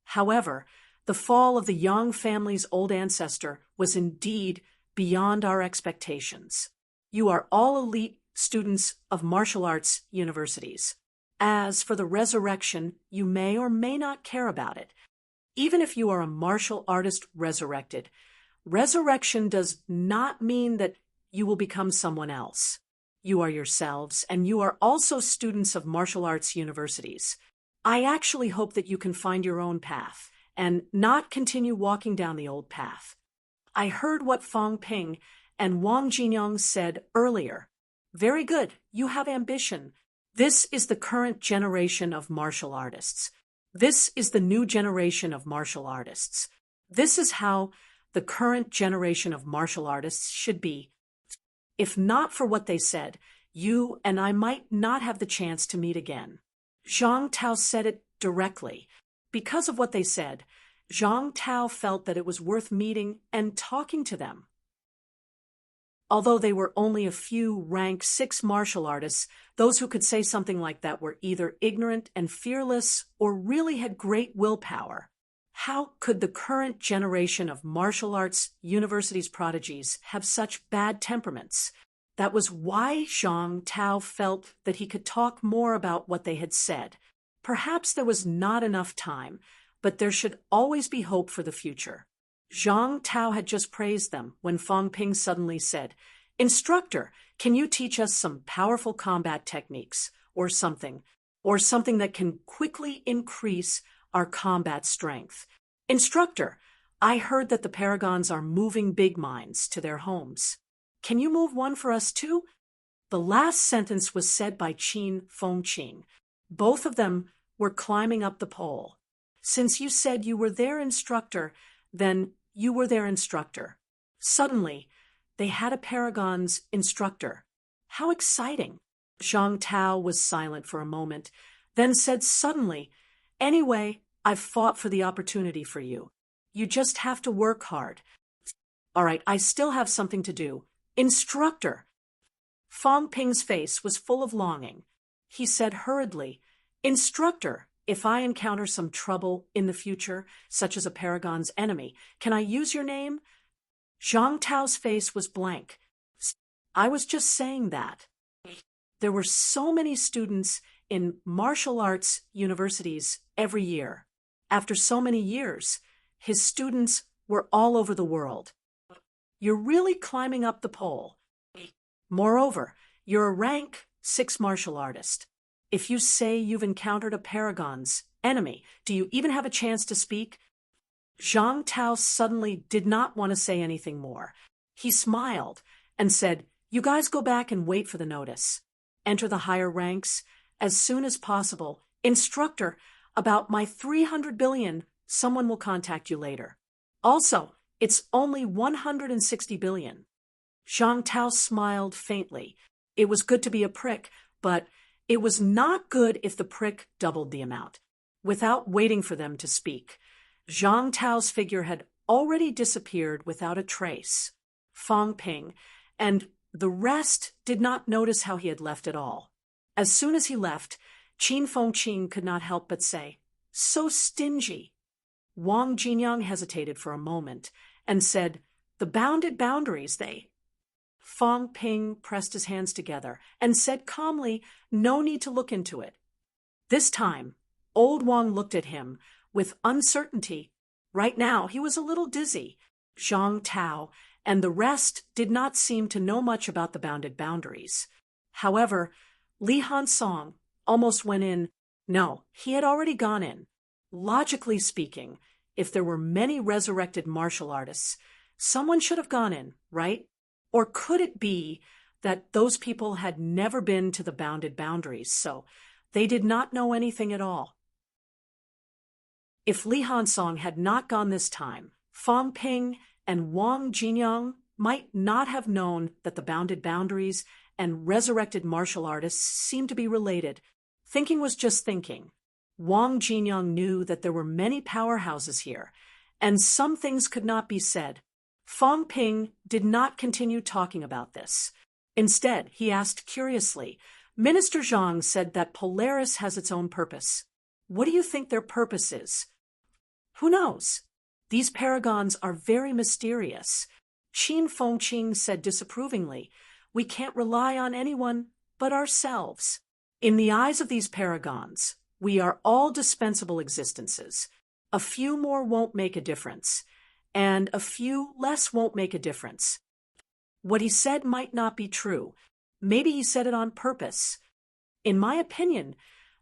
However, the fall of the Yang family's old ancestor was indeed beyond our expectations. You are all elite students of martial arts universities. As for the resurrection, you may or may not care about it. Even if you are a martial artist resurrected, resurrection does not mean that you will become someone else. You are yourselves, and you are also students of martial arts universities. I actually hope that you can find your own path and not continue walking down the old path. I heard what Fang Ping and Wang Jinyang said earlier. Very good, you have ambition. This is the current generation of martial artists. This is the new generation of martial artists. This is how the current generation of martial artists should be. If not for what they said, you and I might not have the chance to meet again. Zhang Tao said it directly. Because of what they said, Zhang Tao felt that it was worth meeting and talking to them. Although they were only a few rank 6 martial artists, those who could say something like that were either ignorant and fearless or really had great willpower. How could the current generation of martial arts universities prodigies have such bad temperaments? That was why Zhang Tao felt that he could talk more about what they had said. Perhaps there was not enough time, but there should always be hope for the future. Zhang Tao had just praised them when Fang Ping suddenly said, "Instructor, can you teach us some powerful combat techniques or something that can quickly increase our combat strength? Instructor, I heard that the Paragons are moving big mines to their homes. Can you move one for us too?" The last sentence was said by Qin Fengqing. Both of them were climbing up the pole. "Since you said you were their instructor, then you were their instructor." Suddenly, they had a Paragon's instructor. How exciting! Zhang Tao was silent for a moment, then said suddenly, "Anyway, I've fought for the opportunity for you. You just have to work hard." "All right, I still have something to do. Instructor!" Fang Ping's face was full of longing. He said hurriedly, "Instructor, if I encounter some trouble in the future, such as a Paragon's enemy, can I use your name?" Zhang Tao's face was blank. "I was just saying that." There were so many students in martial arts universities every year. After so many years, his students were all over the world. You're really climbing up the pole. Moreover, you're a rank 6 martial artist. If you say you've encountered a Paragon's enemy, do you even have a chance to speak? Zhang Tao suddenly did not want to say anything more. He smiled and said, "You guys go back and wait for the notice. Enter the higher ranks as soon as possible. Instructor, about my 300 billion, someone will contact you later. Also, it's only 160 billion. Zhang Tao smiled faintly. It was good to be a prick, but it was not good if the prick doubled the amount. Without waiting for them to speak, Zhang Tao's figure had already disappeared without a trace. Fang Ping and the rest did not notice how he had left at all. As soon as he left, Qin Fengqing could not help but say, "So stingy." Wang Jinyang hesitated for a moment and said, "The bounded boundaries, they..." Fang Ping pressed his hands together and said calmly, "No need to look into it." This time, old Wang looked at him with uncertainty. Right now, he was a little dizzy. Zhang Tao and the rest did not seem to know much about the bounded boundaries. However, Li Hansong almost went in. No, he had already gone in. Logically speaking, if there were many resurrected martial artists, someone should have gone in, right? Or could it be that those people had never been to the bounded boundaries, so they did not know anything at all? If Li Hansong had not gone this time, Fang Ping and Wang Jinyang might not have known that the bounded boundaries and resurrected martial artists seemed to be related. Thinking was just thinking. Wang Jinyang knew that there were many powerhouses here, and some things could not be said. Fong Ping did not continue talking about this. Instead, he asked curiously, Minister Zhang said that Polaris has its own purpose. What do you think their purpose is? Who knows? These paragons are very mysterious. Qin Fengqing said disapprovingly, we can't rely on anyone but ourselves. In the eyes of these paragons, we are all dispensable existences. A few more won't make a difference, and a few less won't make a difference. What he said might not be true. Maybe he said it on purpose. In my opinion,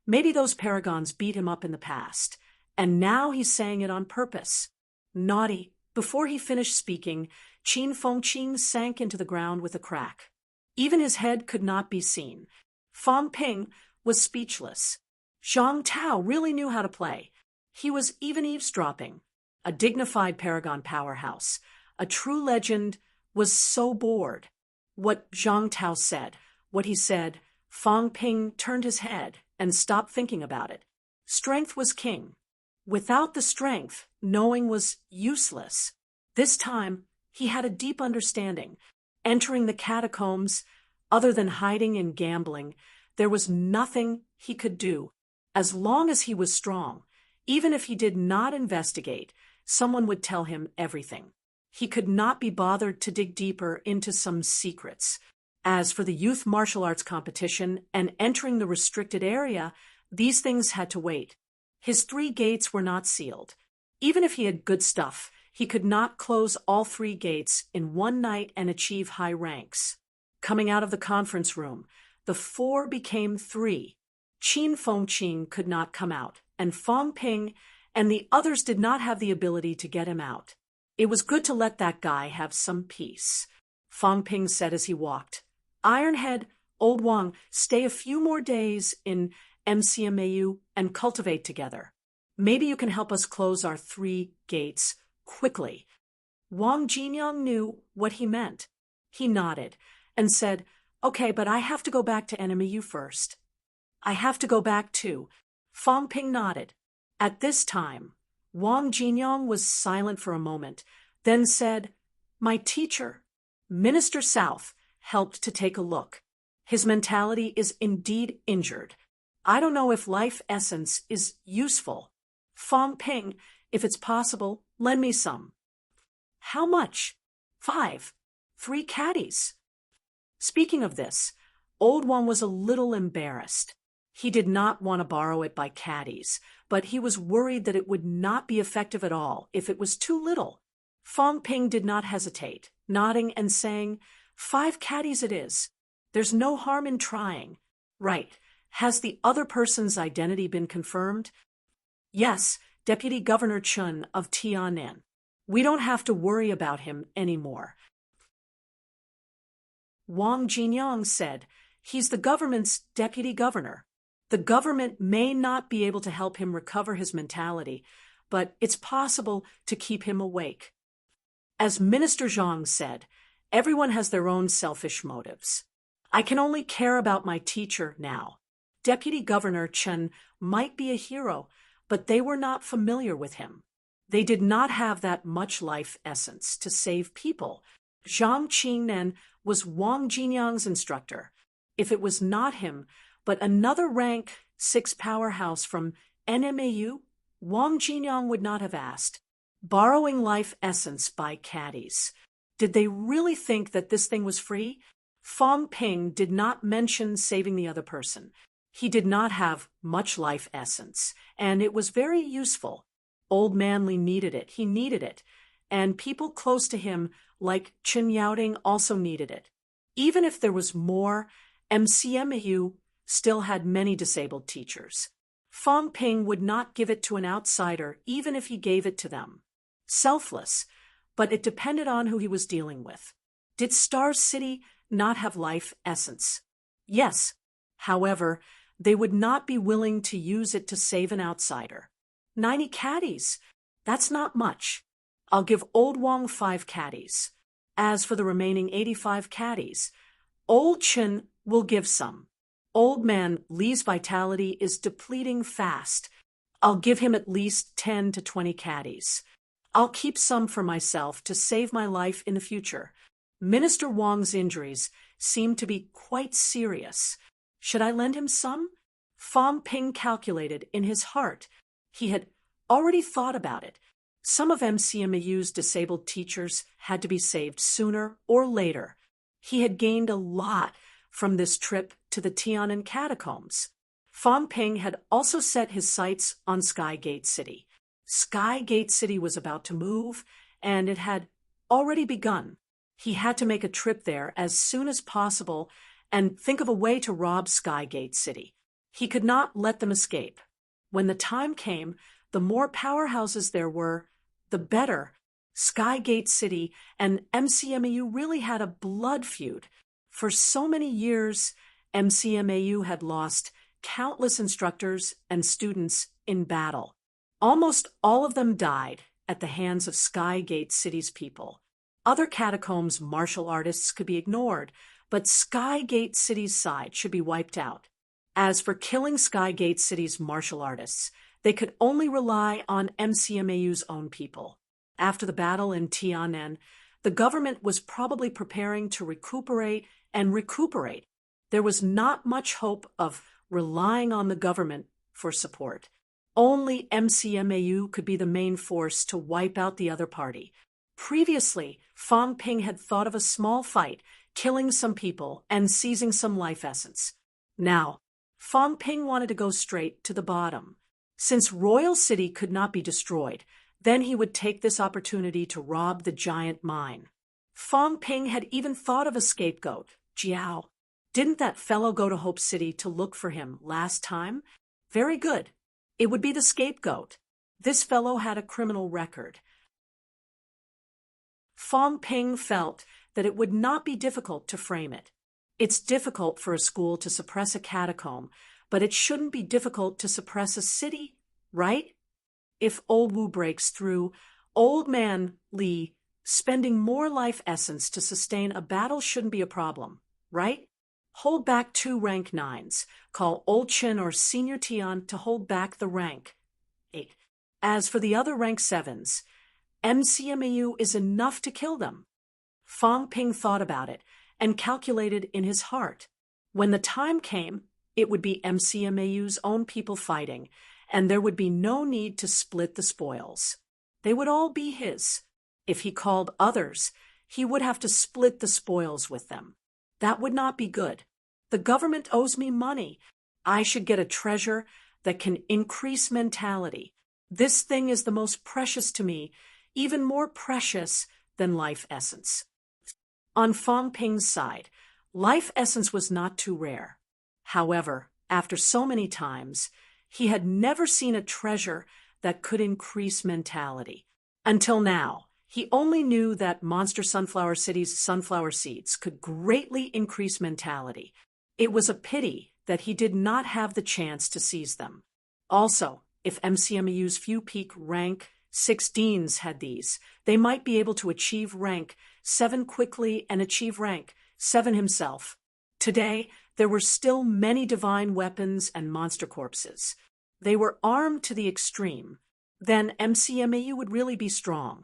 maybe those paragons beat him up in the past, and now he's saying it on purpose. Naughty. Before he finished speaking, Qin Fengqing sank into the ground with a crack. Even his head could not be seen. Fong Ping was speechless. Zhang Tao really knew how to play. He was even eavesdropping. A dignified paragon powerhouse, a true legend, was so bored. What Zhang Tao said, what he said, Fong Ping turned his head and stopped thinking about it. Strength was king. Without the strength, knowing was useless. This time, he had a deep understanding. Entering the catacombs, other than hiding and gambling, there was nothing he could do. As long as he was strong, even if he did not investigate, someone would tell him everything. He could not be bothered to dig deeper into some secrets. As for the youth martial arts competition and entering the restricted area, these things had to wait. His 3 gates were not sealed. Even if he had good stuff, he could not close all 3 gates in one night and achieve high ranks. Coming out of the conference room, the 4 became 3. Qin Fengqing could not come out, and Fong Ping and the others did not have the ability to get him out. It was good to let that guy have some peace. Fong Ping said as he walked, Ironhead, Old Wang, stay a few more days in MCMAU and cultivate together. Maybe you can help us close our 3 gates quickly. Wang Jinyang knew what he meant. He nodded and said, okay, but I have to go back to NMAU first. I have to go back too. Fong Ping nodded. At this time, Wang Jinyang was silent for a moment, then said, my teacher, Minister South, helped to take a look. His mentality is indeed injured. I don't know if life essence is useful. Fong Ping, if it's possible, lend me some. How much? 5. 3 caddies. Speaking of this, Old One was a little embarrassed. He did not want to borrow it by caddies, but he was worried that it would not be effective at all if it was too little. Fong Ping did not hesitate, nodding and saying, 5 caddies it is. There's no harm in trying. Right. Has the other person's identity been confirmed? Yes, Deputy Governor Chun of Tian'an. We don't have to worry about him anymore. Wang Jinyang said, he's the government's deputy governor. The government may not be able to help him recover his mentality, but it's possible to keep him awake. As Minister Zhang said, everyone has their own selfish motives. I can only care about my teacher now. Deputy Governor Chen might be a hero, but they were not familiar with him. They did not have that much life essence to save people. Zhang Qingnan was Wang Jinyang's instructor. If it was not him, but another rank 6 powerhouse from NMAU, Wang Jinyang would not have asked. Borrowing life essence by caddies. Did they really think that this thing was free? Fong Ping did not mention saving the other person. He did not have much life essence, and it was very useful. Old Manly needed it. He needed it. And people close to him, like Chen Yaoding, also needed it. Even if there was more, MCMAU still had many disabled teachers. Fong Ping would not give it to an outsider, even if he gave it to them. Selfless, but it depended on who he was dealing with. Did Star City not have life essence? Yes. However, they would not be willing to use it to save an outsider. 90 caddies. That's not much. I'll give Old Wang 5 caddies. As for the remaining 85 caddies, Old Chen will give some. Old Man Li's vitality is depleting fast. I'll give him at least 10 to 20 caddies. I'll keep some for myself to save my life in the future. Minister Wang's injuries seemed to be quite serious. Should I lend him some? Fong Ping calculated in his heart. He had already thought about it. Some of MCMAU's disabled teachers had to be saved sooner or later. He had gained a lot from this trip to the Tiananmen catacombs. Fong Ping had also set his sights on Skygate City. Skygate City was about to move, and it had already begun. He had to make a trip there as soon as possible and think of a way to rob Skygate City. He could not let them escape. When the time came, the more powerhouses there were, the better. Skygate City and MCMAU really had a blood feud. For so many years, MCMAU had lost countless instructors and students in battle. Almost all of them died at the hands of Skygate City's people. Other catacombs martial artists could be ignored, but Skygate City's side should be wiped out. As for killing Skygate City's martial artists, they could only rely on MCMAU's own people. After the battle in Tiananmen, the government was probably preparing to recuperate and recuperate. There was not much hope of relying on the government for support. Only MCMAU could be the main force to wipe out the other party. Previously, Fong Ping had thought of a small fight, killing some people and seizing some life essence. Now, Fong Ping wanted to go straight to the bottom. Since Royal City could not be destroyed, then he would take this opportunity to rob the giant mine. Fong Ping had even thought of a scapegoat, Jiao. Didn't that fellow go to Hope City to look for him last time? Very good. It would be the scapegoat. This fellow had a criminal record. Fong Ping felt that it would not be difficult to frame it. It's difficult for a school to suppress a catacomb, but it shouldn't be difficult to suppress a city, right? If Old Wu breaks through, Old Man Li spending more life essence to sustain a battle shouldn't be a problem, right? Hold back 2 rank 9s. Call Old Chin or Senior Tian to hold back the rank 8. As for the other rank 7s, MCMAU is enough to kill them. Fong Ping thought about it and calculated in his heart. When the time came, it would be MCMAU's own people fighting, and there would be no need to split the spoils. They would all be his. If he called others, he would have to split the spoils with them. That would not be good. The government owes me money. I should get a treasure that can increase mentality. This thing is the most precious to me, even more precious than life essence. On Fong Ping's side, life essence was not too rare. However, after so many times, he had never seen a treasure that could increase mentality. Until now, he only knew that Monster Sunflower City's sunflower seeds could greatly increase mentality. It was a pity that he did not have the chance to seize them. Also, if MCMAU's few peak rank 6 deans had these, they might be able to achieve rank 7 quickly and achieve rank 7 himself. Today, there were still many divine weapons and monster corpses. They were armed to the extreme. Then MCMAU would really be strong.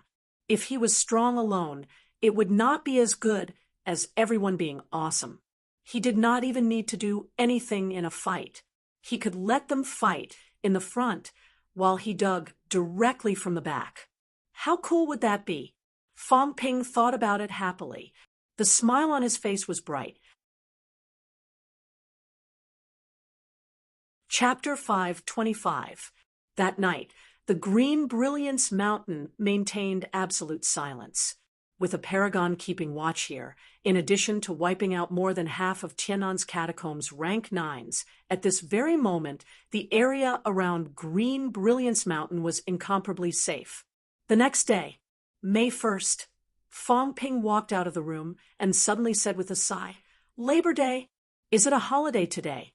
If he was strong alone, it would not be as good as everyone being awesome. He did not even need to do anything in a fight. He could let them fight in the front while he dug directly from the back. How cool would that be? Fong Ping thought about it happily. The smile on his face was bright. Chapter 525. That night, the Green Brilliance Mountain maintained absolute silence. With a paragon keeping watch here, in addition to wiping out more than half of Tiananmen's catacombs rank 9s, at this very moment, the area around Green Brilliance Mountain was incomparably safe. The next day, May 1st, Fong Ping walked out of the room and suddenly said with a sigh, "Labor Day? Is it a holiday today?"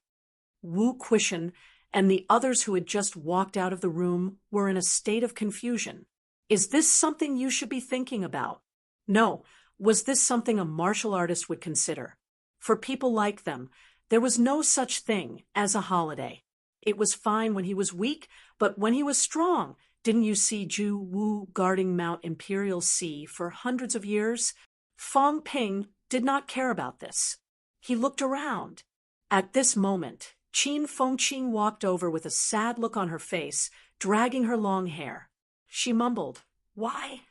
Wu Quishan and the others who had just walked out of the room were in a state of confusion. Is this something you should be thinking about? No, was this something a martial artist would consider? For people like them, there was no such thing as a holiday. It was fine when he was weak, but when he was strong, Didn't you see Zhu Wu guarding Mount Imperial Sea for hundreds of years? Fang Ping did not care about this. He looked around. At this moment, Qin Fengqing walked over with a sad look on her face, dragging her long hair. She mumbled, Why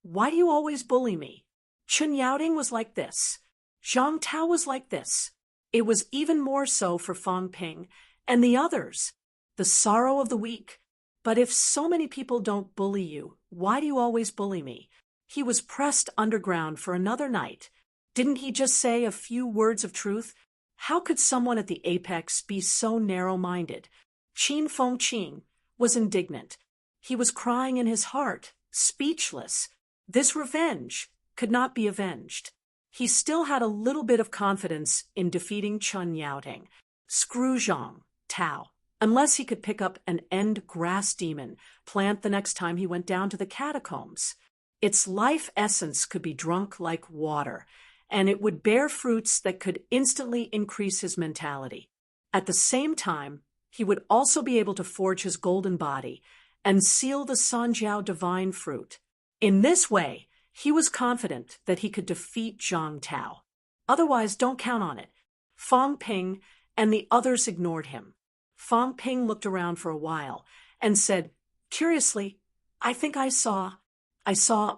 do you always bully me? Chun Yaoting was like this. Zhang Tao was like this. It was even more so for Fang Ping and the others. The sorrow of the weak. But if so many people don't bully you, why do you always bully me? He was pressed underground for another night. Didn't he just say a few words of truth? How could someone at the apex be so narrow-minded? Qin Fengqing was indignant. He was crying in his heart, speechless. This revenge could not be avenged. He still had a little bit of confidence in defeating Chun Yaoting. Screw Zhang Tao. Unless he could pick up an end grass demon plant the next time he went down to the catacombs. Its life essence could be drunk like water, and it would bear fruits that could instantly increase his mentality. At the same time, he would also be able to forge his golden body and seal the Sanjiao divine fruit. In this way, he was confident that he could defeat Zhang Tao. Otherwise, don't count on it. Fang Ping and the others ignored him. Fang Ping looked around for a while and said, curiously, I think I saw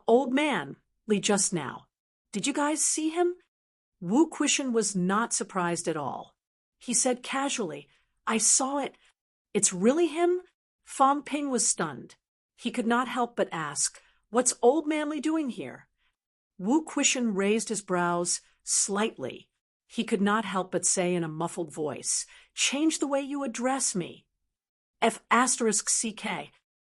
old man Li just now. Did you guys see him? Wu Quishan was not surprised at all. He said casually, I saw it. It's really him? Fang Ping was stunned. He could not help but ask, what's old man Li doing here? Wu Quishan raised his brows slightly. He could not help but say in a muffled voice, change the way you address me. F*CK,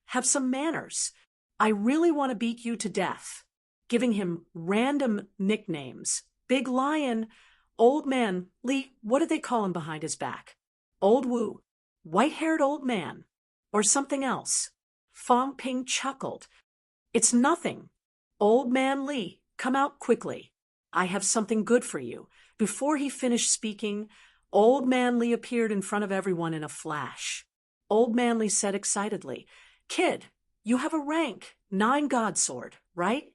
have some manners. I really want to beat you to death. Giving him random nicknames. Big Lion, Old Man, Li, what did they call him behind his back? Old Wu, white-haired old man, or something else. Fang Ping chuckled. It's nothing. Old Man Li, come out quickly. I have something good for you. Before he finished speaking, Old Man Li appeared in front of everyone in a flash. Old Man Li said excitedly, Kid, you have a rank 9 God Sword, right?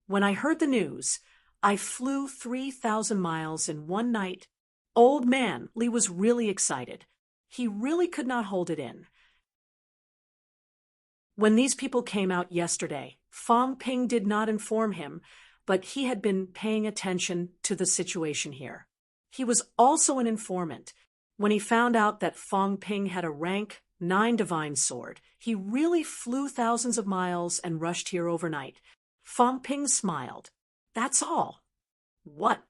When I heard the news, I flew 3,000 miles in one night. Old Man Li was really excited. He really could not hold it in. When these people came out yesterday, Fang Ping did not inform him, but he had been paying attention to the situation here. He was also an informant. When he found out that Fang Ping had a rank 9 divine sword, he really flew thousands of miles and rushed here overnight. Fang Ping smiled. That's all. What?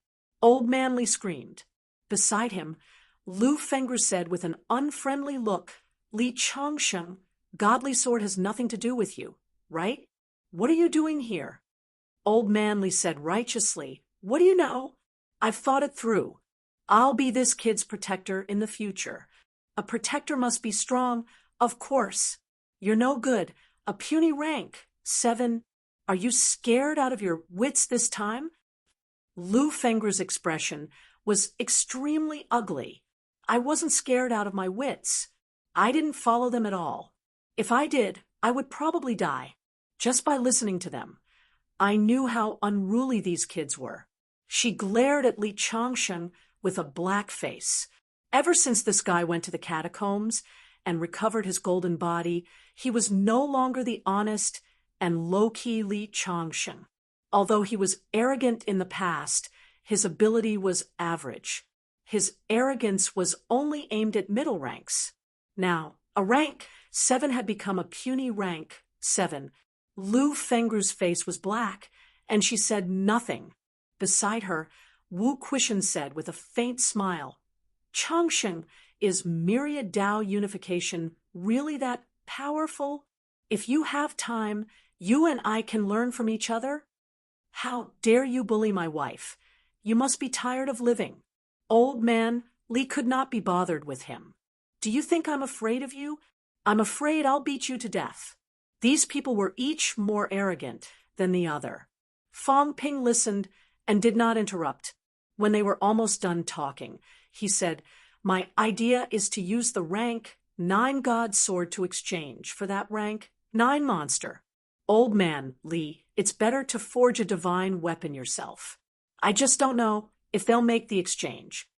Old Man Li screamed. Beside him, Lu Fengru said with an unfriendly look, Li Changsheng, godly sword has nothing to do with you, right? What are you doing here? Old Man Li said righteously, what do you know? I've thought it through. I'll be this kid's protector in the future. A protector must be strong, of course. You're no good. A puny rank. 7. Are you scared out of your wits this time? Lu Fengru's expression was extremely ugly. I wasn't scared out of my wits. I didn't follow them at all. If I did, I would probably die, just by listening to them. I knew how unruly these kids were. She glared at Li Changsheng with a black face. Ever since this guy went to the catacombs and recovered his golden body, he was no longer the honest and low-key Li Changsheng. Although he was arrogant in the past, his ability was average. His arrogance was only aimed at middle ranks. Now, a rank 7 had become a puny rank 7. Lu Fengru's face was black, and she said nothing. Beside her, Wu Quishan said with a faint smile, Changsheng, is myriad Dao unification really that powerful? If you have time, you and I can learn from each other? How dare you bully my wife? You must be tired of living. Old Man Li could not be bothered with him. Do you think I'm afraid of you? I'm afraid I'll beat you to death. These people were each more arrogant than the other. Fang Ping listened and did not interrupt. When they were almost done talking, he said, My idea is to use the rank 9 God Sword to exchange for that rank 9 monster. Old man, Li, it's better to forge a divine weapon yourself. I just don't know if they'll make the exchange.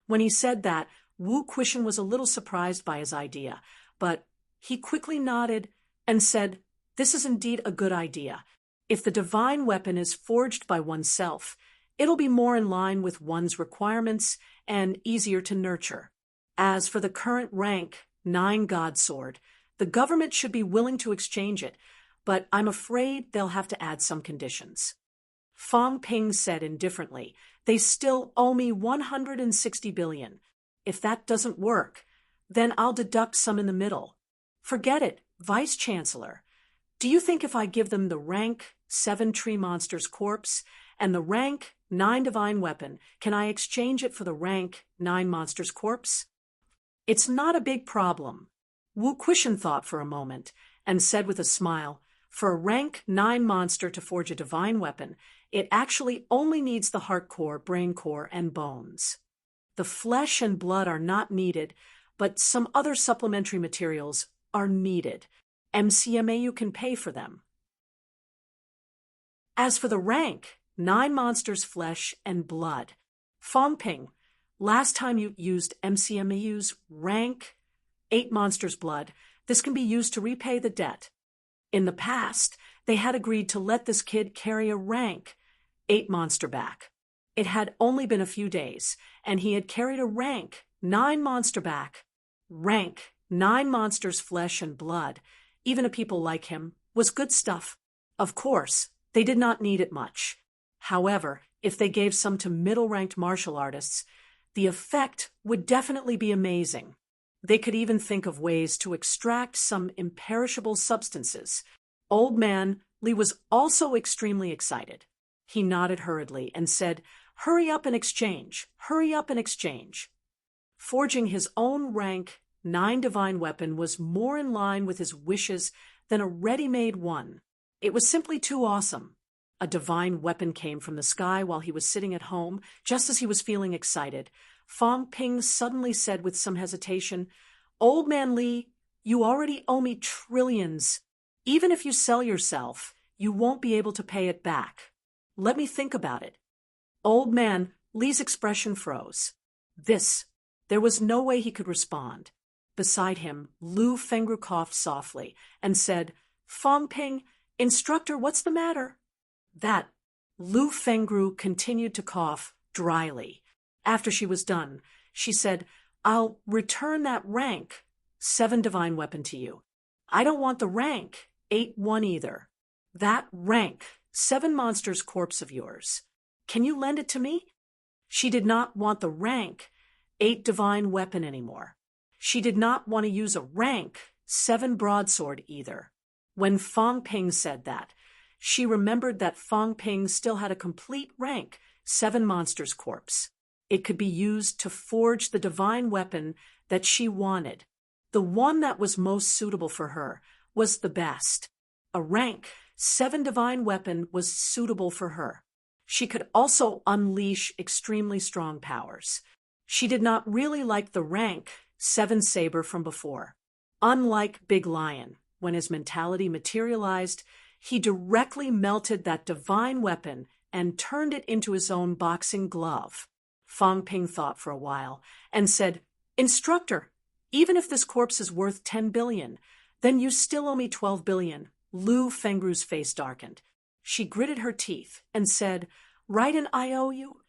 When he said that, Wu Quishan was a little surprised by his idea, but he quickly nodded and said, "This is indeed a good idea. If the divine weapon is forged by oneself, it'll be more in line with one's requirements and easier to nurture. As for the current rank 9 God Sword, the government should be willing to exchange it, but I'm afraid they'll have to add some conditions." Fang Ping said indifferently, "They still owe me 160 billion. If that doesn't work, then I'll deduct some in the middle. Forget it, Vice Chancellor. Do you think if I give them the rank 7 Tree Monster's corpse and the rank 9 Divine Weapon, can I exchange it for the rank 9 Monster's corpse?" "It's not a big problem." Wu Quishan thought for a moment and said with a smile, "For a rank 9 monster to forge a divine weapon, it actually only needs the heart core, brain core, and bones. The flesh and blood are not needed, but some other supplementary materials are needed. MCMAU can pay for them. As for the rank 9 monsters' flesh and blood, Fangping, last time you used MCMAU's rank 8 monsters' blood, this can be used to repay the debt. In the past, they had agreed to let this kid carry a rank 8 monster back. It had only been a few days, and he had carried a rank 9 monster back. Rank 9 monsters' flesh and blood, even to people like him, was good stuff. Of course, they did not need it much. However, if they gave some to middle-ranked martial artists, the effect would definitely be amazing. They could even think of ways to extract some imperishable substances. Old man Li was also extremely excited. He nodded hurriedly and said, "Hurry up and exchange, hurry up and exchange." Forging his own rank 9 divine weapon was more in line with his wishes than a ready-made one. It was simply too awesome. A divine weapon came from the sky while he was sitting at home, just as he was feeling excited. Fang Ping suddenly said with some hesitation, "Old man Li, you already owe me trillions. Even if you sell yourself, you won't be able to pay it back. Let me think about it." Old man Li's expression froze. There was no way he could respond. Beside him, Lu Fengru coughed softly and said, "Fang Ping, instructor, what's the matter?" Lu Fengru continued to cough dryly. After she was done, she said, "I'll return that rank 7 divine weapon to you. I don't want the rank 8-1 either. That rank 7 monster's corpse of yours. Can you lend it to me?" She did not want the rank 8 divine weapon anymore. She did not want to use a rank 7 broadsword either. When Fang Ping said that, she remembered that Fang Ping still had a complete rank 7 monster's corpse. It could be used to forge the divine weapon that she wanted. The one that was most suitable for her was the best. A rank 7 divine weapon was suitable for her. She could also unleash extremely strong powers. She did not really like the rank 7 saber from before. Unlike Big Lion, when his mentality materialized, he directly melted that divine weapon and turned it into his own boxing glove. Fang Ping thought for a while and said, "Instructor, even if this corpse is worth 10 billion, then you still owe me 12 billion. Lu Fengru's face darkened. She gritted her teeth and said, "Right an IOU?"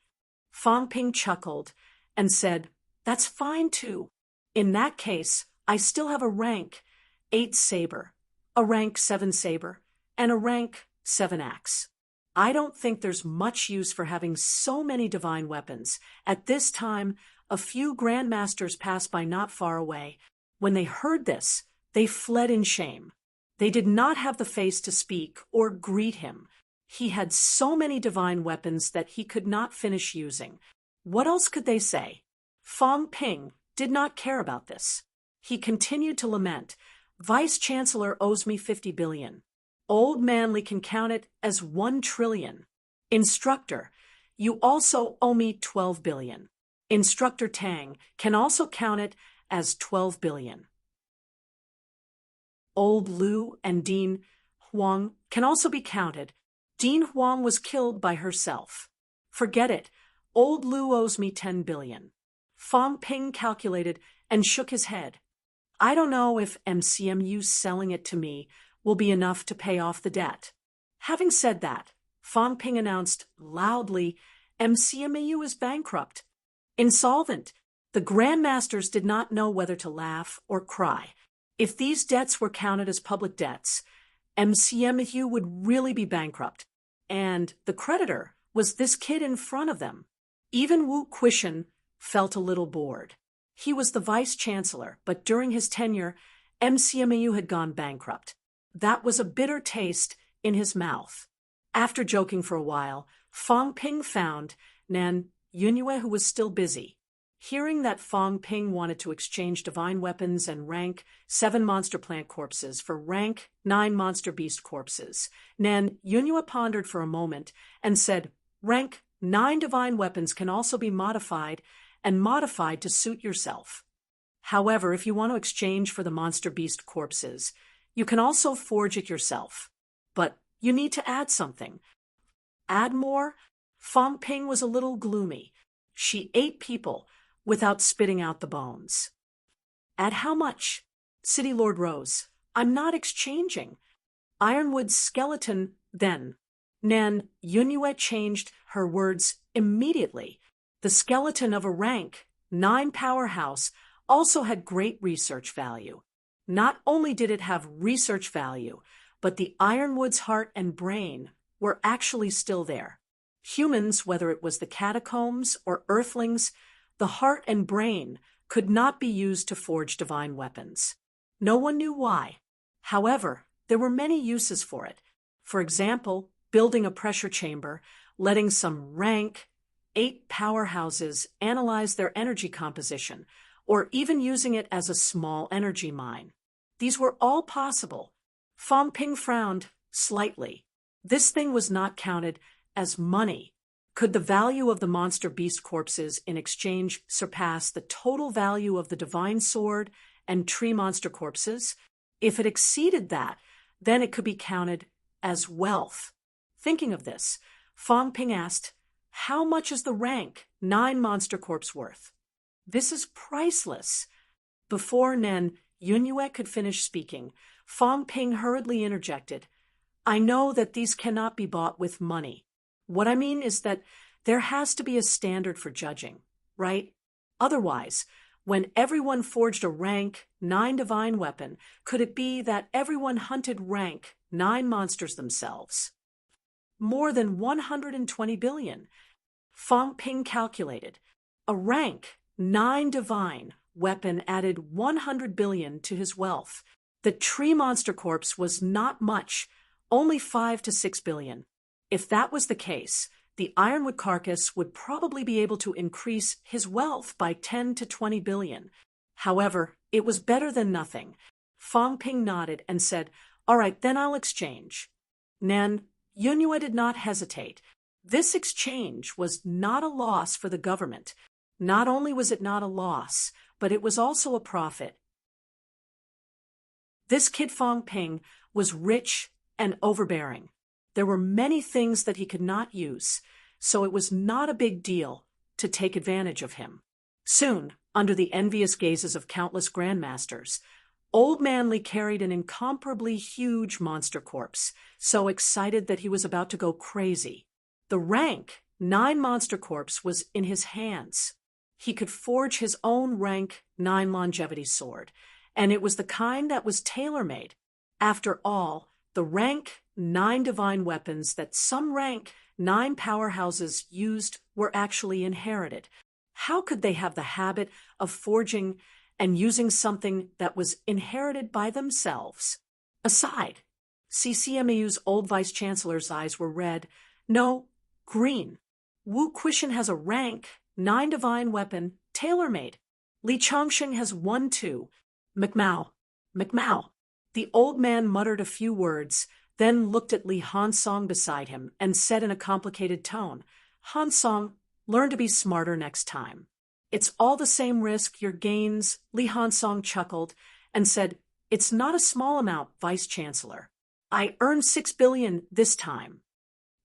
Fang Ping chuckled and said, "That's fine too. In that case, I still have a rank 8 saber, a rank 7 saber, and a rank 7 axe. I don't think there's much use for having so many divine weapons. At this time, a few grandmasters passed by not far away. When they heard this, they fled in shame. They did not have the face to speak or greet him. He had so many divine weapons that he could not finish using. What else could they say? Fang Ping did not care about this. He continued to lament, "Vice Chancellor owes me 50 billion. Old Manly can count it as 1 trillion. Instructor, you also owe me 12 billion. Instructor Tang can also count it as 12 billion. Old Lu and Dean Huang can also be counted. Dean Huang was killed by herself. Forget it. Old Lu owes me 10 billion. Fang Ping calculated and shook his head. I don't know if MCMU selling it to me will be enough to pay off the debt. Having said that, Fang Ping announced loudly, MCMU is bankrupt. Insolvent. The Grandmasters did not know whether to laugh or cry. If these debts were counted as public debts, MCMU would really be bankrupt. And the creditor was this kid in front of them. Even Wu Quishan felt a little bored. He was the vice-chancellor, but during his tenure, MCMU had gone bankrupt. That was a bitter taste in his mouth. After joking for a while, Fang Ping found Nan Yunyue, who was still busy. Hearing that Fang Ping wanted to exchange divine weapons and rank 7 monster plant corpses for rank 9 monster beast corpses, Nan Yunyue pondered for a moment and said, rank 9 divine weapons can also be modified and modified to suit yourself. However, if you want to exchange for the monster beast corpses, you can also forge it yourself. But you need to add something. Add more? Fang Ping was a little gloomy. She ate people without spitting out the bones. At how much? City Lord rose. I'm not exchanging. Ironwood's skeleton, then. Nan Yunyue changed her words immediately. The skeleton of a rank 9 powerhouse also had great research value. Not only did it have research value, but the Ironwood's heart and brain were actually still there. Humans, whether it was the catacombs or earthlings, the heart and brain could not be used to forge divine weapons. No one knew why. However, there were many uses for it. For example, building a pressure chamber, letting some rank 8 powerhouses analyze their energy composition, or even using it as a small energy mine. These were all possible. Fang Ping frowned slightly. This thing was not counted as money. Could the value of the monster beast corpses in exchange surpass the total value of the divine sword and tree monster corpses? If it exceeded that, then it could be counted as wealth. Thinking of this, Fang Ping asked, how much is the rank 9 monster corpse worth? This is priceless. Before Nan Yunyue could finish speaking, Fang Ping hurriedly interjected, I know that these cannot be bought with money. What I mean is that there has to be a standard for judging, right? Otherwise, when everyone forged a rank 9 divine weapon, could it be that everyone hunted rank 9 monsters themselves? More than 120 billion. Fang Ping calculated. A rank 9 divine weapon added 100 billion to his wealth. The tree monster corpse was not much, only 5 to 6 billion. If that was the case, the Ironwood carcass would probably be able to increase his wealth by 10 to 20 billion. However, it was better than nothing. Fang Ping nodded and said, all right, then I'll exchange. Nan Yunyue did not hesitate. This exchange was not a loss for the government. Not only was it not a loss, but it was also a profit. This kid Fang Ping was rich and overbearing. There were many things that he could not use, so it was not a big deal to take advantage of him. Soon, under the envious gazes of countless grandmasters, Old Manly carried an incomparably huge monster corpse, so excited that he was about to go crazy. The rank 9 monster corpse was in his hands. He could forge his own rank 9 longevity sword, and it was the kind that was tailor-made. After all, the rank 9 divine weapons that some rank 9 powerhouses used were actually inherited. How could they have the habit of forging and using something that was inherited by themselves? Aside, CCMAU's old vice-chancellor's eyes were red. No, green. Wu Quishan has a rank 9 divine weapon, tailor-made. Li Chongsheng has 1 too. McMao. The old man muttered a few words, then looked at Li Hansong beside him and said in a complicated tone, Hansong, learn to be smarter next time. It's all the same risk, your gains. Li Hansong chuckled and said, It's not a small amount, Vice Chancellor. I earned 6 billion this time.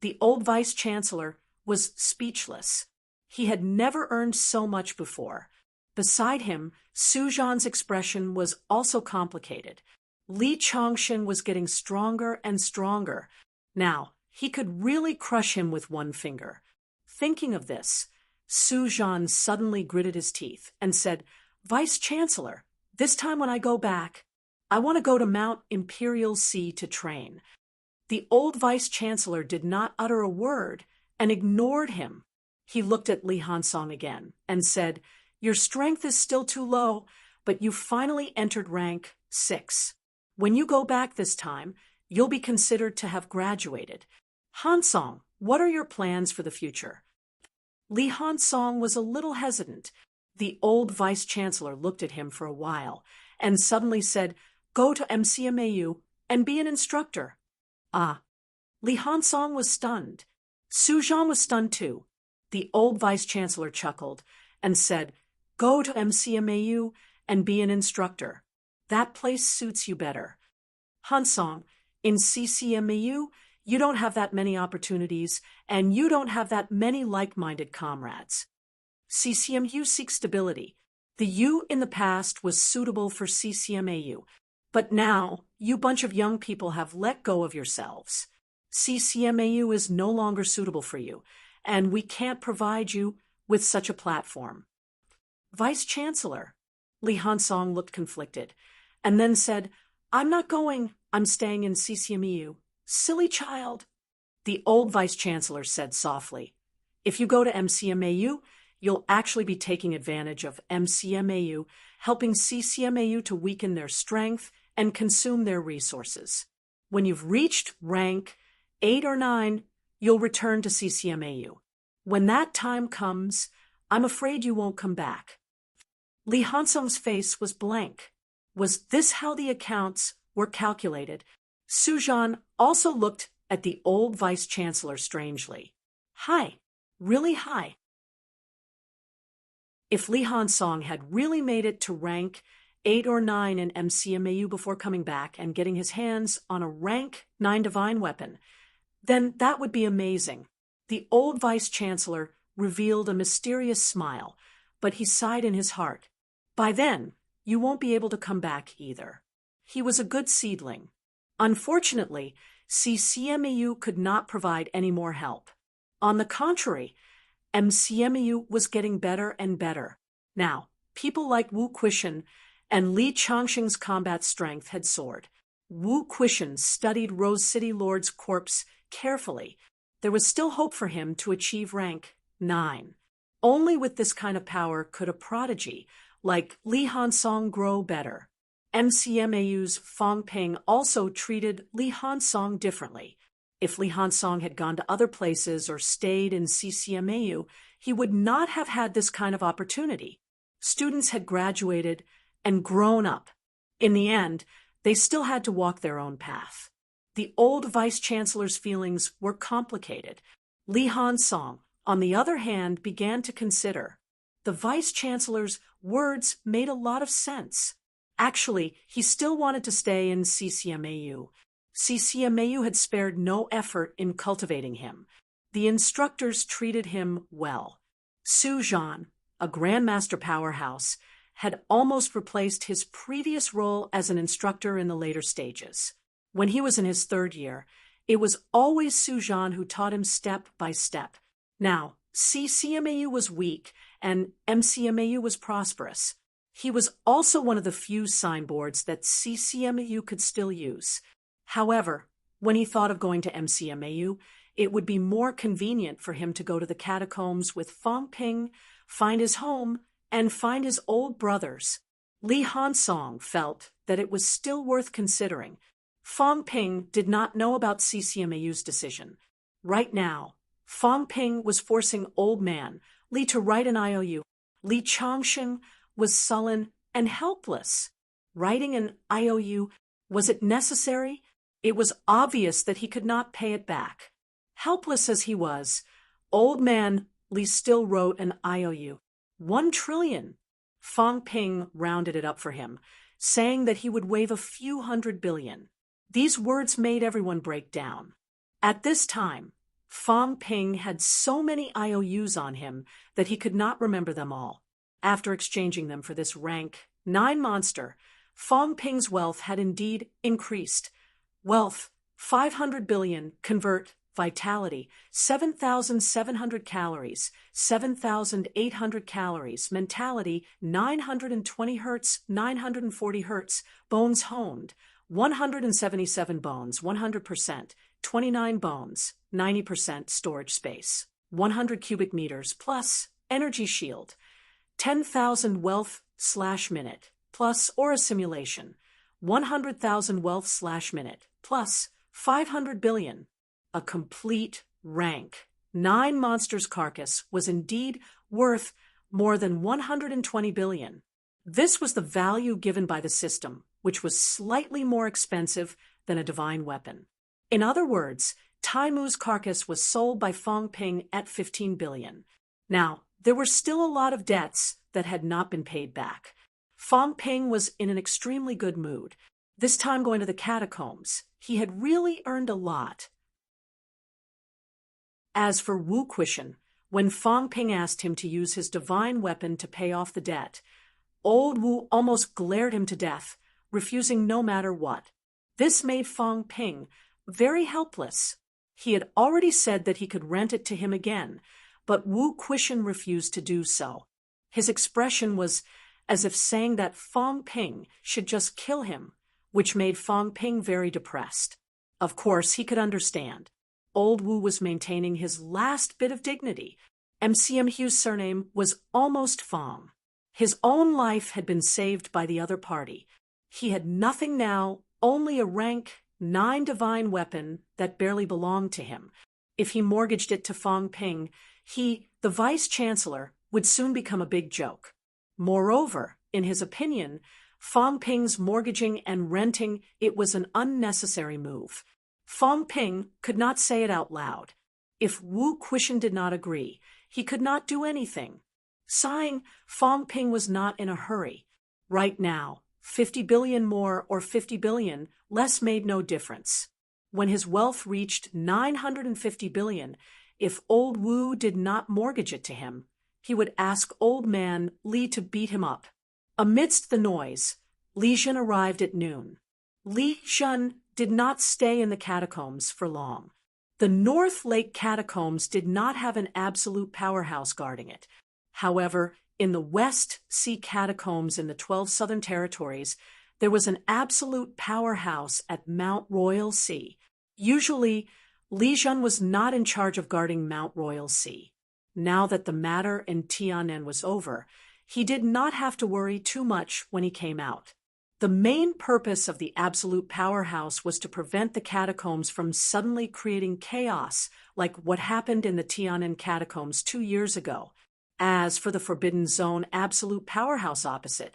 The old Vice Chancellor was speechless. He had never earned so much before. Beside him, Su Zhan's expression was also complicated. Li Changxing was getting stronger and stronger. Now, he could really crush him with one finger. Thinking of this, Su Zhan suddenly gritted his teeth and said, Vice Chancellor, this time when I go back, I want to go to Mount Imperial Sea to train. The old Vice Chancellor did not utter a word and ignored him. He looked at Li Hansong again and said, Your strength is still too low, but you finally entered rank 6. When you go back this time, you'll be considered to have graduated. Hansong, what are your plans for the future? Li Hansong was a little hesitant. The old Vice Chancellor looked at him for a while and suddenly said, Go to MCMAU and be an instructor. Ah. Li Hansong was stunned. Su Zhan was stunned too. The old Vice Chancellor chuckled and said, Go to MCMAU and be an instructor. That place suits you better. Hansong, in CCMAU, you don't have that many opportunities, and you don't have that many like-minded comrades. CCMU seeks stability. The U in the past was suitable for CCMAU, but now you bunch of young people have let go of yourselves. CCMAU is no longer suitable for you, and we can't provide you with such a platform. Vice Chancellor, Li Hansong looked conflicted, and then said, I'm not going, I'm staying in CCMAU. Silly child. The old Vice Chancellor said softly, If you go to MCMAU, you'll actually be taking advantage of MCMAU, helping CCMAU to weaken their strength and consume their resources. When you've reached rank 8 or 9, you'll return to CCMAU. When that time comes, I'm afraid you won't come back. Li Hansong's face was blank. Was this how the accounts were calculated? Su Zhan also looked at the old Vice Chancellor strangely. High, really high. If Li Hansong had really made it to rank 8 or 9 in MCMAU before coming back and getting his hands on a rank 9 divine weapon, then that would be amazing. The old Vice Chancellor revealed a mysterious smile, but he sighed in his heart. By then, you won't be able to come back either. He was a good seedling. Unfortunately, CCMAU could not provide any more help. On the contrary, MCMAU was getting better and better. Now, people like Wu Quishan and Li Changxing's combat strength had soared. Wu Quishan studied Rose City Lord's corpse carefully. There was still hope for him to achieve rank 9. Only with this kind of power could a prodigy like Li Hansong grow better. MCMAU's Fong Ping also treated Li Hansong differently. If Li Hansong had gone to other places or stayed in CCMAU, he would not have had this kind of opportunity. Students had graduated and grown up. In the end, they still had to walk their own path. The old Vice Chancellor's feelings were complicated. Li Hansong, on the other hand, began to consider. The Vice Chancellor's words made a lot of sense. Actually, he still wanted to stay in CCMAU. CCMAU had spared no effort in cultivating him. The instructors treated him well. Su Zhan, a Grandmaster powerhouse, had almost replaced his previous role as an instructor in the later stages. When he was in his 3rd year, it was always Su Zhan who taught him step by step. Now, CCMAU was weak and MCMAU was prosperous. He was also one of the few signboards that CCMAU could still use. However, when he thought of going to MCMAU, it would be more convenient for him to go to the catacombs with Fong Ping, find his home, and find his old brothers. Li Hansong felt that it was still worth considering. Fong Ping did not know about CCMAU's decision. Right now, Fong Ping was forcing old man Li to write an IOU. Li Changxing was sullen and helpless. Writing an IOU, was it necessary? It was obvious that he could not pay it back. Helpless as he was, old man Li still wrote an IOU. 1 trillion. Fang Ping rounded it up for him, saying that he would wave a few $100 billion. These words made everyone break down. At this time, Fang Ping had so many IOUs on him that he could not remember them all. After exchanging them for this rank 9 monster, Fang Ping's wealth had indeed increased. Wealth, 500 billion, convert, vitality, 7,700 calories, 7,800 calories, mentality, 920 hertz, 940 hertz, bones honed, 177 bones, 100%, 29 bones, 90% storage space, 100 cubic meters plus energy shield, 10,000 wealth/minute plus aura simulation, 100,000 wealth/minute plus 500 billion. A complete rank 9 monsters carcass was indeed worth more than 120 billion. This was the value given by the system, which was slightly more expensive than a divine weapon. In other words, Taimu's carcass was sold by Fang Ping at 15 billion. Now, there were still a lot of debts that had not been paid back. Fang Ping was in an extremely good mood. This time going to the catacombs, he had really earned a lot. As for Wu Quishan, when Fang Ping asked him to use his divine weapon to pay off the debt, old Wu almost glared him to death, refusing no matter what. This made Fang Ping very helpless. He had already said that he could rent it to him again, but Wu Quishan refused to do so. His expression was as if saying that Fang Ping should just kill him, which made Fang Ping very depressed. Of course, he could understand. Old Wu was maintaining his last bit of dignity. MCM Hugh's surname was almost Fang. His own life had been saved by the other party. He had nothing now, only a rank 9 divine weapon that barely belonged to him. If he mortgaged it to Fang Ping, he, the vice-chancellor, would soon become a big joke. Moreover, in his opinion, Fang Ping's mortgaging and renting it was an unnecessary move. Fang Ping could not say it out loud. If Wu Quishan did not agree, he could not do anything. Sighing, Fang Ping was not in a hurry. Right now, 50 billion more or 50 billion less made no difference. When his wealth reached 950 billion, if old Wu did not mortgage it to him, he would ask old man Li to beat him up. Amidst the noise, Li Zhen arrived at noon. Li Zhen did not stay in the catacombs for long. The North Lake catacombs did not have an absolute powerhouse guarding it. However, in the West Sea catacombs in the 12 Southern Territories, there was an absolute powerhouse at Mount Royal Sea. Usually, Li Zhen was not in charge of guarding Mount Royal Sea. Now that the matter in Tianan was over, he did not have to worry too much when he came out. The main purpose of the absolute powerhouse was to prevent the catacombs from suddenly creating chaos like what happened in the Tianan catacombs 2 years ago. As for the Forbidden Zone absolute powerhouse opposite,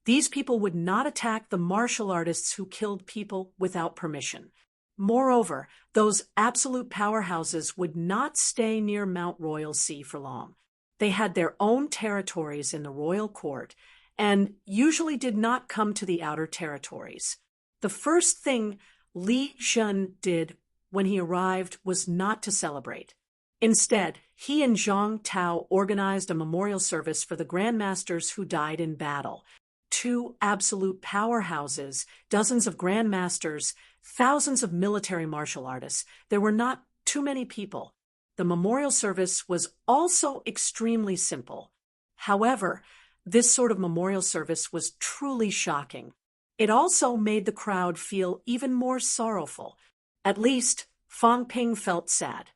these people would not attack the martial artists who killed people without permission. Moreover, those absolute powerhouses would not stay near Mount Royal Sea for long. They had their own territories in the royal court, and usually did not come to the outer territories. The first thing Li Zhen did when he arrived was not to celebrate. Instead, he and Zhang Tao organized a memorial service for the grandmasters who died in battle. 2 absolute powerhouses, dozens of grandmasters, thousands of military martial artists. There were not too many people. The memorial service was also extremely simple. However, this sort of memorial service was truly shocking. It also made the crowd feel even more sorrowful. At least, Fang Ping felt sad.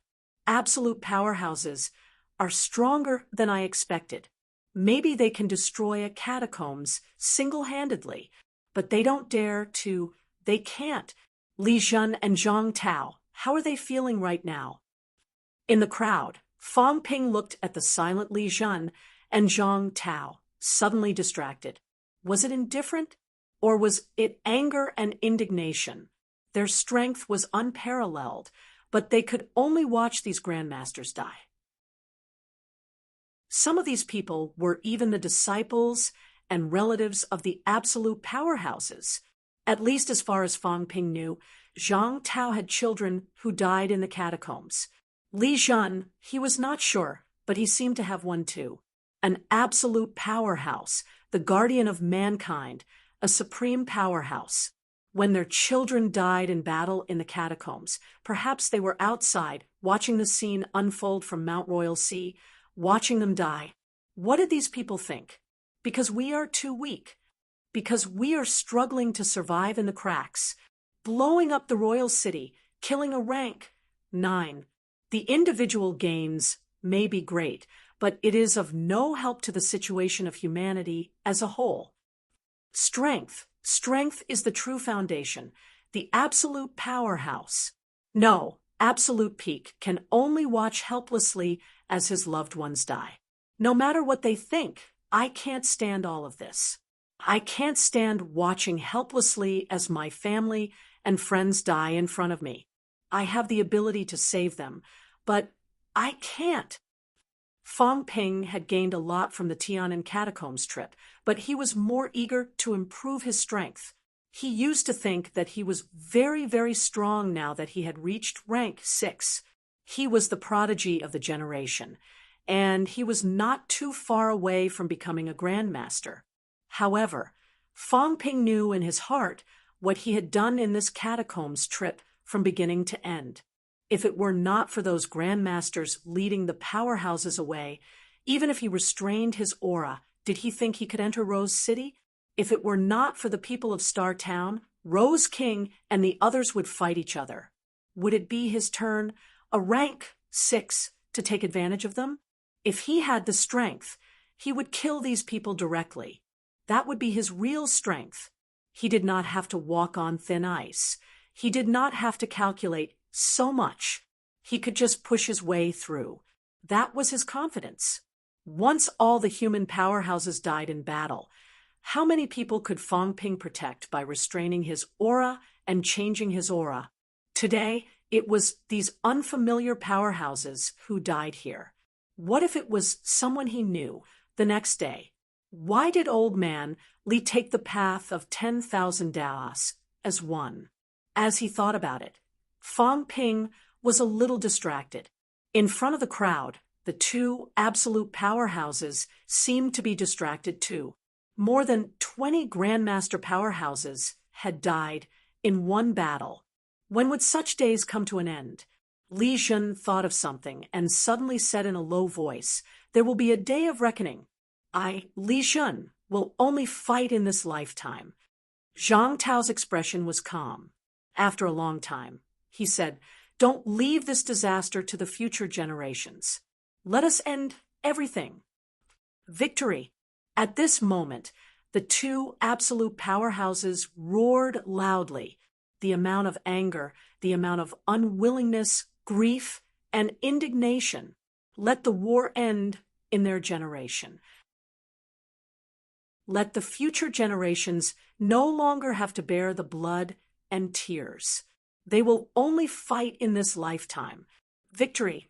Absolute powerhouses are stronger than I expected. Maybe they can destroy a catacombs single-handedly, but they don't dare to. They can't. Li Zhen and Zhang Tao, how are they feeling right now? In the crowd, Fang Ping looked at the silent Li Zhen and Zhang Tao, suddenly distracted. Was it indifferent? Or was it anger and indignation? Their strength was unparalleled, but they could only watch these grandmasters die. Some of these people were even the disciples and relatives of the absolute powerhouses. At least as far as Fang Ping knew, Zhang Tao had children who died in the catacombs. Li Jun, he was not sure, but he seemed to have one too. An absolute powerhouse, the guardian of mankind, a supreme powerhouse. When their children died in battle in the catacombs, perhaps they were outside, watching the scene unfold from Mount Royal Sea, watching them die. What did these people think? Because we are too weak. Because we are struggling to survive in the cracks. Blowing up the royal city, killing a rank. 9. The individual gains may be great, but it is of no help to the situation of humanity as a whole. Strength is the true foundation, the absolute powerhouse. No, absolute peak can only watch helplessly as his loved ones die. No matter what they think, I can't stand all of this. I can't stand watching helplessly as my family and friends die in front of me. I have the ability to save them, but I can't. Fang Ping had gained a lot from the Tian'an catacombs trip, but he was more eager to improve his strength. He used to think that he was very, very strong now that he had reached rank 6. He was the prodigy of the generation, and he was not too far away from becoming a grandmaster. However, Fang Ping knew in his heart what he had done in this catacombs trip from beginning to end. If it were not for those grandmasters leading the powerhouses away, even if he restrained his aura, did he think he could enter Rose City? If it were not for the people of Star Town, Rose King and the others would fight each other. Would it be his turn, a rank 6, to take advantage of them? If he had the strength, he would kill these people directly. That would be his real strength. He did not have to walk on thin ice. He did not have to calculate so much. He could just push his way through. That was his confidence. Once all the human powerhouses died in battle, how many people could Fang Ping protect by restraining his aura and changing his aura? Today, it was these unfamiliar powerhouses who died here. What if it was someone he knew the next day? Why did old man Li take the path of 10,000 Daos as one? As he thought about it, Fang Ping was a little distracted. In front of the crowd, the two absolute powerhouses seemed to be distracted too. More than 20 grandmaster powerhouses had died in one battle. When would such days come to an end? Li Jun thought of something and suddenly said in a low voice, "There will be a day of reckoning. Li Jun, will only fight in this lifetime." Zhang Tao's expression was calm. After a long time, he said, "Don't leave this disaster to the future generations. Let us end everything." Victory. At this moment, the two absolute powerhouses roared loudly. The amount of anger, the amount of unwillingness, grief, and indignation. Let the war end in their generation. Let the future generations no longer have to bear the blood and tears. They will only fight in this lifetime. Victory.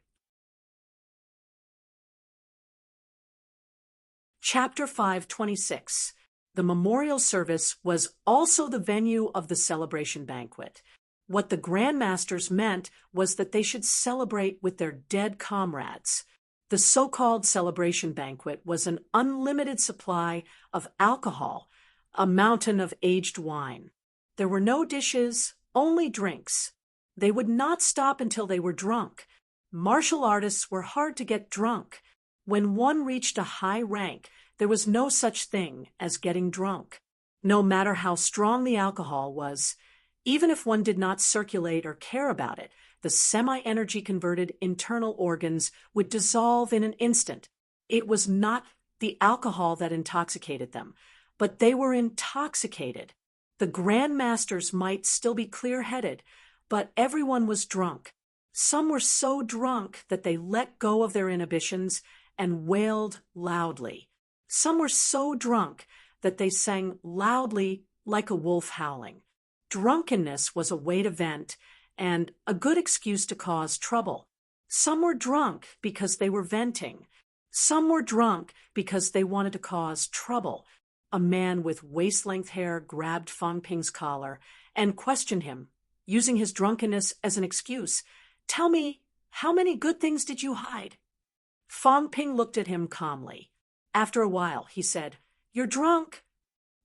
Chapter 526. The memorial service was also the venue of the celebration banquet. What the grandmasters meant was that they should celebrate with their dead comrades. The so-called celebration banquet was an unlimited supply of alcohol, a mountain of aged wine. There were no dishes, only drinks. They would not stop until they were drunk. Martial artists were hard to get drunk. When one reached a high rank, there was no such thing as getting drunk. No matter how strong the alcohol was, even if one did not circulate or care about it, the semi-energy converted internal organs would dissolve in an instant. It was not the alcohol that intoxicated them, but they were intoxicated. The grandmasters might still be clear-headed, but everyone was drunk. Some were so drunk that they let go of their inhibitions and wailed loudly. Some were so drunk that they sang loudly like a wolf howling. Drunkenness was a way to vent and a good excuse to cause trouble. Some were drunk because they were venting. Some were drunk because they wanted to cause trouble. a man with waist-length hair grabbed Fang Ping's collar and questioned him, using his drunkenness as an excuse. "Tell me, how many good things did you hide?" Fang Ping looked at him calmly. After a while, he said, "You're drunk."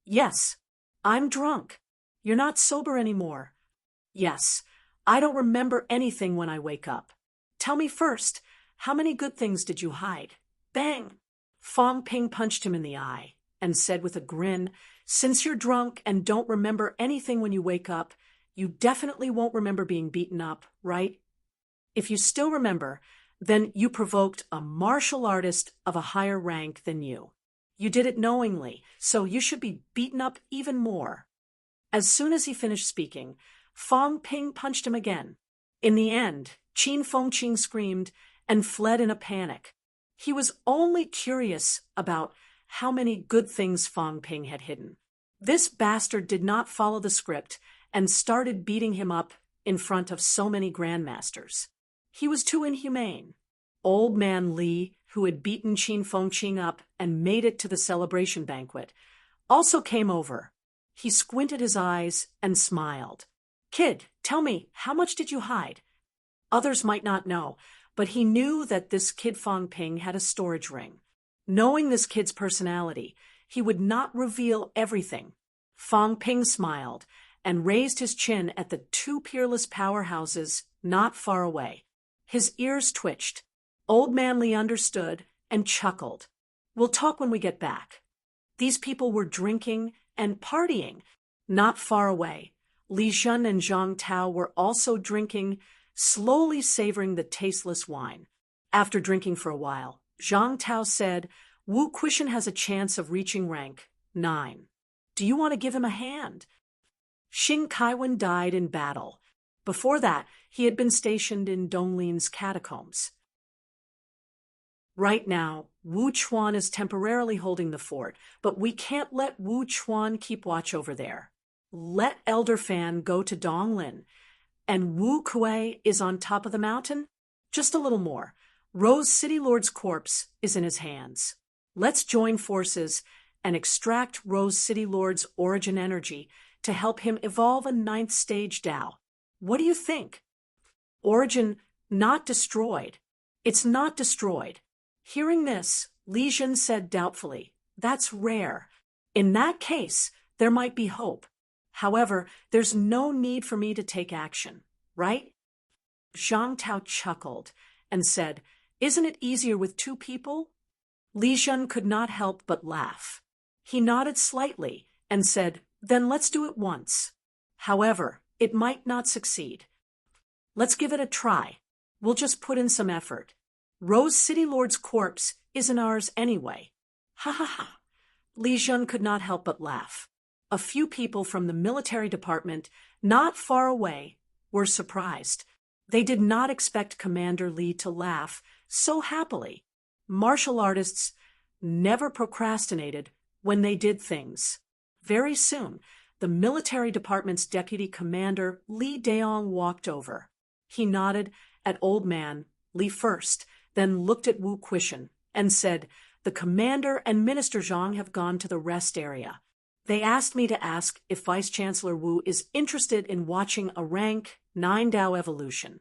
"Yes, I'm drunk." "You're not sober anymore." "Yes, I don't remember anything when I wake up." "Tell me first, how many good things did you hide?" Bang! Fang Ping punched him in the eye and said with a grin, "Since you're drunk and don't remember anything when you wake up, you definitely won't remember being beaten up, right? If you still remember, then you provoked a martial artist of a higher rank than you. You did it knowingly, so you should be beaten up even more." As soon as he finished speaking, Fang Ping punched him again. In the end, Qin Fengqing screamed and fled in a panic. He was only curious about how many good things Fang Ping had hidden. This bastard did not follow the script and started beating him up in front of so many grandmasters. He was too inhumane. Old man Li, who had beaten Qin Fengqing up and made it to the celebration banquet, also came over. He squinted his eyes and smiled. "Kid, tell me, how much did you hide?" Others might not know, but he knew that this kid Fang Ping had a storage ring. Knowing this kid's personality, he would not reveal everything. Fang Ping smiled and raised his chin at the two peerless powerhouses not far away. His ears twitched. Old man Li understood and chuckled. "We'll talk when we get back." These people were drinking and partying not far away. Li Zhen and Zhang Tao were also drinking, slowly savoring the tasteless wine. After drinking for a while, Zhang Tao said, "Wu Quishan has a chance of reaching rank 9. Do you want to give him a hand?" Xing Kaiwen died in battle. Before that, he had been stationed in Donglin's catacombs. Right now, Wu Chuan is temporarily holding the fort, but we can't let Wu Chuan keep watch over there. Let Elder Fan go to Donglin. And Wu Kuei is on top of the mountain? Just a little more. Rose City Lord's corpse is in his hands. Let's join forces and extract Rose City Lord's origin energy to help him evolve a 9th stage Dao. What do you think? Origin not destroyed. It's not destroyed. Hearing this, Li Zhen said doubtfully, "That's rare. In that case, there might be hope. However, there's no need for me to take action, right?" Zhang Tao chuckled and said, "Isn't it easier with 2 people?" Li Zhen could not help but laugh. He nodded slightly and said, "Then let's do it once. However, it might not succeed. Let's give it a try. We'll just put in some effort. Rose City Lord's corpse isn't ours anyway." Ha ha ha. Li Zhen could not help but laugh. A few people from the military department, not far away, were surprised. They did not expect Commander Li to laugh so happily. Martial artists never procrastinated when they did things. Very soon, the military department's deputy commander, Li Daong, walked over. He nodded at old man Li first, then looked at Wu Quishan and said, "The commander and Minister Zhang have gone to the rest area. They asked me to ask if Vice-Chancellor Wu is interested in watching a rank 9 Dao evolution."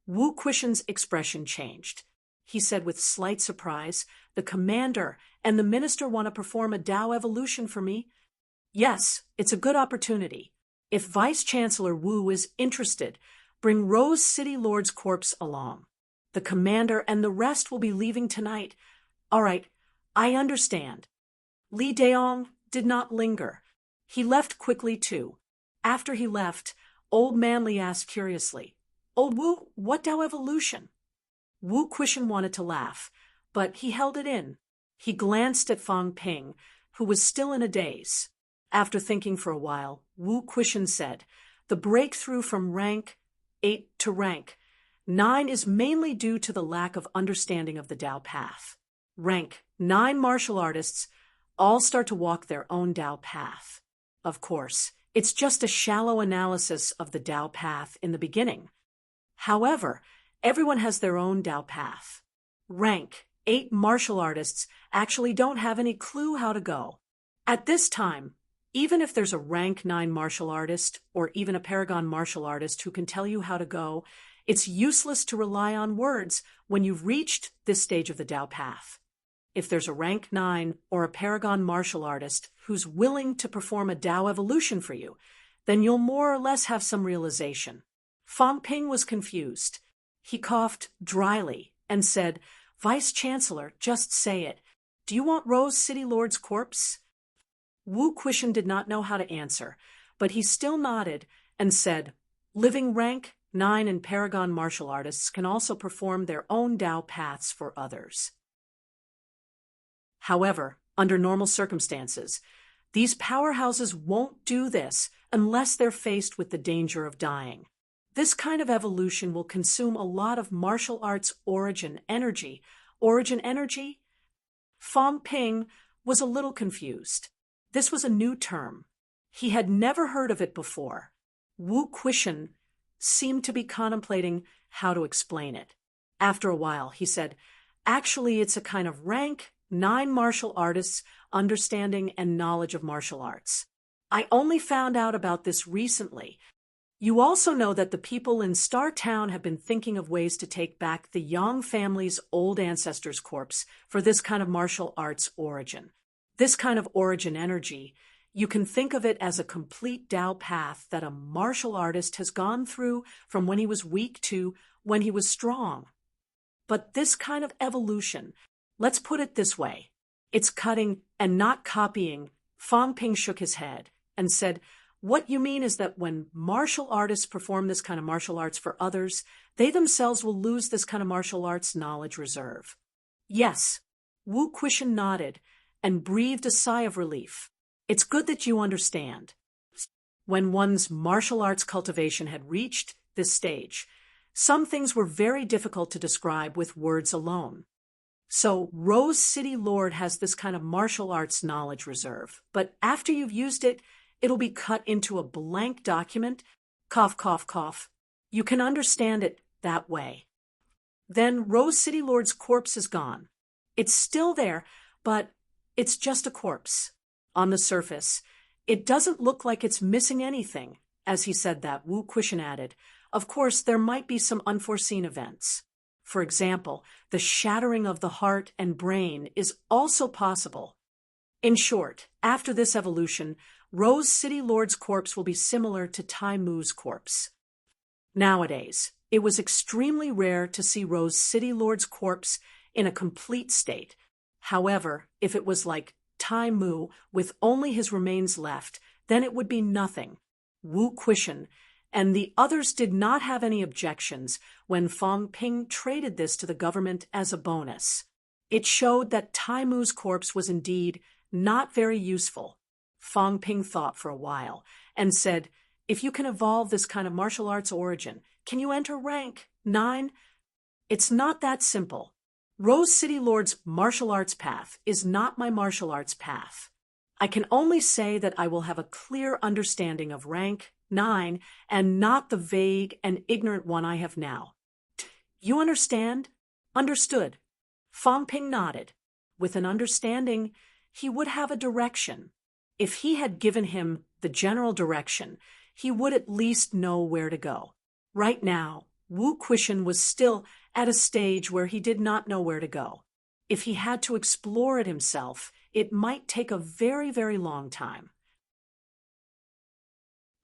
Wu Quishan's expression changed. He said with slight surprise, "The commander and the minister want to perform a Dao evolution for me?" "Yes, it's a good opportunity. If Vice-Chancellor Wu is interested, bring Rose City Lord's corpse along. The commander and the rest will be leaving tonight." "All right, I understand." Li Daong did not linger. He left quickly too. After he left, Old Man Li asked curiously, "Old Wu, what Dao evolution?" Wu Quishan wanted to laugh, but he held it in. He glanced at Fang Ping, who was still in a daze. After thinking for a while, Wu Quishan said, "The breakthrough from rank 8 to rank 9 is mainly due to the lack of understanding of the Dao path. Rank 9 martial artists all start to walk their own Dao path. Of course, it's just a shallow analysis of the Dao path in the beginning. However, everyone has their own Dao path. Rank 8 martial artists actually don't have any clue how to go. At this time, even if there's a rank 9 martial artist or even a paragon martial artist who can tell you how to go, it's useless to rely on words when you've reached this stage of the Tao path. If there's a rank 9 or a paragon martial artist who's willing to perform a Tao evolution for you, then you'll more or less have some realization. Fang Ping was confused. He coughed dryly and said, "Vice Chancellor, just say it. Do you want Rose City Lord's corpse?" Wu Quishan did not know how to answer, but he still nodded and said, "Living rank 9 and paragon martial artists can also perform their own Tao paths for others." However, under normal circumstances, these powerhouses won't do this unless they're faced with the danger of dying. This kind of evolution will consume a lot of martial arts origin energy. Origin energy? Fang Ping was a little confused. This was a new term. He had never heard of it before. Wu Quishan seemed to be contemplating how to explain it. After a while, he said, "Actually, it's a kind of rank 9 martial artists' understanding and knowledge of martial arts. I only found out about this recently. You also know that the people in Star Town have been thinking of ways to take back the Yang family's old ancestor's corpse for this kind of martial arts origin. This kind of origin energy, you can think of it as a complete Tao path that a martial artist has gone through from when he was weak to when he was strong. But this kind of evolution, let's put it this way, it's cutting and not copying." Fang Ping shook his head and said, "What you mean is that when martial artists perform this kind of martial arts for others, they themselves will lose this kind of martial arts knowledge reserve." "Yes." Wu Quishan nodded and breathed a sigh of relief. "It's good that you understand." When one's martial arts cultivation had reached this stage, some things were very difficult to describe with words alone. So Rose City Lord has this kind of martial arts knowledge reserve, but after you've used it, it'll be cut into a blank document. Cough, cough, cough. You can understand it that way. Then Rose City Lord's corpse is gone. It's still there, but it's just a corpse. On the surface, it doesn't look like it's missing anything. As he said that, Wu Quishan added, "Of course, there might be some unforeseen events. For example, the shattering of the heart and brain is also possible. In short, after this evolution, Rose City Lord's corpse will be similar to Tai Mu's corpse." Nowadays, it was extremely rare to see Rose City Lord's corpse in a complete state. However, if it was like Tai Mu with only his remains left, then it would be nothing. Wu Quishan and the others did not have any objections when Fang Ping traded this to the government as a bonus. It showed that Tai Mu's corpse was indeed not very useful. Fang Ping thought for a while and said, "If you can evolve this kind of martial arts origin, can you enter rank 9? It's not that simple. Rose City Lord's martial arts path is not my martial arts path. I can only say that I will have a clear understanding of rank 9 and not the vague and ignorant one I have now. You understand?" "Understood." Fang Ping nodded. With an understanding, he would have a direction. If he had given him the general direction, he would at least know where to go. Right now, Wu Quishan was still at a stage where he did not know where to go. If he had to explore it himself, it might take a very, very long time.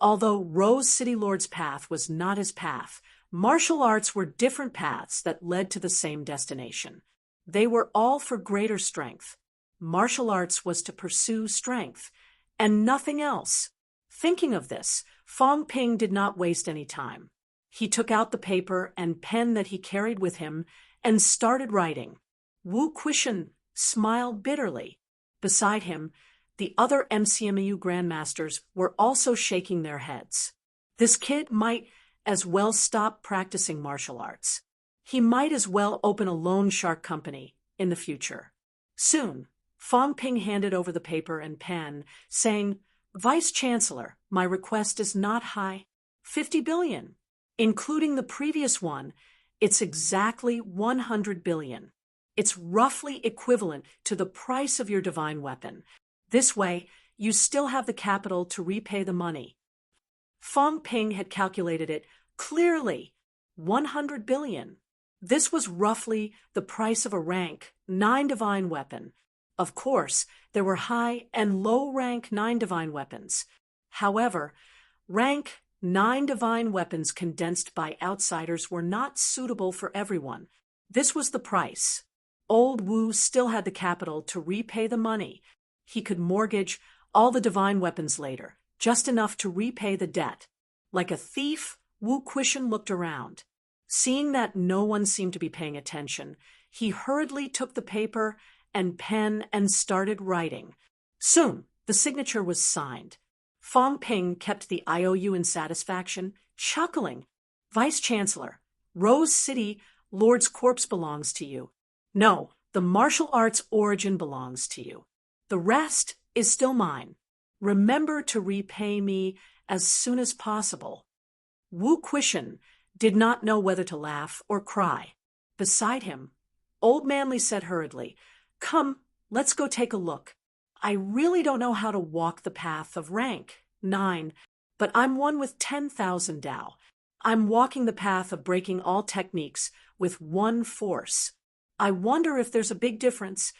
Although Rose City Lord's path was not his path, martial arts were different paths that led to the same destination. They were all for greater strength. Martial arts was to pursue strength, and nothing else. Thinking of this, Fang Ping did not waste any time. He took out the paper and pen that he carried with him and started writing. Wu Quishan smiled bitterly. Beside him, the other MCMU grandmasters were also shaking their heads. This kid might as well stop practicing martial arts. He might as well open a loan shark company in the future. Soon, Fang Ping handed over the paper and pen, saying, "Vice Chancellor, my request is not high. 50 billion. Including the previous one, it's exactly 100 billion. It's roughly equivalent to the price of your divine weapon. This way, you still have the capital to repay the money. Fong Ping had calculated it clearly. 100 billion. This was roughly the price of a rank 9 divine weapon. Of course, there were high and low rank 9 divine weapons. However, rank 9 divine weapons condensed by outsiders were not suitable for everyone. This was the price. Old Wu still had the capital to repay the money. He could mortgage all the divine weapons later, just enough to repay the debt. Like a thief, Wu Quishan looked around. Seeing that no one seemed to be paying attention, he hurriedly took the paper and pen and started writing. Soon, the signature was signed. Fong Ping kept the IOU in satisfaction, chuckling. Vice-Chancellor, Rose City Lord's corpse belongs to you. No, the martial arts origin belongs to you. The rest is still mine. Remember to repay me as soon as possible. Wu Quishan did not know whether to laugh or cry. Beside him, Old Manly said hurriedly, "Come, let's go take a look. I really don't know how to walk the path of rank 9, but I'm one with 10,000 Dao. I'm walking the path of breaking all techniques with one force. I wonder if there's a big difference.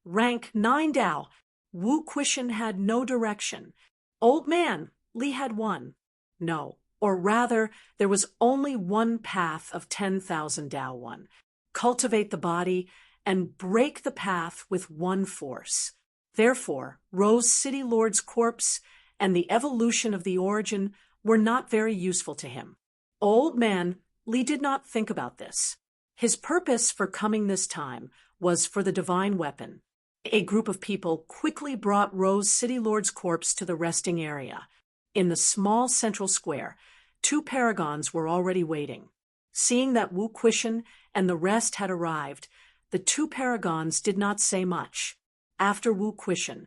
Rank 9 Dao. Wu Quishan had no direction. Old Man, Li had one. No, or rather, there was only one path of 10,000 Dao one. Cultivate the body and break the path with one force. Therefore, Rose City Lord's corpse and the evolution of the origin were not very useful to him. Old Man Li did not think about this. His purpose for coming this time was for the divine weapon. A group of people quickly brought Rose City Lord's corpse to the resting area. In the small central square, 2 paragons were already waiting. Seeing that Wu Quishan and the rest had arrived, the 2 paragons did not say much. After Wu Quishan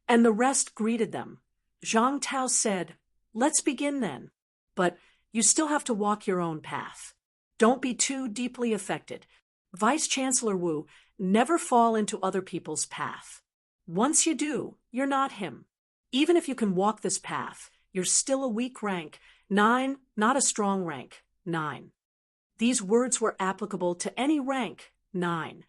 and the rest greeted them, Zhang Tao said, "Let's begin then. But you still have to walk your own path. Don't be too deeply affected. Vice-Chancellor Wu, never fall into other people's path. Once you do, you're not him. Even if you can walk this path, you're still a weak rank 9, not a strong rank 9. These words were applicable to any rank 9.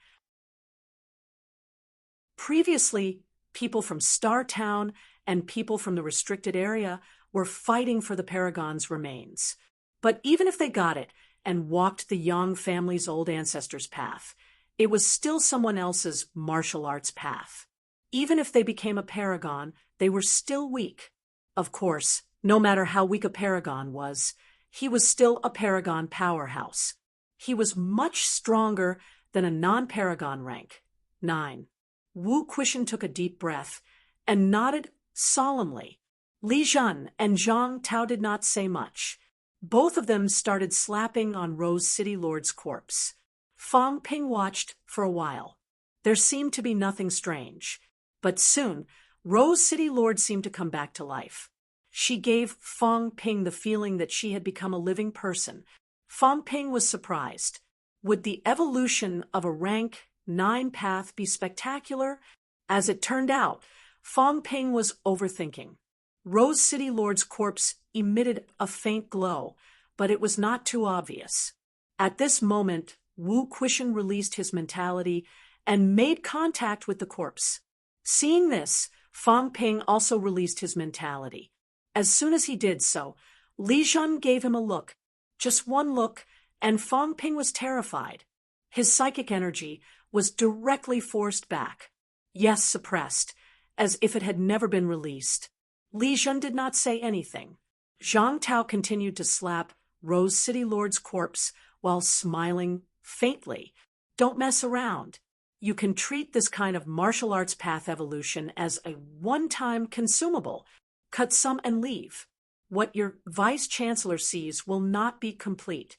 Previously, people from Star Town and people from the restricted area were fighting for the Paragon's remains. But even if they got it and walked the Yang family's old ancestors' path, it was still someone else's martial arts path. Even if they became a Paragon, they were still weak. Of course, no matter how weak a Paragon was, he was still a Paragon powerhouse. He was much stronger than a non-Paragon rank 9. Wu Quishan took a deep breath and nodded solemnly. Li Zhan and Zhang Tao did not say much. Both of them started slapping on Rose City Lord's corpse. Fong Ping watched for a while. There seemed to be nothing strange. But soon, Rose City Lord seemed to come back to life. She gave Fong Ping the feeling that she had become a living person. Fong Ping was surprised. Would the evolution of a rank 9 path be spectacular? As it turned out, Fong Ping was overthinking. Rose City Lord's corpse emitted a faint glow, but it was not too obvious. At this moment, Wu Quishan released his mentality and made contact with the corpse. Seeing this, Fong Ping also released his mentality. As soon as he did so, Li Zhan gave him a look. Just one look, and Fong Ping was terrified. His psychic energy was directly forced back. Yes, suppressed, as if it had never been released. Li Zhan did not say anything. Zhang Tao continued to slap Rose City Lord's corpse while smiling faintly. Don't mess around. You can treat this kind of martial arts path evolution as a one-time consumable. Cut some and leave. What your vice-chancellor sees will not be complete.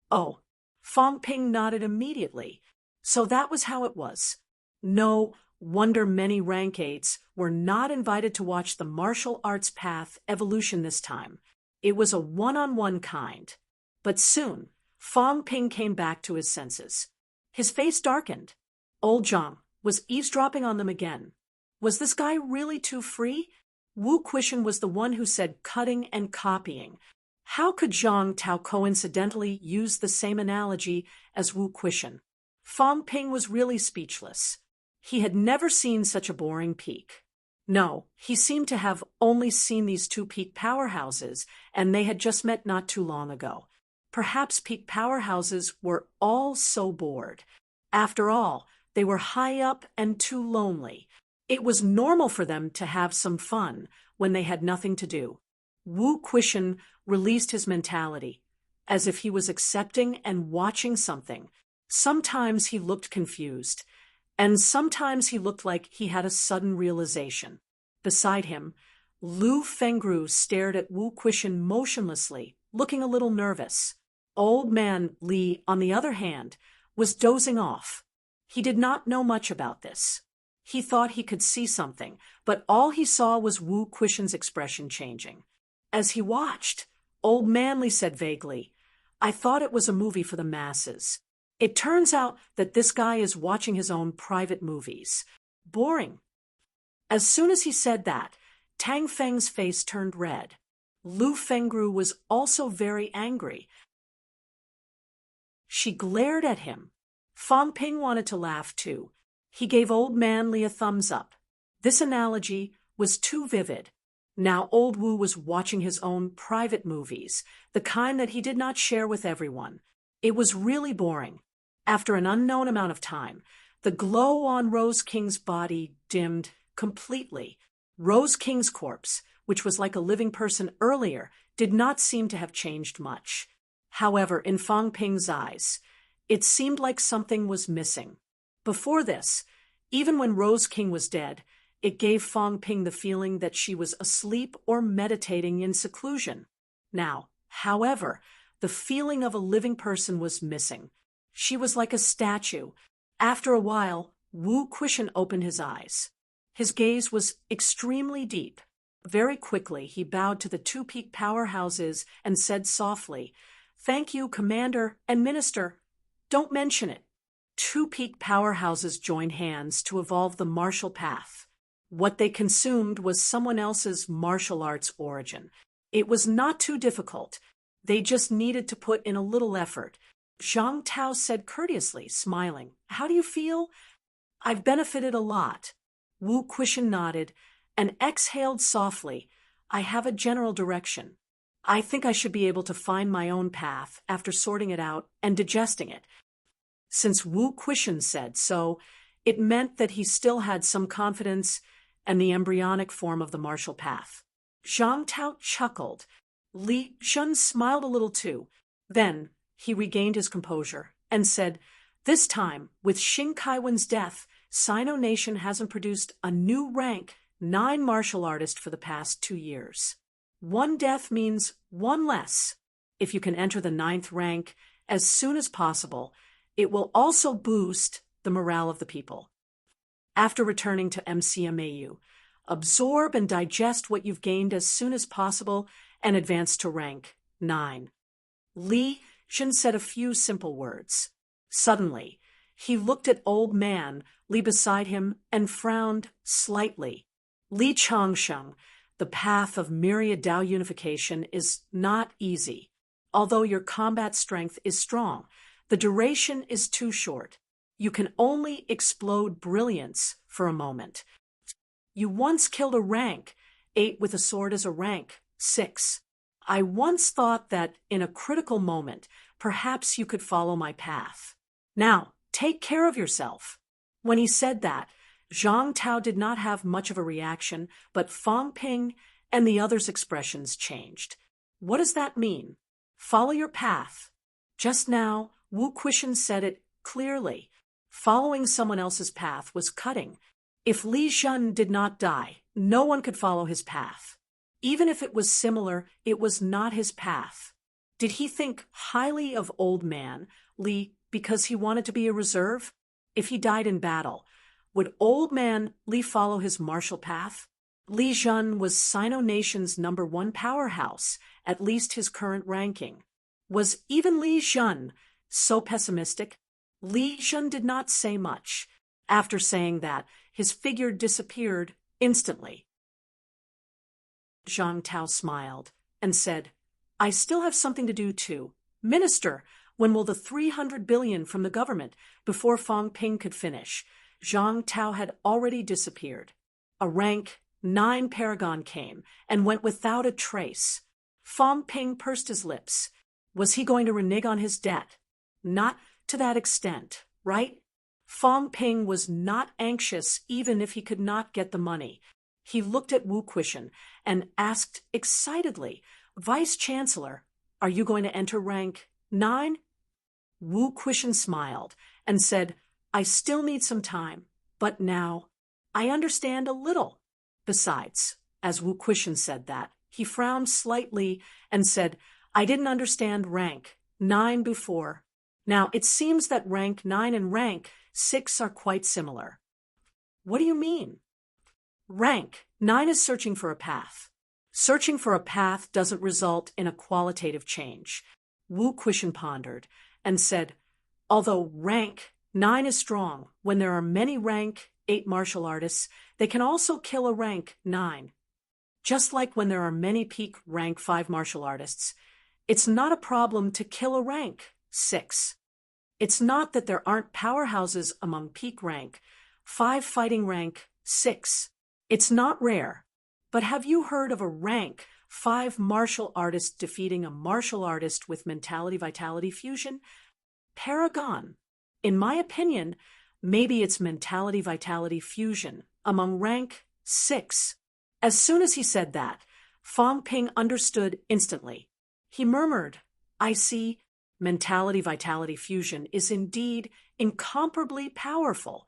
Oh, Fong Ping nodded immediately. So that was how it was. No wonder many rank 8s were not invited to watch the martial arts path evolution this time. It was a one-on-one kind. But soon, Fong Ping came back to his senses. His face darkened. Old Zhang was eavesdropping on them again. Was this guy really too free? Wu Quishan was the one who said cutting and copying. How could Zhang Tao coincidentally use the same analogy as Wu Quishan? Fang Ping was really speechless. He had never seen such a boring peak. No, he seemed to have only seen these two peak powerhouses, and they had just met not too long ago. Perhaps peak powerhouses were all so bored. After all, they were high up and too lonely. It was normal for them to have some fun when they had nothing to do. Wu Quishan released his mentality, as if he was accepting and watching something. Sometimes he looked confused, and sometimes he looked like he had a sudden realization. Beside him, Lu Fengru stared at Wu Quishan motionlessly, looking a little nervous. Old man Li, on the other hand, was dozing off. He did not know much about this. He thought he could see something, but all he saw was Wu Quishan's expression changing. As he watched, Old Man Li said vaguely, "I thought it was a movie for the masses. It turns out that this guy is watching his own private movies. Boring." As soon as he said that, Tang Feng's face turned red. Lu Fengru was also very angry. She glared at him. Fang Ping wanted to laugh too. He gave Old Man Li a thumbs up. This analogy was too vivid. Now Old Wu was watching his own private movies, the kind that he did not share with everyone. It was really boring. After an unknown amount of time, the glow on Rose King's body dimmed completely. Rose King's corpse, which was like a living person earlier, did not seem to have changed much. However, in Fang Ping's eyes, it seemed like something was missing. Before this, even when Rose King was dead, it gave Fang Ping the feeling that she was asleep or meditating in seclusion. Now, however, the feeling of a living person was missing. She was like a statue. After a while, Wu Quishan opened his eyes. His gaze was extremely deep. Very quickly, he bowed to the two peak powerhouses and said softly, "Thank you, Commander and Minister. Don't mention it." Two peak powerhouses joined hands to evolve the martial path. What they consumed was someone else's martial arts origin. It was not too difficult. They just needed to put in a little effort. Zhang Tao said courteously, smiling, "How do you feel?" "I've benefited a lot." Wu Quishan nodded and exhaled softly. "I have a general direction. I think I should be able to find my own path after sorting it out and digesting it." Since Wu Quishan said so, it meant that he still had some confidence and the embryonic form of the martial path. Zhang Tao chuckled. Li Shun smiled a little too. Then he regained his composure and said, "This time, with Xing Kaiwen's death, Sino Nation hasn't produced a new rank 9 martial artist for the past 2 years. One death means one less. If you can enter the 9th rank as soon as possible, it will also boost the morale of the people. After returning to MCMAU, absorb and digest what you've gained as soon as possible and advance to rank 9. Li Jin said a few simple words. Suddenly, he looked at Old Man Li beside him and frowned slightly. Li Changsheng, the path of myriad Dao unification is not easy. Although your combat strength is strong, the duration is too short. You can only explode brilliance for a moment. You once killed a rank. 8 with a sword is a rank. 6. I once thought that in a critical moment, perhaps you could follow my path. Now, take care of yourself." When he said that, Zhang Tao did not have much of a reaction, but Fang Ping and the others' expressions changed. What does that mean? Follow your path. Just now, Wu Quishan said it clearly. Following someone else's path was cutting. If Li Shun did not die, no one could follow his path. Even if it was similar, it was not his path. Did he think highly of Old Man Li because he wanted to be a reserve? If he died in battle, would Old Man Li follow his martial path? Li Jun was Sino Nation's #1 powerhouse, at least his current ranking. Was even Li Jun so pessimistic? Li Jun did not say much. After saying that, his figure disappeared instantly. Zhang Tao smiled and said, I still have something to do too. Minister, when will the 300 billion from the government? Before Fang Ping could finish, Zhang Tao had already disappeared. A rank 9 paragon came and went without a trace. Fang Ping pursed his lips. Was he going to renege on his debt? Not to that extent, right? Fang Ping was not anxious even if he could not get the money. He looked at Wu Quishan and asked excitedly, Vice Chancellor, are you going to enter rank 9? Wu Quishan smiled and said, I still need some time, but now I understand a little. Besides, as Wu Quishan said that, he frowned slightly and said, I didn't understand rank 9 before. Now, it seems that rank 9 and rank 6 are quite similar. What do you mean? Rank 9 is searching for a path. Searching for a path doesn't result in a qualitative change. Wu Quishan pondered and said, although rank 9 is strong, when there are many rank 8 martial artists, they can also kill a rank 9. Just like when there are many peak rank 5 martial artists, it's not a problem to kill a rank 6. It's not that there aren't powerhouses among peak rank 5 fighting rank 6. It's not rare. But have you heard of a rank 5 martial artist defeating a martial artist with mentality-vitality fusion? Paragon. In my opinion, maybe it's mentality-vitality fusion among rank 6. As soon as he said that, Fang Ping understood instantly. He murmured, I see, mentality-vitality fusion is indeed incomparably powerful.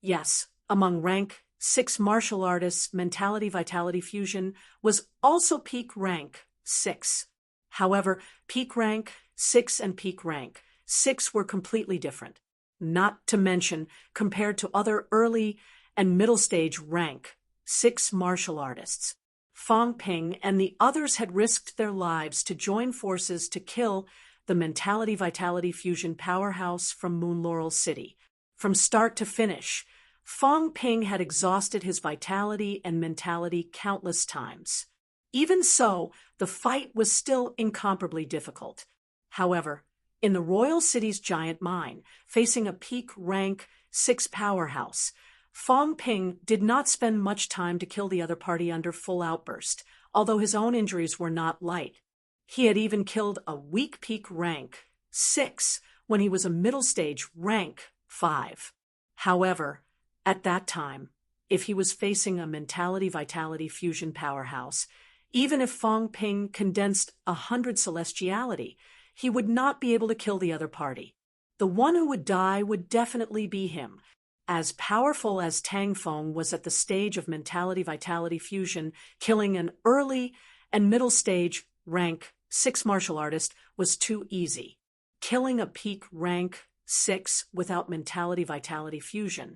Yes, among rank 6 martial artists, mentality-vitality fusion was also peak rank 6. However, peak rank 6 and peak rank 6 were completely different, not to mention compared to other early and middle stage rank 6 martial artists. Fang Ping and the others had risked their lives to join forces to kill the mentality-vitality fusion powerhouse from Moon Laurel City. From start to finish, Fang Ping had exhausted his vitality and mentality countless times. Even so, the fight was still incomparably difficult. However, in the royal city's giant mine, facing a peak rank 6 powerhouse, Fang Ping did not spend much time to kill the other party under full outburst, although his own injuries were not light. He had even killed a weak peak rank 6 when he was a middle stage rank 5. However, at that time, if he was facing a mentality-vitality fusion powerhouse, even if Fang Ping condensed 100 celestiality, he would not be able to kill the other party. The one who would die would definitely be him. As powerful as Tang Feng was at the stage of mentality-vitality fusion, killing an early and middle stage rank 6 martial artist was too easy. Killing a peak rank 6 without mentality-vitality fusion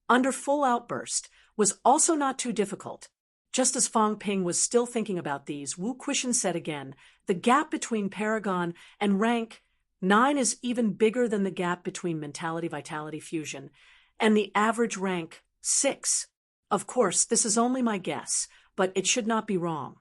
under full outburst was also not too difficult. Just as Fang Ping was still thinking about these, Wu Quishan said again, the gap between Paragon and rank 9 is even bigger than the gap between mentality-vitality fusion and the average rank 6. Of course, this is only my guess, but it should not be wrong.